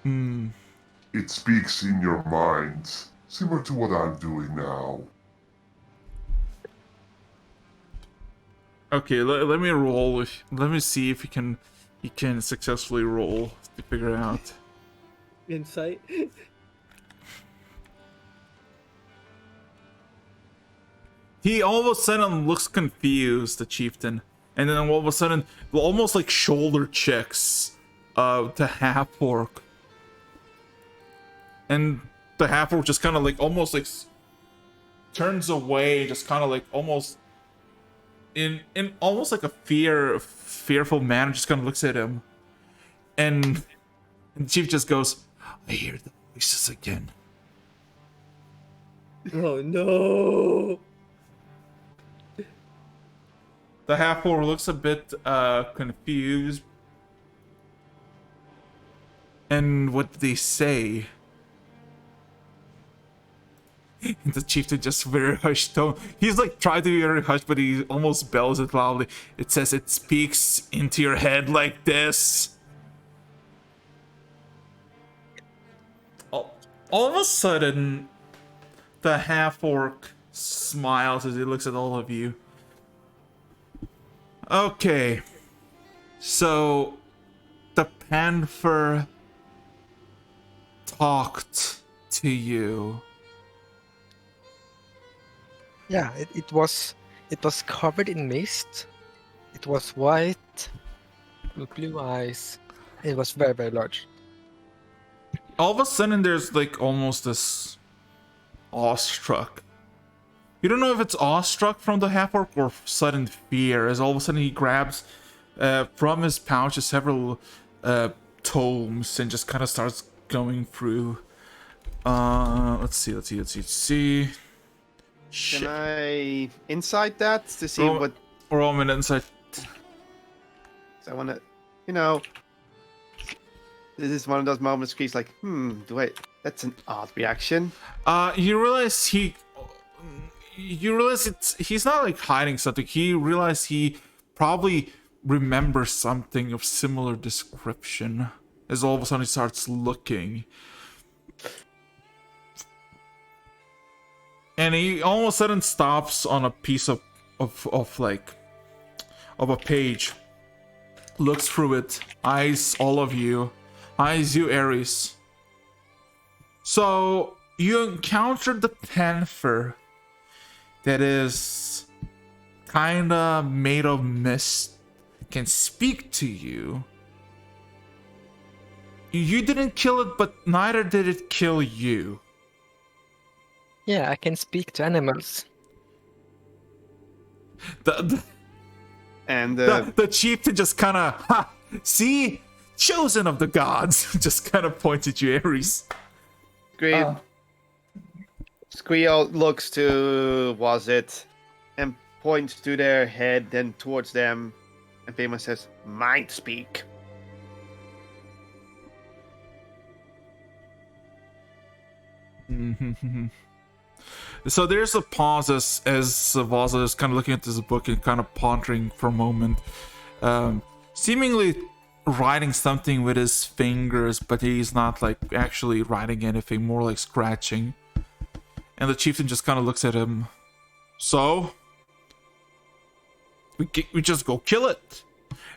F: It speaks in your minds, similar to what I'm doing now.
A: Okay, let me roll. Let me see if he can successfully roll to figure out.
B: Insight.
A: He all of a sudden looks confused, the chieftain, and then all of a sudden, almost like shoulder checks, to half orc, and the half orc just kind of like almost like turns away, just kind of like almost in almost like a fearful manner, just kind of looks at him, and the chief just goes, "I hear the voices again."
B: Oh no!
A: The half orc looks a bit confused. And what did they say? The chieftain just very hushed tone. He's like trying to be very hushed, but he almost bells it loudly. It says it speaks into your head like this. All of a sudden, the half orc smiles as he looks at all of you. Okay, so the panther talked to you.
D: Yeah, it was covered in mist. It was white, with blue eyes. It was very, very large.
A: All of a sudden, there's like almost this awestruck. You don't know if it's awestruck from the half orc or sudden fear, as all of a sudden he grabs from his pouch several tomes and just kind of starts going through. Let's see. Shit.
C: Can I insight that to see what?
A: Roll me an insight.
C: I want to, you know, this is one of those moments. He's like, wait, that's an odd reaction.
A: You realize he's not like hiding something. He realized he probably remembers something of similar description. As all of a sudden he starts looking. And he all of a sudden stops on a piece of a page. Looks through it. Eyes all of you. Eyes you, Ares. So you encountered the panther that is kinda made of mist, can speak to you. You didn't kill it, but neither did it kill you.
D: Yeah, I can speak to animals.
A: The chieftain just kind of, see, chosen of the gods, just kind of points at you, Ares.
C: Squeal looks to was it, and points to their head, then towards them, and Famous says, "Mind speak."
A: So there's a pause as Vaza is kind of looking at this book and kind of pondering for a moment, seemingly writing something with his fingers, but he's not like actually writing anything, more like scratching. And the chieftain just kind of looks at him. So we just go kill it.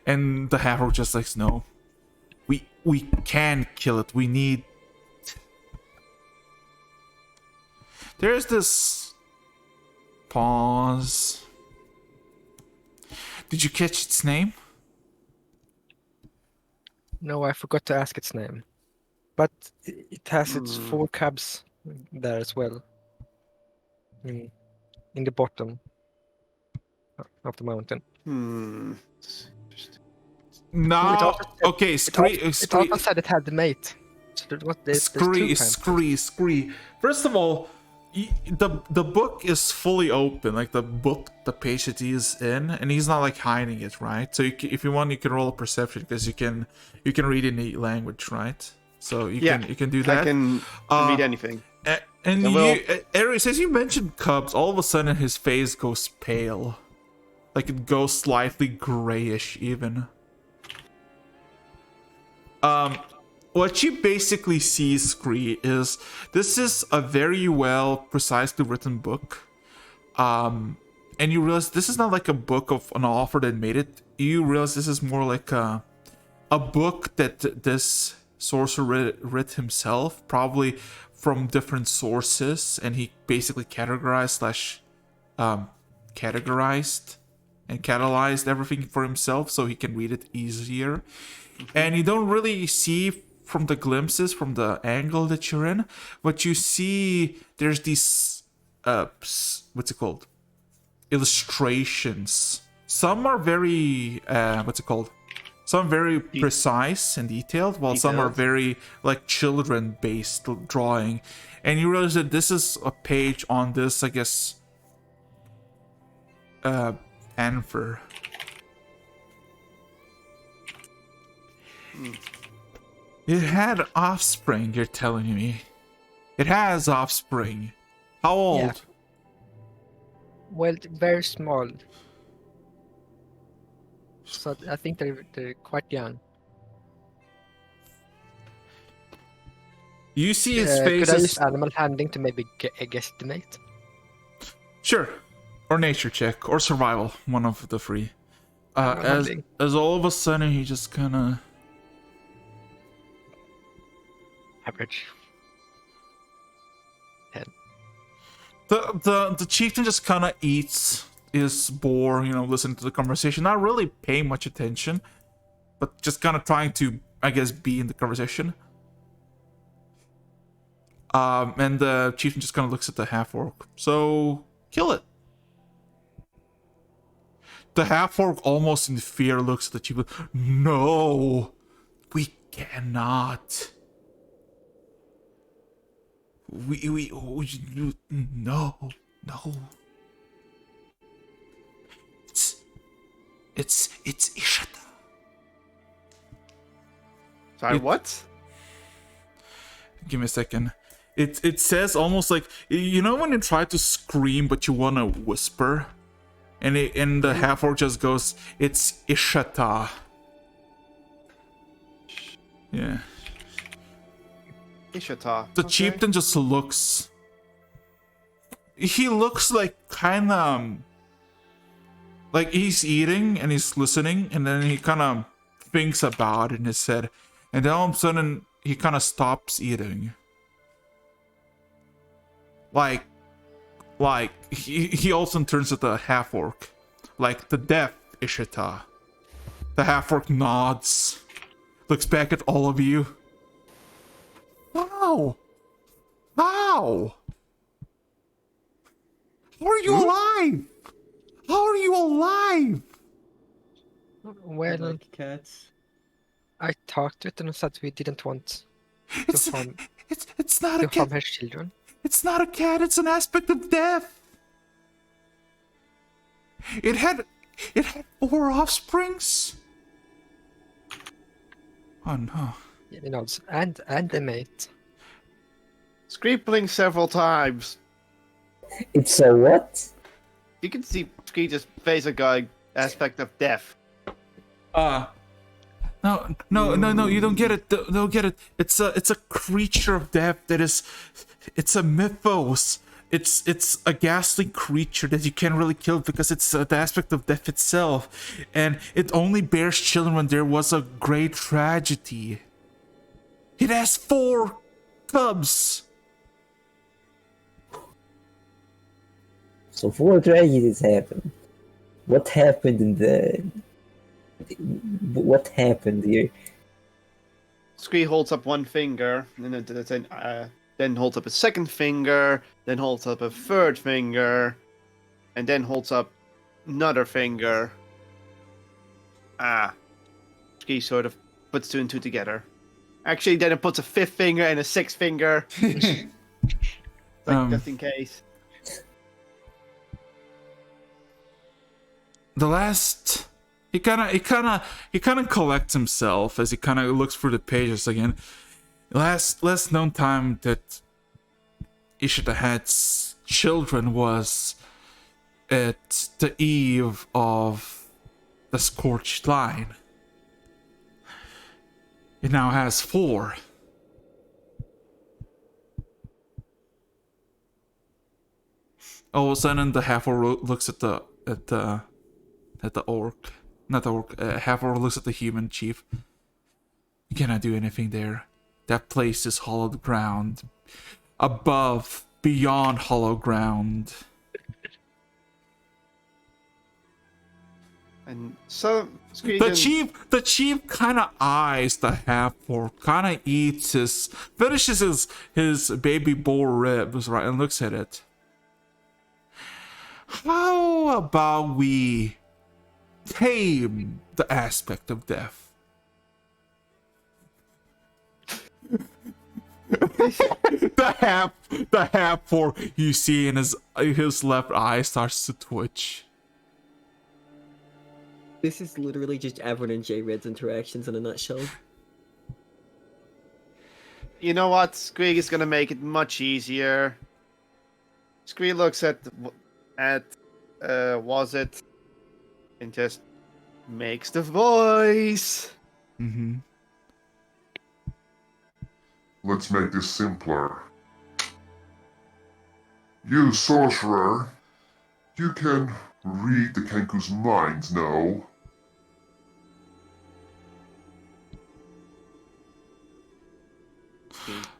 A: And the half-orc just like, no, we can kill it. We need. There's this pause. Did you catch its name?
D: No, I forgot to ask its name. But it has its 4 cubs there as well. In the bottom of the mountain.
A: No. Okay,
D: It also said it had the mate. So there's 2 panthers.
A: Scree. First of all, the book is fully open, like the page that he is in, and he's not like hiding it, right? So if you want, you can roll a perception because you can read any language, right? So you can do that.
C: I can read anything.
A: And Ares, as you mentioned cubs, all of a sudden his face goes pale, like it goes slightly grayish even. What you basically see, Scree, is this is a very well, precisely written book. And you realize this is not like a book of an author that made it. You realize this is more like a book that this sorcerer read himself, probably from different sources, and he basically categorized and catalyzed everything for himself so he can read it easier. And you don't really see from the glimpses, from the angle that you're in, but you see there's these what's it called, illustrations. Some are very some very precise and detailed, while some are very like children based drawing. And you realize that this is a page on this, I guess, panther. It had offspring, you're telling me. It has offspring. How old?
D: Yeah. Well, very small. So I think they're quite young.
A: You see his face.
D: Could I use animal handling to maybe guesstimate?
A: Sure. Or nature check, or survival, one of the three. As all of a sudden he just kinda
D: average 10.
A: The chieftain just kind of eats his boar, listening to the conversation, not really paying much attention, but just kind of trying to, I guess, be in the conversation. And the chieftain just kind of looks at the half-orc. So, kill it. The half-orc, almost in fear, looks at the chieftain. No, we cannot. No. It's Ishata.
C: Sorry, what?
A: Give me a second. It says almost like, when you try to scream but you want to whisper, and the half orc just goes, it's Ishata. Yeah.
C: Ishata.
A: The chieftain just looks. He looks like kind of like he's eating and he's listening, and then he kind of thinks about it in his head, and then all of a sudden he kind of stops eating. Like he also turns to the half orc, like the deaf Ishita. The half orc nods, looks back at all of you. Wow! How? How are you alive? How are you alive?
D: Well,
B: Like cats.
D: I talked to it and said we didn't want
A: It's
D: harm,
A: it's not
D: to
A: a
D: harm
A: cat.
D: her children.
A: It's not a cat. It's an aspect of death. It had 4 offsprings. Oh no.
D: Yeah, and the mate.
C: Screepling several times.
E: It's a what?
C: You can see Screech's face a guy aspect of death.
A: No, you don't get it. Don't get it. It's a creature of death it's a mythos. It's a ghastly creature that you can't really kill because it's the aspect of death itself, and it only bears children when there was a great tragedy. It has 4 cubs.
E: So 4 tragedies happened. What happened in the... What happened here?
C: Scree holds up one finger, and then holds up a second finger, then holds up a third finger, and then holds up another finger. Scree sort of puts 2 and 2 together. Actually, then it puts a 5th finger and a 6th finger. Just in case.
A: The last, he kind of collects himself as he kind of looks through the pages again. Last known time that Ishita had children was at the eve of the Scorched Line. It now has 4. All of a sudden, the half-orc looks at the orc. Not the orc. Half-orc looks at the human chief. You cannot do anything there. That place is hollowed ground. Above, beyond hollow ground.
C: And so Scree
A: The chief kind of eyes the half-orc, kind of finishes his baby boar ribs, right, and looks at it. How about we tame the aspect of death? the half-orc you see in his left eye starts to twitch.
B: This is literally just Avern and J-Red's interactions in a nutshell.
C: You know what? Scree is gonna make it much easier. Scree looks at was it, and just makes the voice.
A: Mm-hmm.
F: Let's make this simpler. You, sorcerer, you can read the Kenku's mind, no?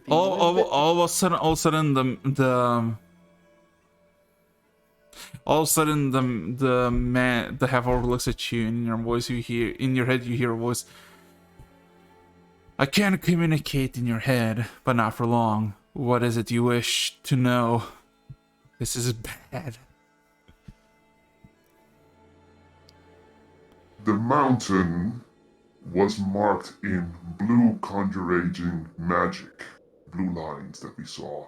A: All of a sudden, All of a sudden, the half-orc looks at you, and in your head you hear a voice. I can communicate in your head, but not for long. What is it you wish to know? This is bad.
F: The mountain was marked in blue conjuring magic, blue lines that we saw.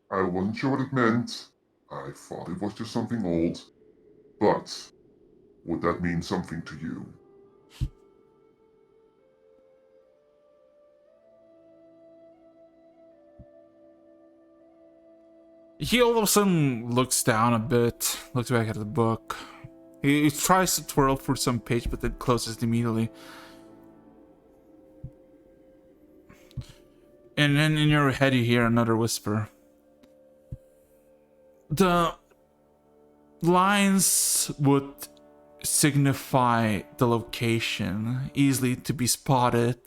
F: I wasn't sure what it meant. I thought it was just something old. But would that mean something to you?
A: He all of a sudden looks down a bit, looks back at the book. He tries to twirl through some page, but then closes it immediately. And then in your head you hear another whisper. The lines would signify the location, easily to be spotted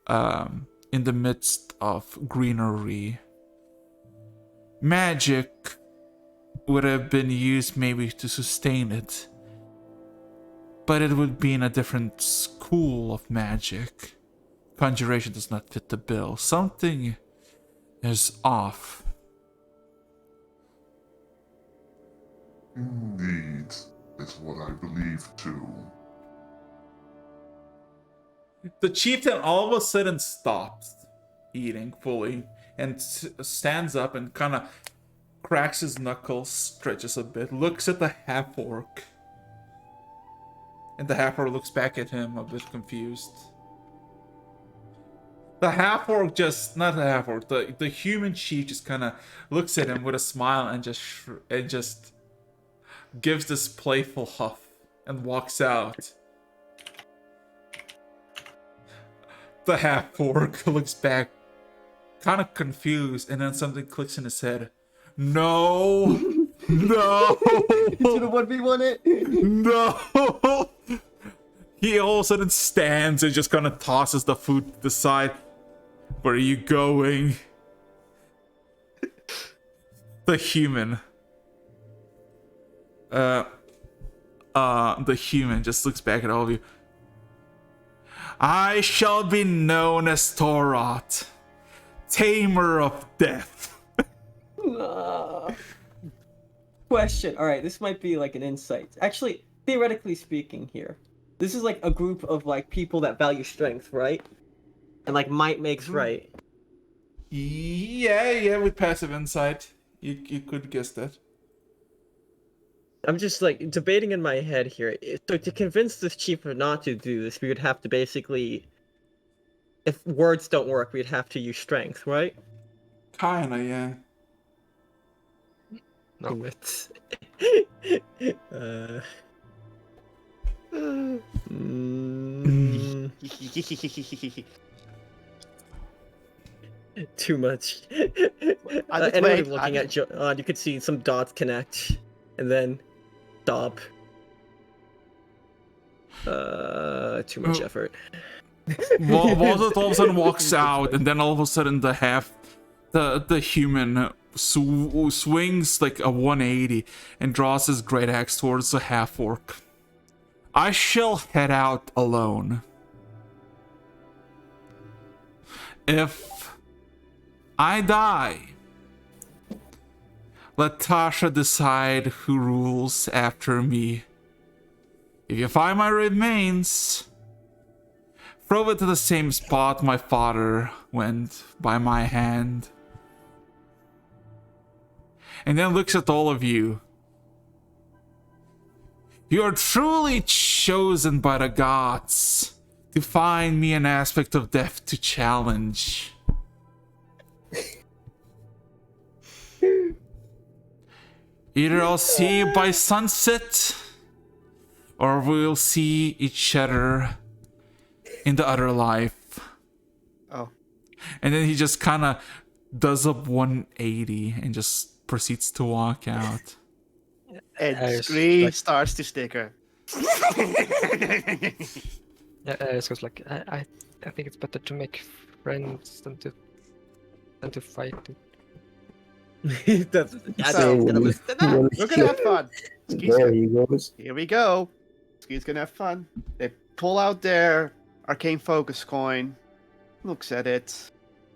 A: in the midst of greenery. Magic would have been used maybe to sustain it, but it would be in a different school of magic. Conjuration does not fit the bill. Something is off.
F: Indeed, it's what I believe too.
A: The chieftain all of a sudden stops eating fully and stands up and kind of cracks his knuckles, stretches a bit, looks at the half-orc. And the half-orc looks back at him a bit confused. The half-orc not the half-orc, the human chief just kind of looks at him with a smile and just gives this playful huff and walks out. The half-orc looks back, kind of confused, and then something clicks in his head. No! No!
B: To the 1v1 it?
A: No! He all of a sudden stands and just kind of tosses the food to the side. Where are you going? The human. The human just looks back at all of you. I shall be known as Torot, Tamer of Death.
B: Question. All right, this might be like an insight. Actually, theoretically speaking here, this is like a group of like people that value strength, right? And like might makes right.
A: Yeah, with passive insight. You could guess that.
B: I'm just like debating in my head here. So to convince this chief not to do this, we would have to basically, if words don't work, we'd have to use strength, right?
A: Kinda, yeah.
D: No.
B: It's... Too much. Anybody looking at John, you could see some dots connect, and then stop. Too much effort.
A: Walter all of a sudden walks out, and then all of a sudden the human swings like a 180 and draws his great axe towards the half-orc. I shall head out alone. If I die, let Tasha decide who rules after me. If you find my remains, throw it to the same spot my father went by my hand. And then looks at all of you. You are truly chosen by the gods to find me an aspect of death to challenge. Either I'll see you by sunset, or we'll see each other in the other life.
C: Oh.
A: And then he just kind of does a 180 and just proceeds to walk out.
C: And Scree starts to sticker.
D: Yeah, it goes like I think it's better to make friends than to fight.
B: That's
C: So,
B: gonna listen to that.
E: Well,
C: We're gonna have fun.
E: there he goes.
C: Here we go. Ski's gonna have fun. They pull out their arcane focus coin, looks at it,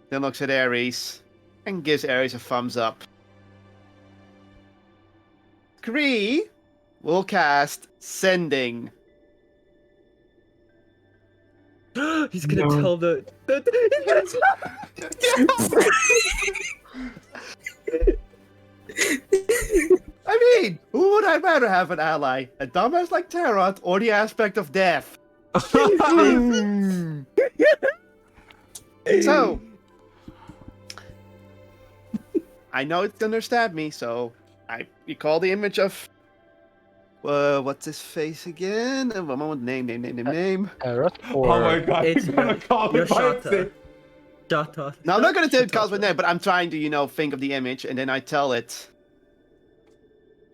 C: then looks at Ares, and gives Ares a thumbs up. Kree will cast Sending.
B: He's gonna
E: No.
B: tell the.
C: I mean, who would I rather have an ally? A dumbass like Tarot or the aspect of death? So, I know it's gonna stab me, so I recall the image of what's his face again? A moment, name.
D: Arroth
A: Oh
D: or
A: my god,
B: It's
A: you're gonna call me by its
B: Yoshata.
A: name.
B: Shata.
C: No, I'm not gonna tell it calls my name, but I'm trying to, think of the image, and then I tell it.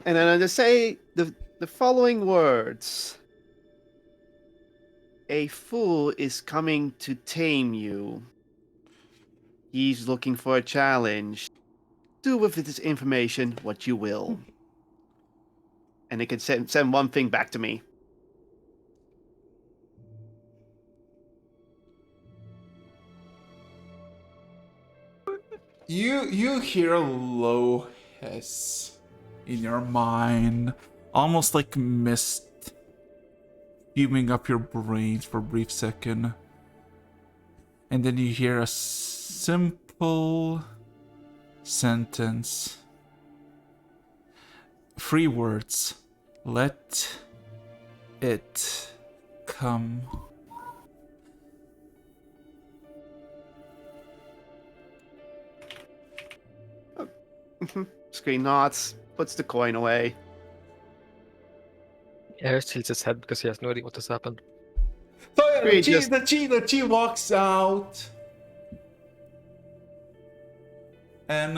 C: And then I just say the following words. A fool is coming to tame you. He's looking for a challenge. Do with this information what you will. And it can send one thing back to me.
A: You hear a low hiss in your mind, almost like mist fuming up your brains for a brief second. And then you hear a simple sentence. 3 words. Let it come.
C: Screen nods, puts the coin away.
D: Ares tilts his head because he has no idea what has happened.
A: So yeah,
C: Wait, just-
A: the chi walks out, and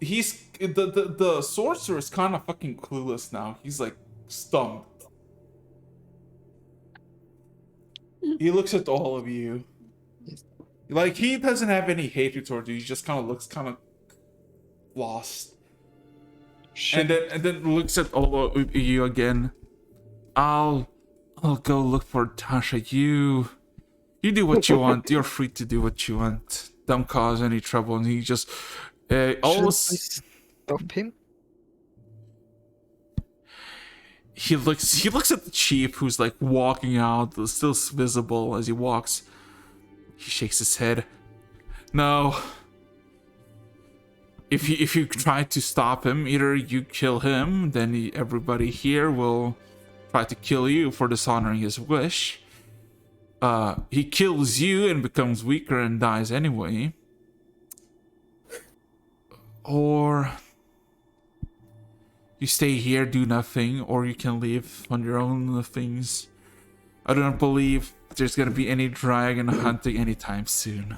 A: he's the sorcerer is kind of fucking clueless now. He's like stumped. He looks at all of you, like he doesn't have any hatred towards you. He just kind of looks kind of lost, and then looks at all of you again. I'll go look for Tasha. You do what you want. You're free to do what you want. Don't cause any trouble. And he just almost
D: Stop him?
A: he looks at the chief who's like walking out, still visible as he walks. He shakes his head. No. If you try to stop him, either you kill him, then everybody here will try to kill you for dishonoring his wish. He kills you and becomes weaker and dies anyway. Or you stay here, do nothing, or you can leave on your own things. I don't believe there's gonna be any dragon hunting anytime soon.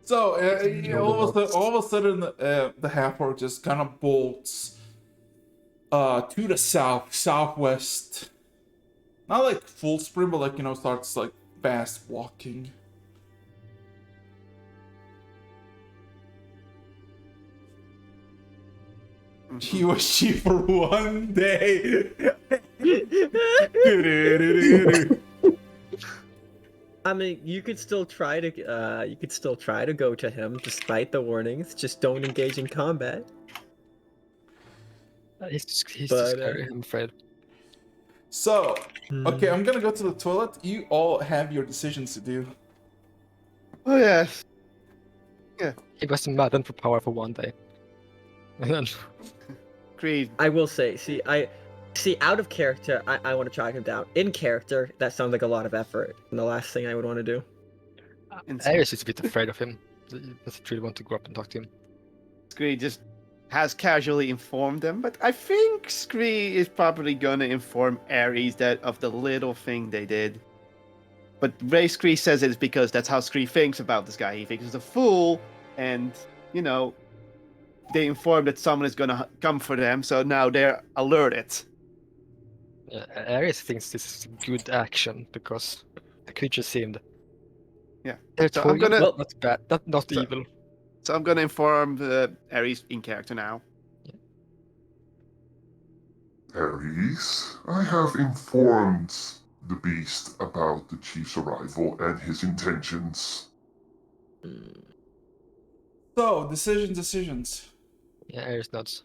A: So all of a sudden, the half-orc just kind of bolts to the southwest. Not like full sprint, but like starts like fast walking. He was cheap for one day.
B: I mean, you could still try to go to him despite the warnings. Just don't engage in combat.
D: He's too
B: But,
D: scary, I'm afraid.
A: So, okay, I'm gonna go to the toilet. You all have your decisions to do.
C: Oh yes.
D: He was maddened for power for one day. And then
C: Creed.
B: I will say, out of character, I want to track him down. In character, that sounds like a lot of effort, and the last thing I would want to do.
D: Ares is a bit afraid of him. He doesn't really want to go up and talk to him.
C: Scree just has casually informed them, but I think Scree is probably gonna inform Ares that of the little thing they did. But Ray Scree says it's because that's how Scree thinks about this guy. He thinks he's a fool, and they inform that someone is gonna come for them, so now they're alerted.
D: Ares thinks this is good action because the creature seemed
C: Yeah. So I'm
D: territorial,
C: gonna-
D: not bad, not
C: So-
D: evil.
C: So I'm gonna inform Ares in character now.
F: Ares, I have informed the beast about the chief's arrival and his intentions.
A: So, decisions.
D: Yeah, Ares nods.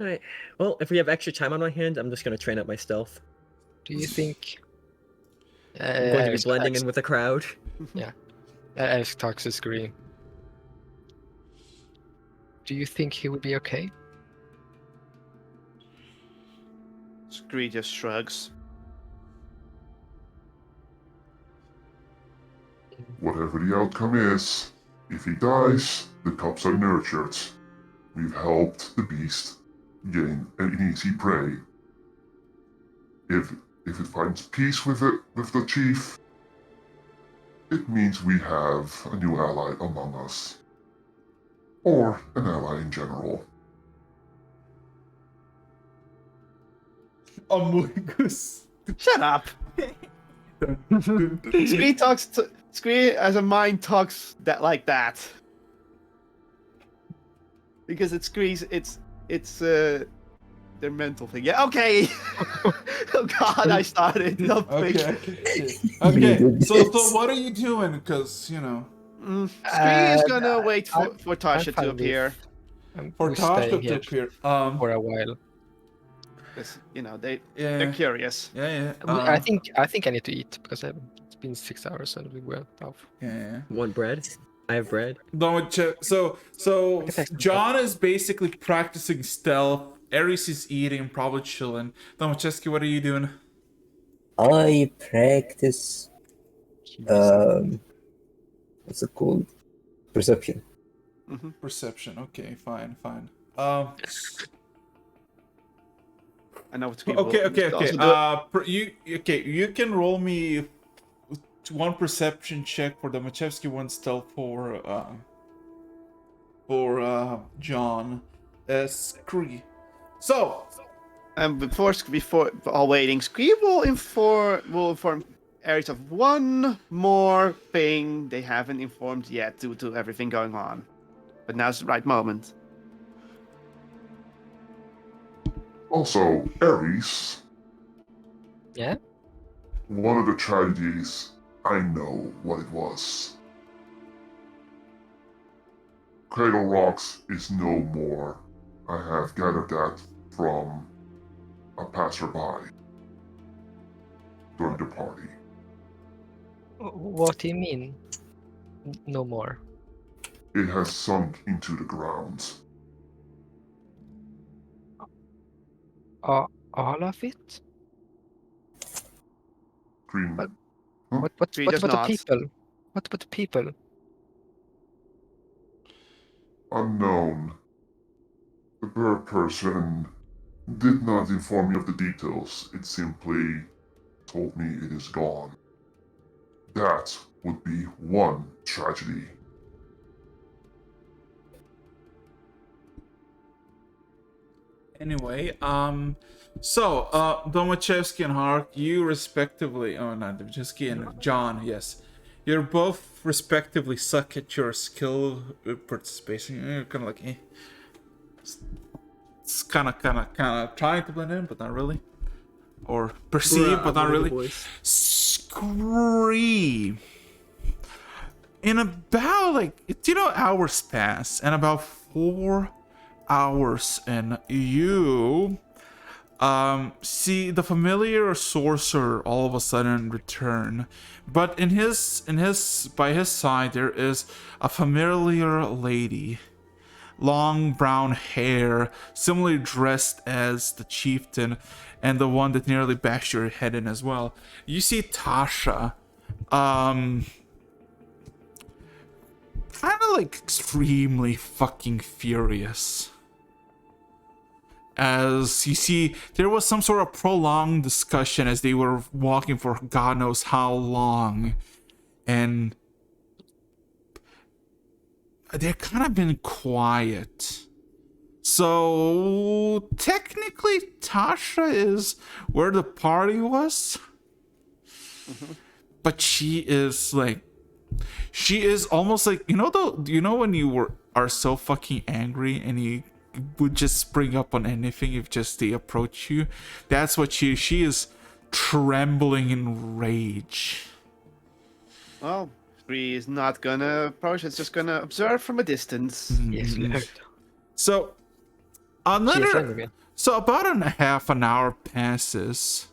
B: Alright. Well, if we have extra time on my hands, I'm just gonna train up my stealth.
D: Do you think?
B: I'm going to be
D: Ares
B: blending
D: acts-
B: in with the crowd.
D: Ares talks to Scree. Do you think he would be okay?
C: Scree just shrugs.
F: Whatever the outcome is, if he dies, the cubs are nurtured. We've helped the beast gain an easy prey. If it finds peace with the chief, it means we have a new ally among us. Or an ally in general.
A: Amogus.
C: Shut up. Scree as a mind talks that like that. Because it's Scree's it's their mental thing. Yeah, okay. Oh god, I started. No,
A: Okay.
E: You
A: Okay.
E: did
A: So
E: this.
A: what are you doing? Because
C: Scree is gonna wait for
D: I'm
C: Tasha to
D: fine
C: appear.
A: for
D: we're staying
A: Tasha to
D: here
A: appear.
D: for a while.
C: Because, they're
A: Yeah.
C: curious.
A: Yeah.
D: I think I need to eat because it's been 6 hours and we went off.
A: Yeah.
B: Want bread? I have bread.
A: So
D: can take some
A: John is basically practicing stealth. Ares is eating, probably chilling. Domacheski, what are you doing?
E: I practice what's it called? Perception.
A: Perception. Okay, fine.
C: I know what Scree
A: Okay.
C: will also do.
A: You can roll me one perception check for Domachevsky, one stealth for John. Scree. So
C: Before while waiting, Scree will inform Ares of one more thing they haven't informed yet due to everything going on. But now's the right moment.
F: Also, Ares,
D: Yeah?
F: one of the tragedies, I know what it was. Cradle Rocks is no more. I have gathered that from a passerby during the party.
D: What do you mean? No more.
F: It has sunk into the ground.
D: All of it?
F: Green,
D: But-
F: Huh?
D: What
C: Three
D: about
C: does
D: the
C: not.
D: people? What about the people?
F: unknown. The bird person did not inform me of the details. It simply told me it is gone. That would be one tragedy.
A: anyway, Domachevsky and Hark, you respectively, oh not Domachevsky and John, yes, you're both respectively suck at your skill participation. You're kind of like, it's kind of trying to blend in, but not really, or perceive, but not really. Scream. In about hours pass, and about 4 hours, and you see the familiar sorcerer all of a sudden return, but by his side there is a familiar lady, long brown hair, similarly dressed as the chieftain, and the one that nearly bashed your head in as well. You see Tasha, kind of like extremely fucking furious. As you see, there was some sort of prolonged discussion as they were walking for God knows how long, and they're kind of been quiet. So technically, Tasha is where the party was, but she is almost like, when are so fucking angry and you would just spring up on anything if just they approach you. That's what she is, trembling in rage.
C: Well, Bree is not gonna approach. It's just gonna observe from a distance.
D: Yes,
A: Mhm.
D: Lord.
A: So
D: She is angry again.
A: so about half an hour passes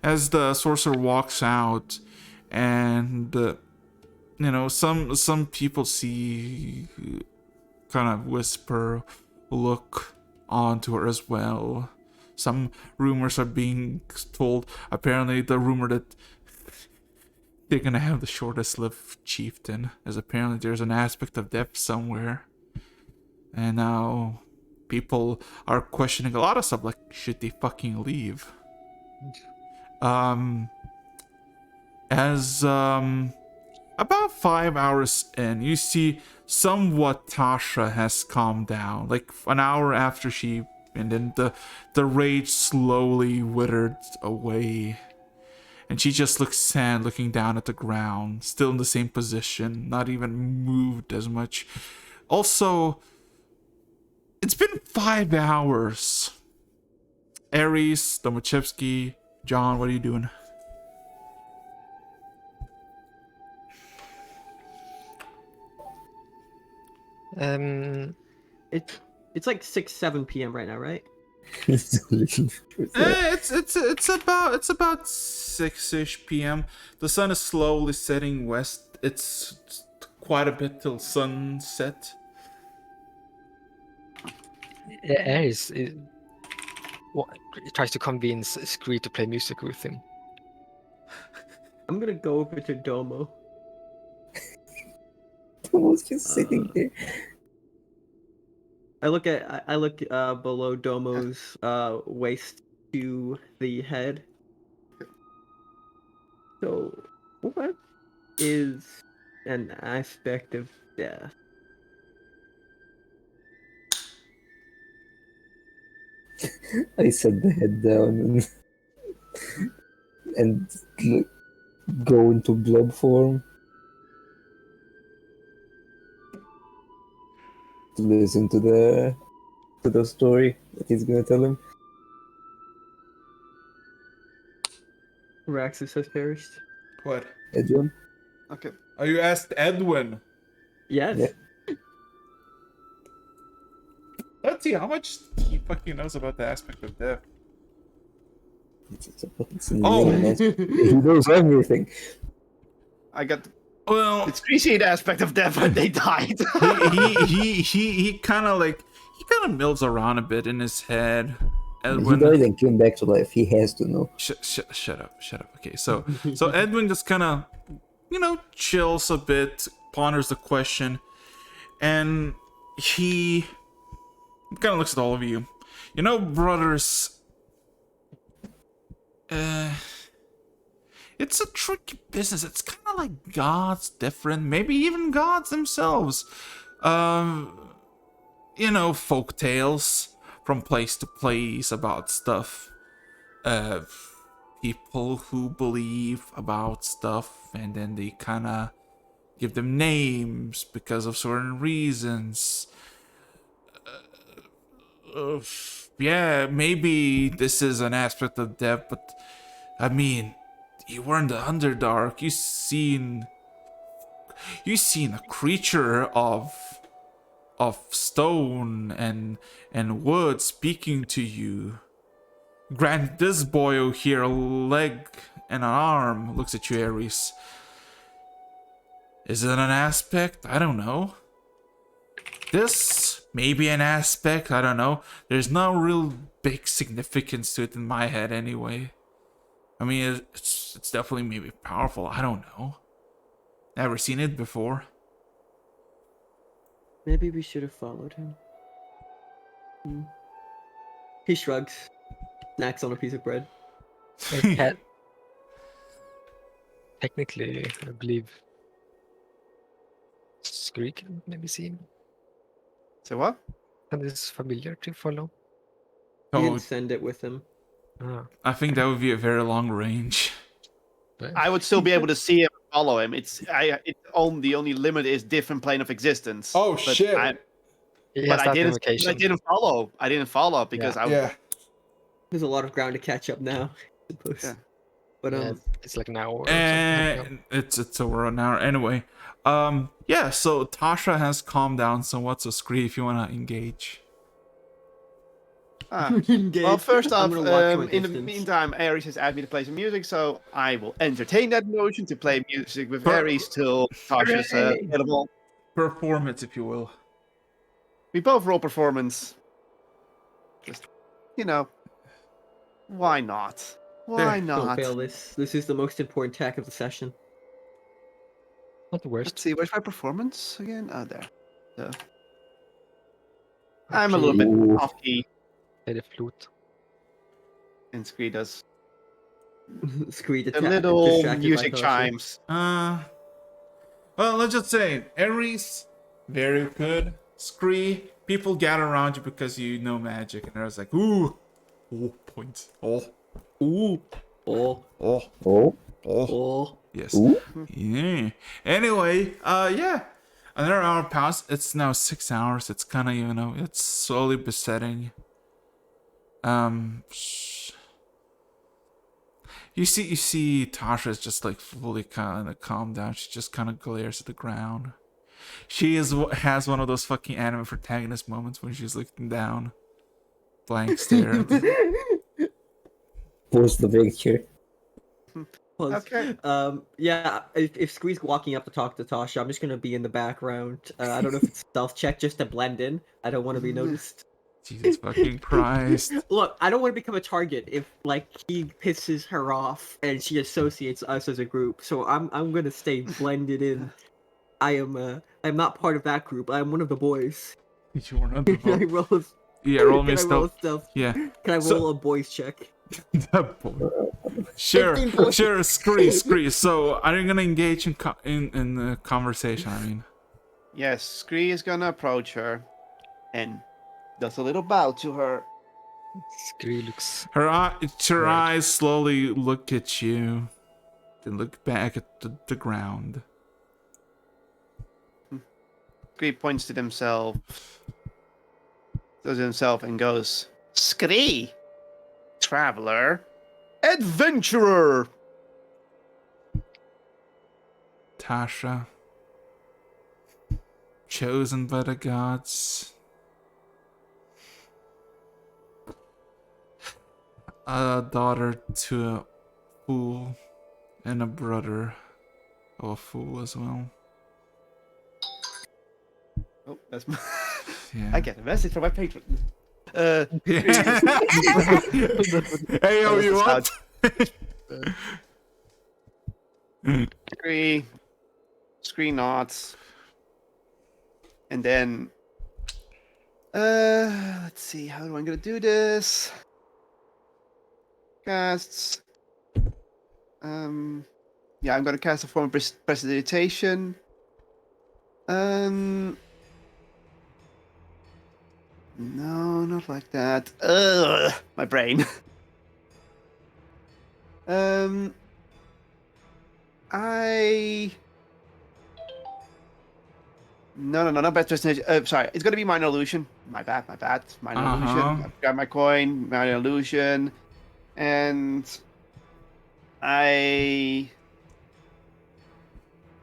A: as the sorcerer walks out, and some people see, kind of whisper, look onto her as well. Some rumors are being told. Apparently, the rumor that they're gonna have the shortest lived chieftain, as apparently there's an aspect of death somewhere. And now people are questioning a lot of stuff, like, should they fucking leave? As about 5 hours in, you see somewhat Tasha has calmed down. Like an hour after and then the rage slowly withered away. And she just looks sad, looking down at the ground, still in the same position, not even moved as much. Also, it's been 5 hours. Ares, Domachevsky, John, what are you doing?
B: It's like 6-7 p.m. right now, right?
E: It's a little bit.
A: It's about 6-ish p.m. The sun is slowly setting west. It's quite a bit till sunset.
D: Ares tries to convince Scree to play music with him.
B: I'm gonna go over to Domo.
E: Was just sitting there.
B: I look below Domo's waist to the head. So, what is an aspect of death?
E: I set the head down and go into blob form to listen to the story that he's gonna tell him.
B: Raxus has perished.
A: What?
E: Edwin?
C: Okay.
A: Oh, you asked Edwin.
B: Yes.
E: Yeah.
A: Let's see how much he fucking knows about the aspect of death.
E: It's
A: Oh.
E: he knows everything.
C: I got
A: Well,
C: the appreciate aspect of death when they died.
A: he kind of mills around a bit in his head.
E: He
A: Edwin,
E: died and came back to life. He has to know.
A: shut up. Okay, so Edwin just kind of, chills a bit, ponders the question, and he kind of looks at all of you. Brothers, it's a tricky business. It's kind of like gods different, maybe even gods themselves. Folk tales from place to place about stuff. People who believe about stuff, and then they kind of give them names because of certain reasons. Yeah, maybe this is an aspect of death, but I mean, you were in the Underdark. You seen a creature of stone and wood speaking to you. Grant this boy over here a leg and an arm. Looks at you, Ares. Is it an aspect? I don't know. This may be an aspect. I don't know. There's no real big significance to it in my head anyway. I mean, it's definitely maybe powerful. I don't know. Never seen it before.
B: Maybe we should have followed him. He shrugs, snacks on a piece of bread.
D: Technically, I believe Scree can maybe see him.
C: So what?
D: And is familiar to follow.
B: He
A: Oh,
B: didn't send it with him.
D: Ah,
A: I think that would be a very long range.
D: but
C: I would still be able to see him and follow him. The only limit is different plane of existence.
A: Oh
C: But
A: shit!
D: he
C: But
D: has
C: I
D: that
C: didn't.
D: invocation.
C: I didn't follow. I didn't follow because I.
A: Yeah.
B: There's a lot of ground to catch up now, I suppose.
C: Yeah.
B: But
D: Yeah, it's like an hour or something.
A: And it's over an hour anyway. Yeah, so Tasha has calmed down somewhat, so Scree, if you wanna engage.
C: Ah.
B: Engage.
C: Well, first
B: I'm
C: off,
B: gonna watch from a
C: in the
B: distance.
C: meantime, Ares has asked me to play some music, so I will entertain that notion to play music with
A: Per-
C: Ares till Tasha's
D: Hooray!
C: available.
A: Performance, if you will.
C: We both roll performance. Just, why not? Why
A: There.
B: Don't
C: not?
B: fail this. This is the most important tack of the session.
D: Not the
C: Let's
D: worst.
C: see, where's my performance again? Oh, there. So, I'm a little bit
E: Ooh.
C: off key,
D: Play the flute.
C: and Scree does
B: Screed
C: the little
B: distracted by
C: music
B: Tasha.
C: chimes.
A: Well, let's just say Ares, very good. Scree, people gather around you because you know magic, and they're just like, ooh, points. Oh,
B: Ooh. Oh.
A: oh,
E: Oh,
B: Oh.
A: yes.
E: ooh.
A: Yeah. Anyway, yeah. Another hour passed. It's now 6 hours. It's kind of, it's slowly besetting. You see Tasha's just like fully kind of calmed down. She just kind of glares at the ground. Has one of those fucking anime protagonist moments when she's looking down. Blank stare.
E: Post the picture.
B: Pause.
C: Okay.
B: Yeah, if Squee's walking up to talk to Tasha, I'm just gonna be in the background. I don't know if it's stealth check just to blend in. I don't want to be noticed.
A: Jesus fucking Christ.
B: Look, I don't want to become a target if like he pisses her off and she associates us as a group. So I'm gonna stay blended in. I'm not part of that group. I'm one of the boys.
A: You are not the
B: Can I
A: vote.
B: roll a,
A: Yeah, roll me
B: can
A: a
B: I roll a
A: stealth.
B: stealth?
A: Yeah.
B: Can I roll
A: So-
B: a boys check?
A: That boy. Sure,
B: 15 points.
A: sure, Scree. So, are you gonna engage in the conversation? I mean,
C: Yes, Scree is gonna approach her and does a little bow to her.
D: Scree looks.
A: her
D: Right.
A: eyes slowly look at you, then look back at the ground.
C: Scree points to himself, and goes, Scree, traveler, adventurer.
A: Tasha, chosen by the gods, a daughter to a fool, and a brother of a fool as well.
C: Oh, that's my...
A: Yeah.
C: I get a message from my patron.
A: Hey, yo,
C: That
A: you
C: was
A: what?
C: Scree nods. And then let's see, how am I gonna do this? Casts. Yeah, I'm gonna cast a form of prestidigitation. No, not like that. Ugh, my brain. I. No, not prestidigitation. Sorry, it's gonna be minor illusion. My bad. Minor illusion. I've got my coin. Minor illusion, and I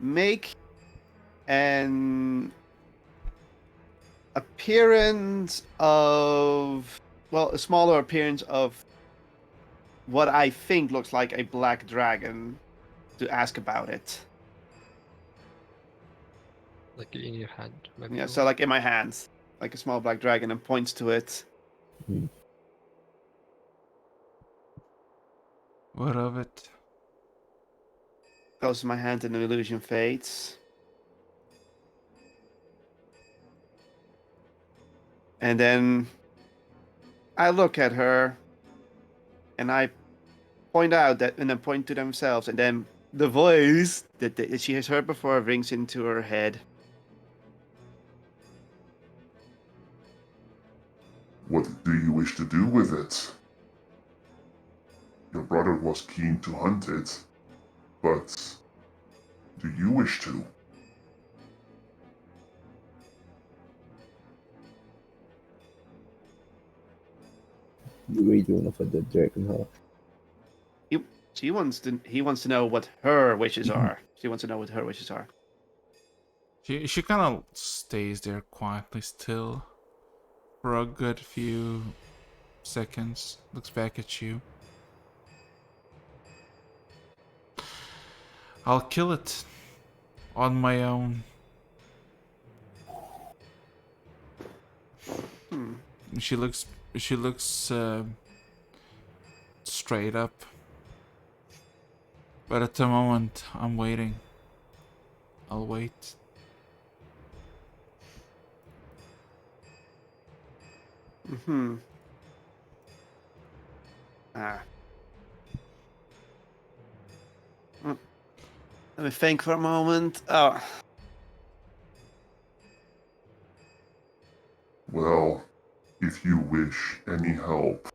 C: make an appearance of, well, a smaller appearance of what I think looks like a black dragon to ask about it.
D: Like in your hand. Maybe.
C: Yeah, so like in my hands, like a small black dragon, and points to it.
A: What of it?
C: Closes my hand and the illusion fades. And then I look at her and I point out that, and then point to themselves, and then the voice that she has heard before rings into her head.
F: wish to do with it? Your brother was keen to hunt it, but do you wish to?
E: You really don't know for the dragon, huh?
C: He wants to know what her wishes are. She wants to know what her wishes are.
A: She kind of stays there quietly still for a good few seconds. Looks back at you. I'll kill it on my own. She looks straight up. But at the moment, I'm waiting. I'll wait.
C: Ah. Let me think for a moment. Oh.
F: Well, if you wish any help,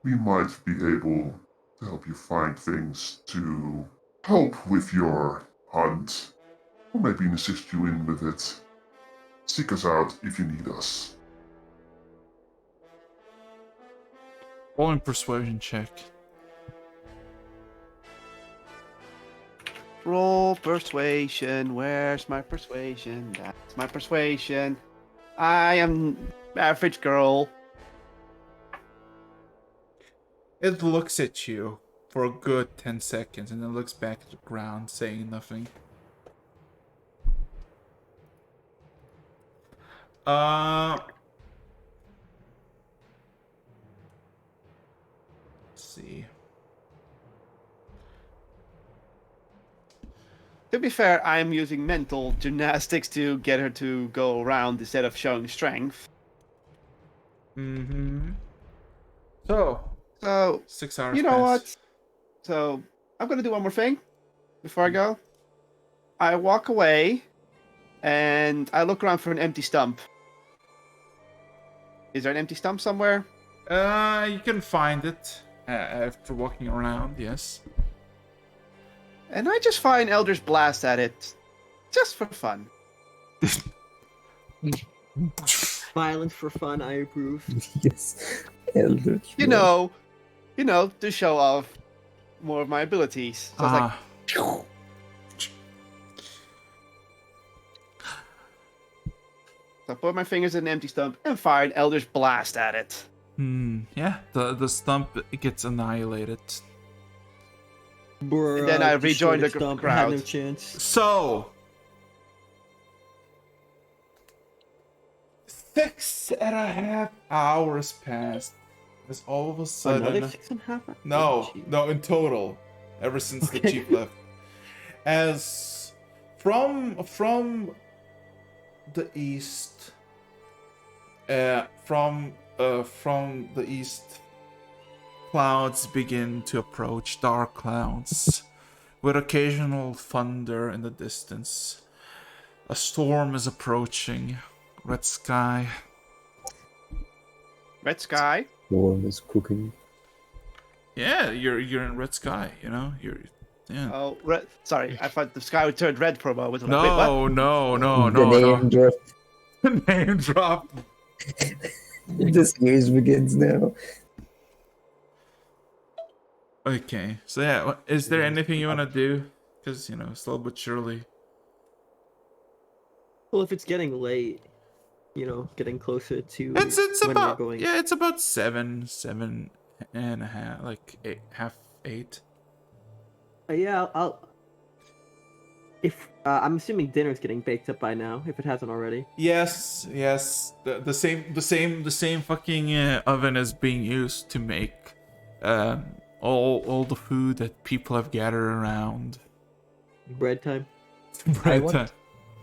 F: we might be able to help you find things to help with your hunt, or maybe assist you in with it. Seek us out if you need us.
A: Roll in persuasion check.
C: Roll persuasion. Where's my persuasion? That's my persuasion. I am average girl.
A: It looks at you for a good 10 seconds and then looks back at the ground, saying nothing. Let's see.
C: To be fair, I'm using mental gymnastics to get her to go around instead of showing strength.
A: So,
C: So,
A: 6 hours
C: you know
A: pass.
C: what? So, I'm gonna do one more thing before I go. I walk away and I look around for an empty stump. Is there an empty stump somewhere?
A: You can find it after walking around, yes.
C: And I just find Eldritch Blast at it. Just for fun.
B: Violence for fun, I approve.
E: Yes. Eldritch.
C: You know, to show off more of my abilities. So I was So I put my fingers in an empty stump and fire an Eldritch Blast at it.
A: Yeah, the stump gets annihilated.
B: Bruh,
C: And then I
B: destroyed
C: rejoined
B: a
C: the
B: stump,
C: crowd.
B: Had no chance.
A: So, 6.5 hours passed. As all of a sudden,
B: Another 6.5 hours?
A: no,
B: Oh, jeez.
A: no, in total, ever since the
B: Okay.
A: chief left. As from the east, from the east, clouds begin to approach, dark clouds, with occasional thunder in the distance. A storm is approaching. Red sky.
C: Red sky.
E: Storm is cooking.
A: Yeah, you're in red sky. You know, yeah.
C: Oh, red. Sorry, I thought the sky would turn red for a moment. Like, wait, what?
A: No,
E: The name drop.
A: Name drop.
E: The series begins now.
A: Okay, so yeah, is there anything you want to do? Because, you know, slowly but surely.
B: Well, if it's getting late, you know, getting closer to
A: It's
B: when we're
A: about,
B: going.
A: yeah, it's about 7.5, like 8, half 8.
B: Yeah, I'll. If I'm assuming dinner's getting baked up by now, if it hasn't already.
A: Yes. The same fucking oven is being used to make all the food that people have gathered around.
B: Bread time.
A: Right.
D: want-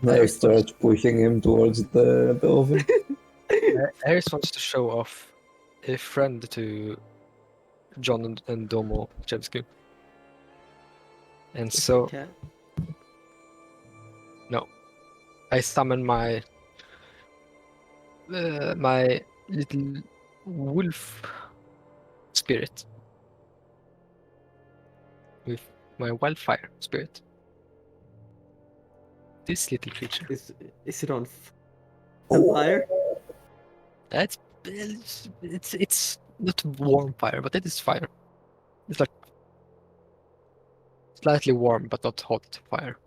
E: I start pushing him towards the oven.
D: Harris wants to show off a friend to John and Domo Chevsky. And so
B: Cat.
D: I summon my my little wolf spirit. With my wildfire spirit. This little creature.
B: Is it on fire?
D: It's not warm fire, but it is fire. It's like slightly warm, but not hot fire.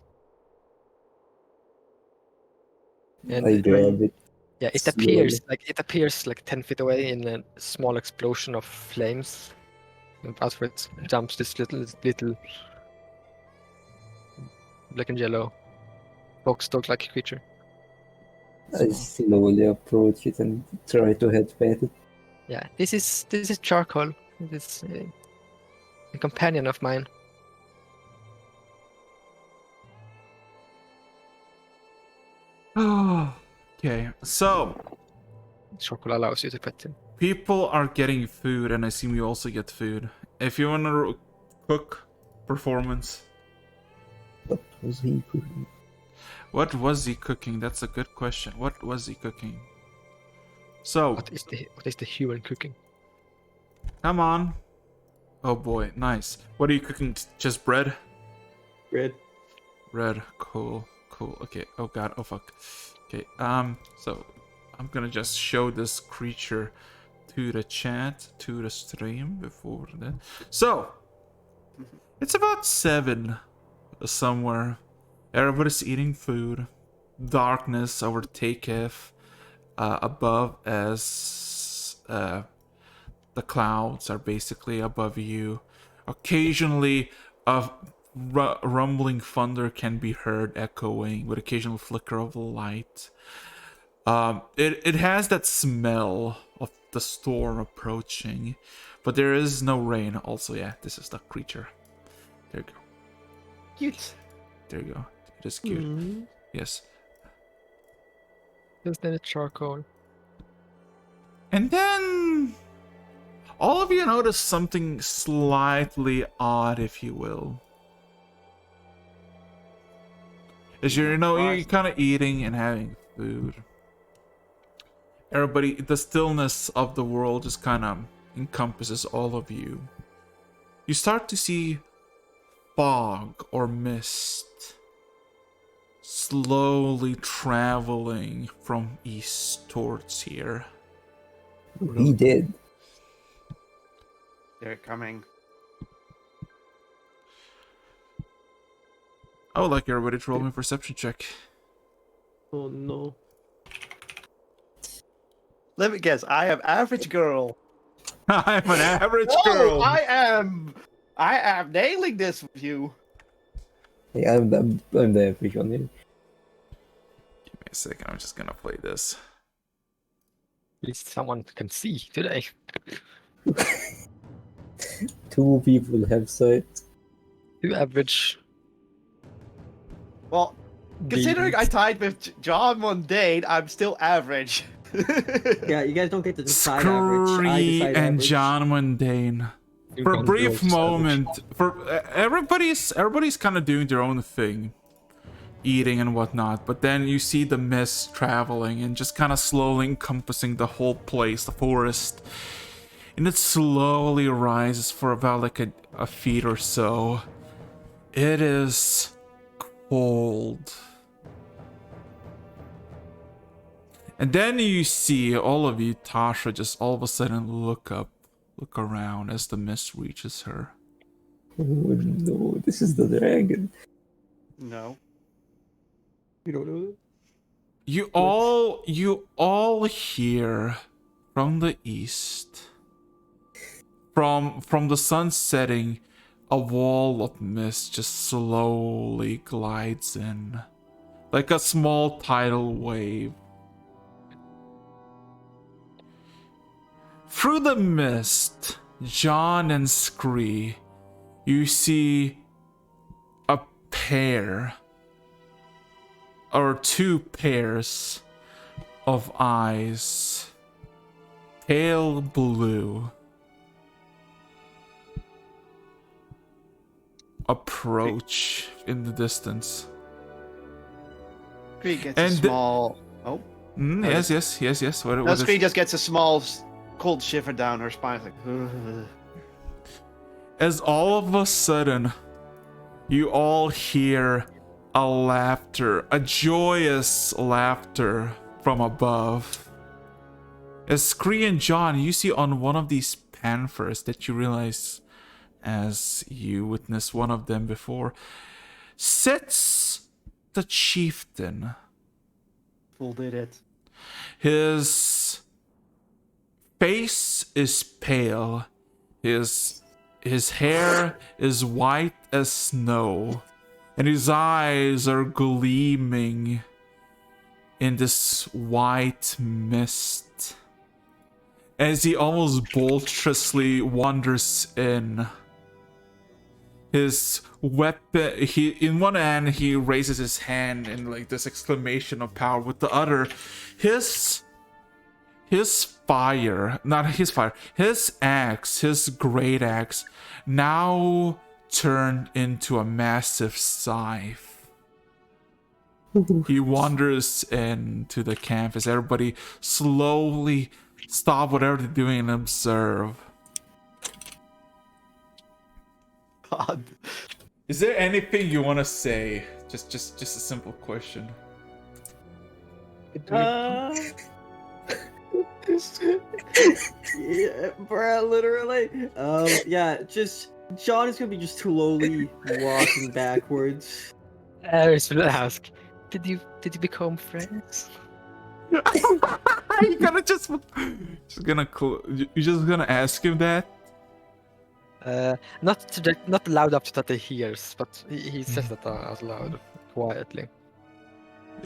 D: And
E: I grab it.
D: yeah, it
E: slowly.
D: appears like 10 feet away in a small explosion of flames. And out of it jumps this little black and yellow fox dog-like creature.
E: I slowly approach it and try to head past it.
D: Yeah, this is charcoal. It is a companion of mine.
A: Okay, so
D: Charcoal allows you to pet him.
A: people are getting food, and I assume you also get food. If you want to cook, performance.
E: What was he cooking?
A: What was he cooking? That's a good question. What was he cooking? So,
D: What is the human cooking?
A: come on. Oh boy, nice. What are you cooking? Just bread?
B: Red.
A: Red. Cool. Cool. Okay. Oh god. Oh fuck. Okay. So I'm gonna just show this creature to the chat, to the stream before that. So it's about 7 somewhere. Everybody's eating food. Darkness overtaketh above as the clouds are basically above you. Occasionally, a rumbling thunder can be heard echoing with occasional flicker of light. It has that smell of the storm approaching, but there is no rain. Also, yeah, this is the creature. There you go.
C: Cute.
A: There you go. It is cute.
B: Mm-hmm.
A: Yes.
D: Isn't it charcoal?
A: And then all of you notice something slightly odd, if you will. As you're kind of eating and having food. Everybody, the stillness of the world just kind of encompasses all of you. You start to see fog or mist slowly traveling from east towards here.
E: He did.
C: They're coming.
A: I would like everybody to roll me a perception check.
B: Oh no.
C: Let me guess. I am average girl.
A: I'm an average
C: Oh,
A: girl.
C: I am nailing this with you.
E: Hey, I'm the average one here.
A: Give me a second. I'm just gonna play this.
D: At least someone can see today.
E: 2 people have sight.
D: You average.
C: Well, considering I tied with John Mundane, I'm still average.
B: Yeah, you guys don't get to decide average. I
A: Scree
B: decide
A: and
B: average.
A: John Mundane. For a brief moment, everybody's kind of doing their own thing, eating and whatnot. But then you see the mist traveling and just kind of slowly encompassing the whole place, the forest, and it slowly rises for about like a feet or so. It is cold. And then you see all of you, Tasha, just all of a sudden look around as the mist reaches her.
E: Oh no, this is the dragon.
C: No.
B: You don't know that?
A: You all hear from the east, from the sun setting, a wall of mist just slowly glides in, like a small tidal wave. Through the mist, John and Scree, you see a pair or 2 pairs of eyes, pale blue, approach in the distance.
C: Scree gets
A: And
C: a small. Oh.
A: Yes. What
C: No,
A: is
C: Scree just gets a small cold shiver down her spine. It's like, ugh.
A: As all of a sudden, you all hear a laughter, a joyous laughter from above. As Scree and John, you see on one of these panthers that you realize as you witnessed one of them before, sits the chieftain.
C: Fool did it.
A: His face is pale. His hair is white as snow. And his eyes are gleaming in this white mist. As he almost boisterously wanders in. His weapon, in one hand he raises his hand in like this exclamation of power. With the other, his axe, his great axe, now turned into a massive scythe. He wanders into the camp as everybody slowly stop whatever they're doing and observe.
C: God.
A: Is there anything you want to say? Just a simple question.
B: Yeah, bruh, literally. Yeah, just John is gonna be just slowly walking backwards.
D: Ares will ask, did you become friends?
A: You gonna you're just gonna ask him that?
D: Not loud enough that he hears, but he says that out loud, quietly.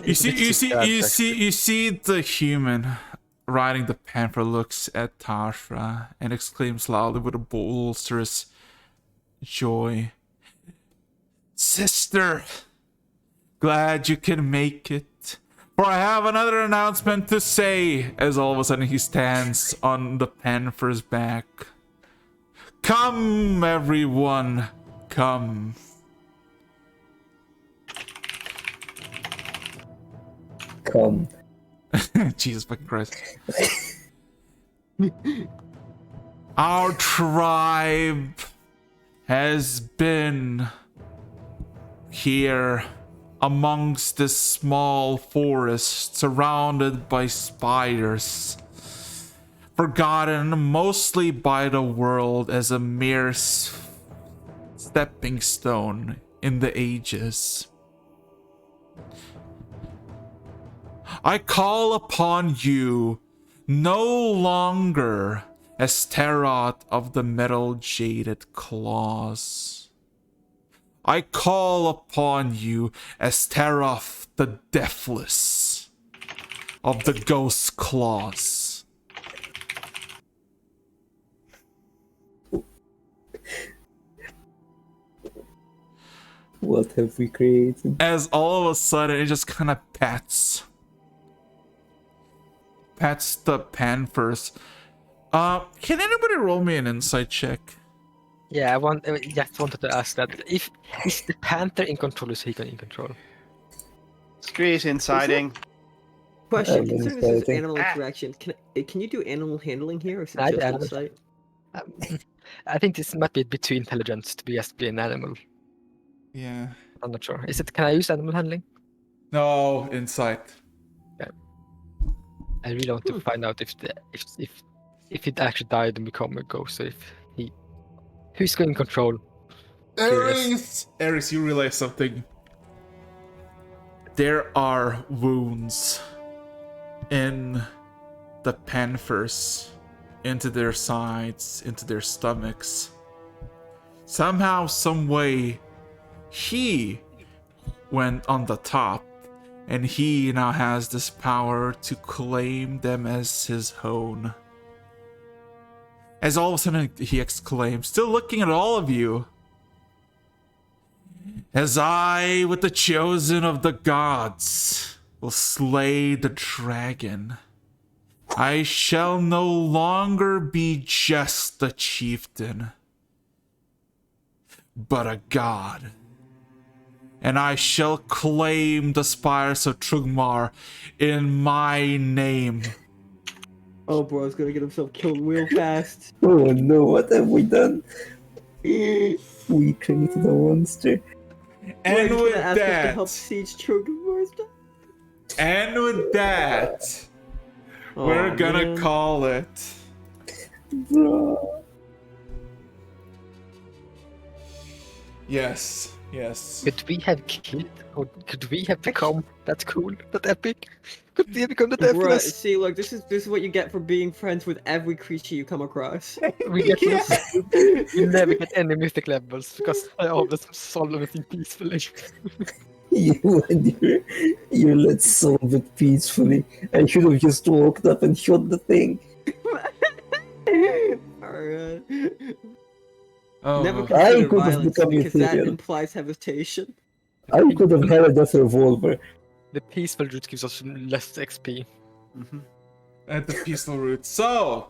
A: You see the human riding the panther looks at Tashra and exclaims loudly with a boisterous joy, "Sister, glad you can make it. For I have another announcement to say," as all of a sudden he stands on the panther's back. "Come, everyone, come."
E: Come.
A: Jesus fucking Christ. Our tribe has been here amongst this small forest surrounded by spiders, forgotten mostly by the world as a mere stepping stone in the ages. I call upon you no longer as Tarot of the metal jaded claws. I call upon you as Taroth the deathless of the ghost claws.
E: What have we created?
A: As all of a sudden it just kind of pats the panthers. Can anybody roll me an insight check?
D: Yeah, I just wanted to ask that. Is the panther in control or is he in control?
C: Scree's inciting.
B: Question:
E: I'm
B: considering this is
E: insulting.
B: animal interaction, can you do animal handling here, or is it
D: I
B: just
D: do animal-
B: insight?
D: I think this might be a bit too intelligent to be an animal.
A: Yeah.
D: I'm not sure. Can I use animal handling?
A: No, insight.
D: I really want to find out if it actually died and become a ghost. So who's in control?
A: Ares, you realize something. There are wounds in the panthers, into their sides, into their stomachs. Somehow, some way, he went on the top, and he now has this power to claim them as his own. As all of a sudden he exclaims, still looking at all of you, "As I, with the chosen of the gods, will slay the dragon, I shall no longer be just a chieftain, but a god. And I shall claim the spires of Trugmar in my name."
B: Oh, bro's gonna get himself killed real fast.
E: Oh no, what have we done? We created a monster.
A: And
B: Bro's
A: with
B: gonna ask us to help
A: that,
B: siege children, bro's done.
A: and with that, we're
B: Aw,
A: gonna
B: man.
A: call it.
E: Bro.
A: Yes, yes.
D: Could we have killed, or could we have become that cool, that epic? Could we have become that
B: Bruh,
D: effortless?
B: see, look, this is what you get for being friends with every creature you come across.
D: We get we never get any mythic levels because I always solve everything peacefully.
E: You and you let's solve it peacefully. I should have just walked up and shot the thing.
B: Alright.
A: Oh,
B: Never
E: I
B: consider
E: could have
B: violence
E: become
B: because that
E: ethereal.
B: implies hesitation.
E: I could have had a death revolver.
D: The peaceful route gives us less XP.
A: at the peaceful route. So,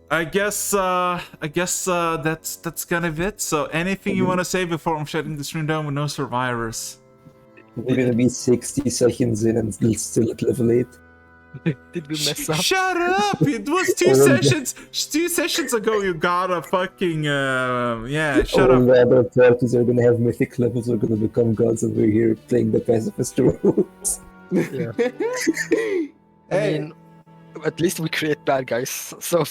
A: I guess that's kind of it. So, anything you want to say before I'm shutting this room down with no survivors?
E: We're gonna be 60 seconds in and still at level 8.
D: Did we mess up?
A: Shut up! It was two sessions ago. You got a fucking yeah. Shut
E: All
A: up.
E: the other parties are gonna have mythic levels, are gonna become gods, and we're here playing the pacifist rules.
D: Yeah. I mean, at least we create bad guys, so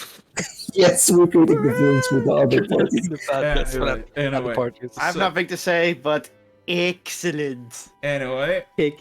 E: Yes, we're creating the villains for the other parties.
D: the bad guys for
A: Anyway,
D: other
A: anyway.
D: parties.
C: I have
A: So-
C: nothing to say, but excellent.
A: Anyway,
B: Kick.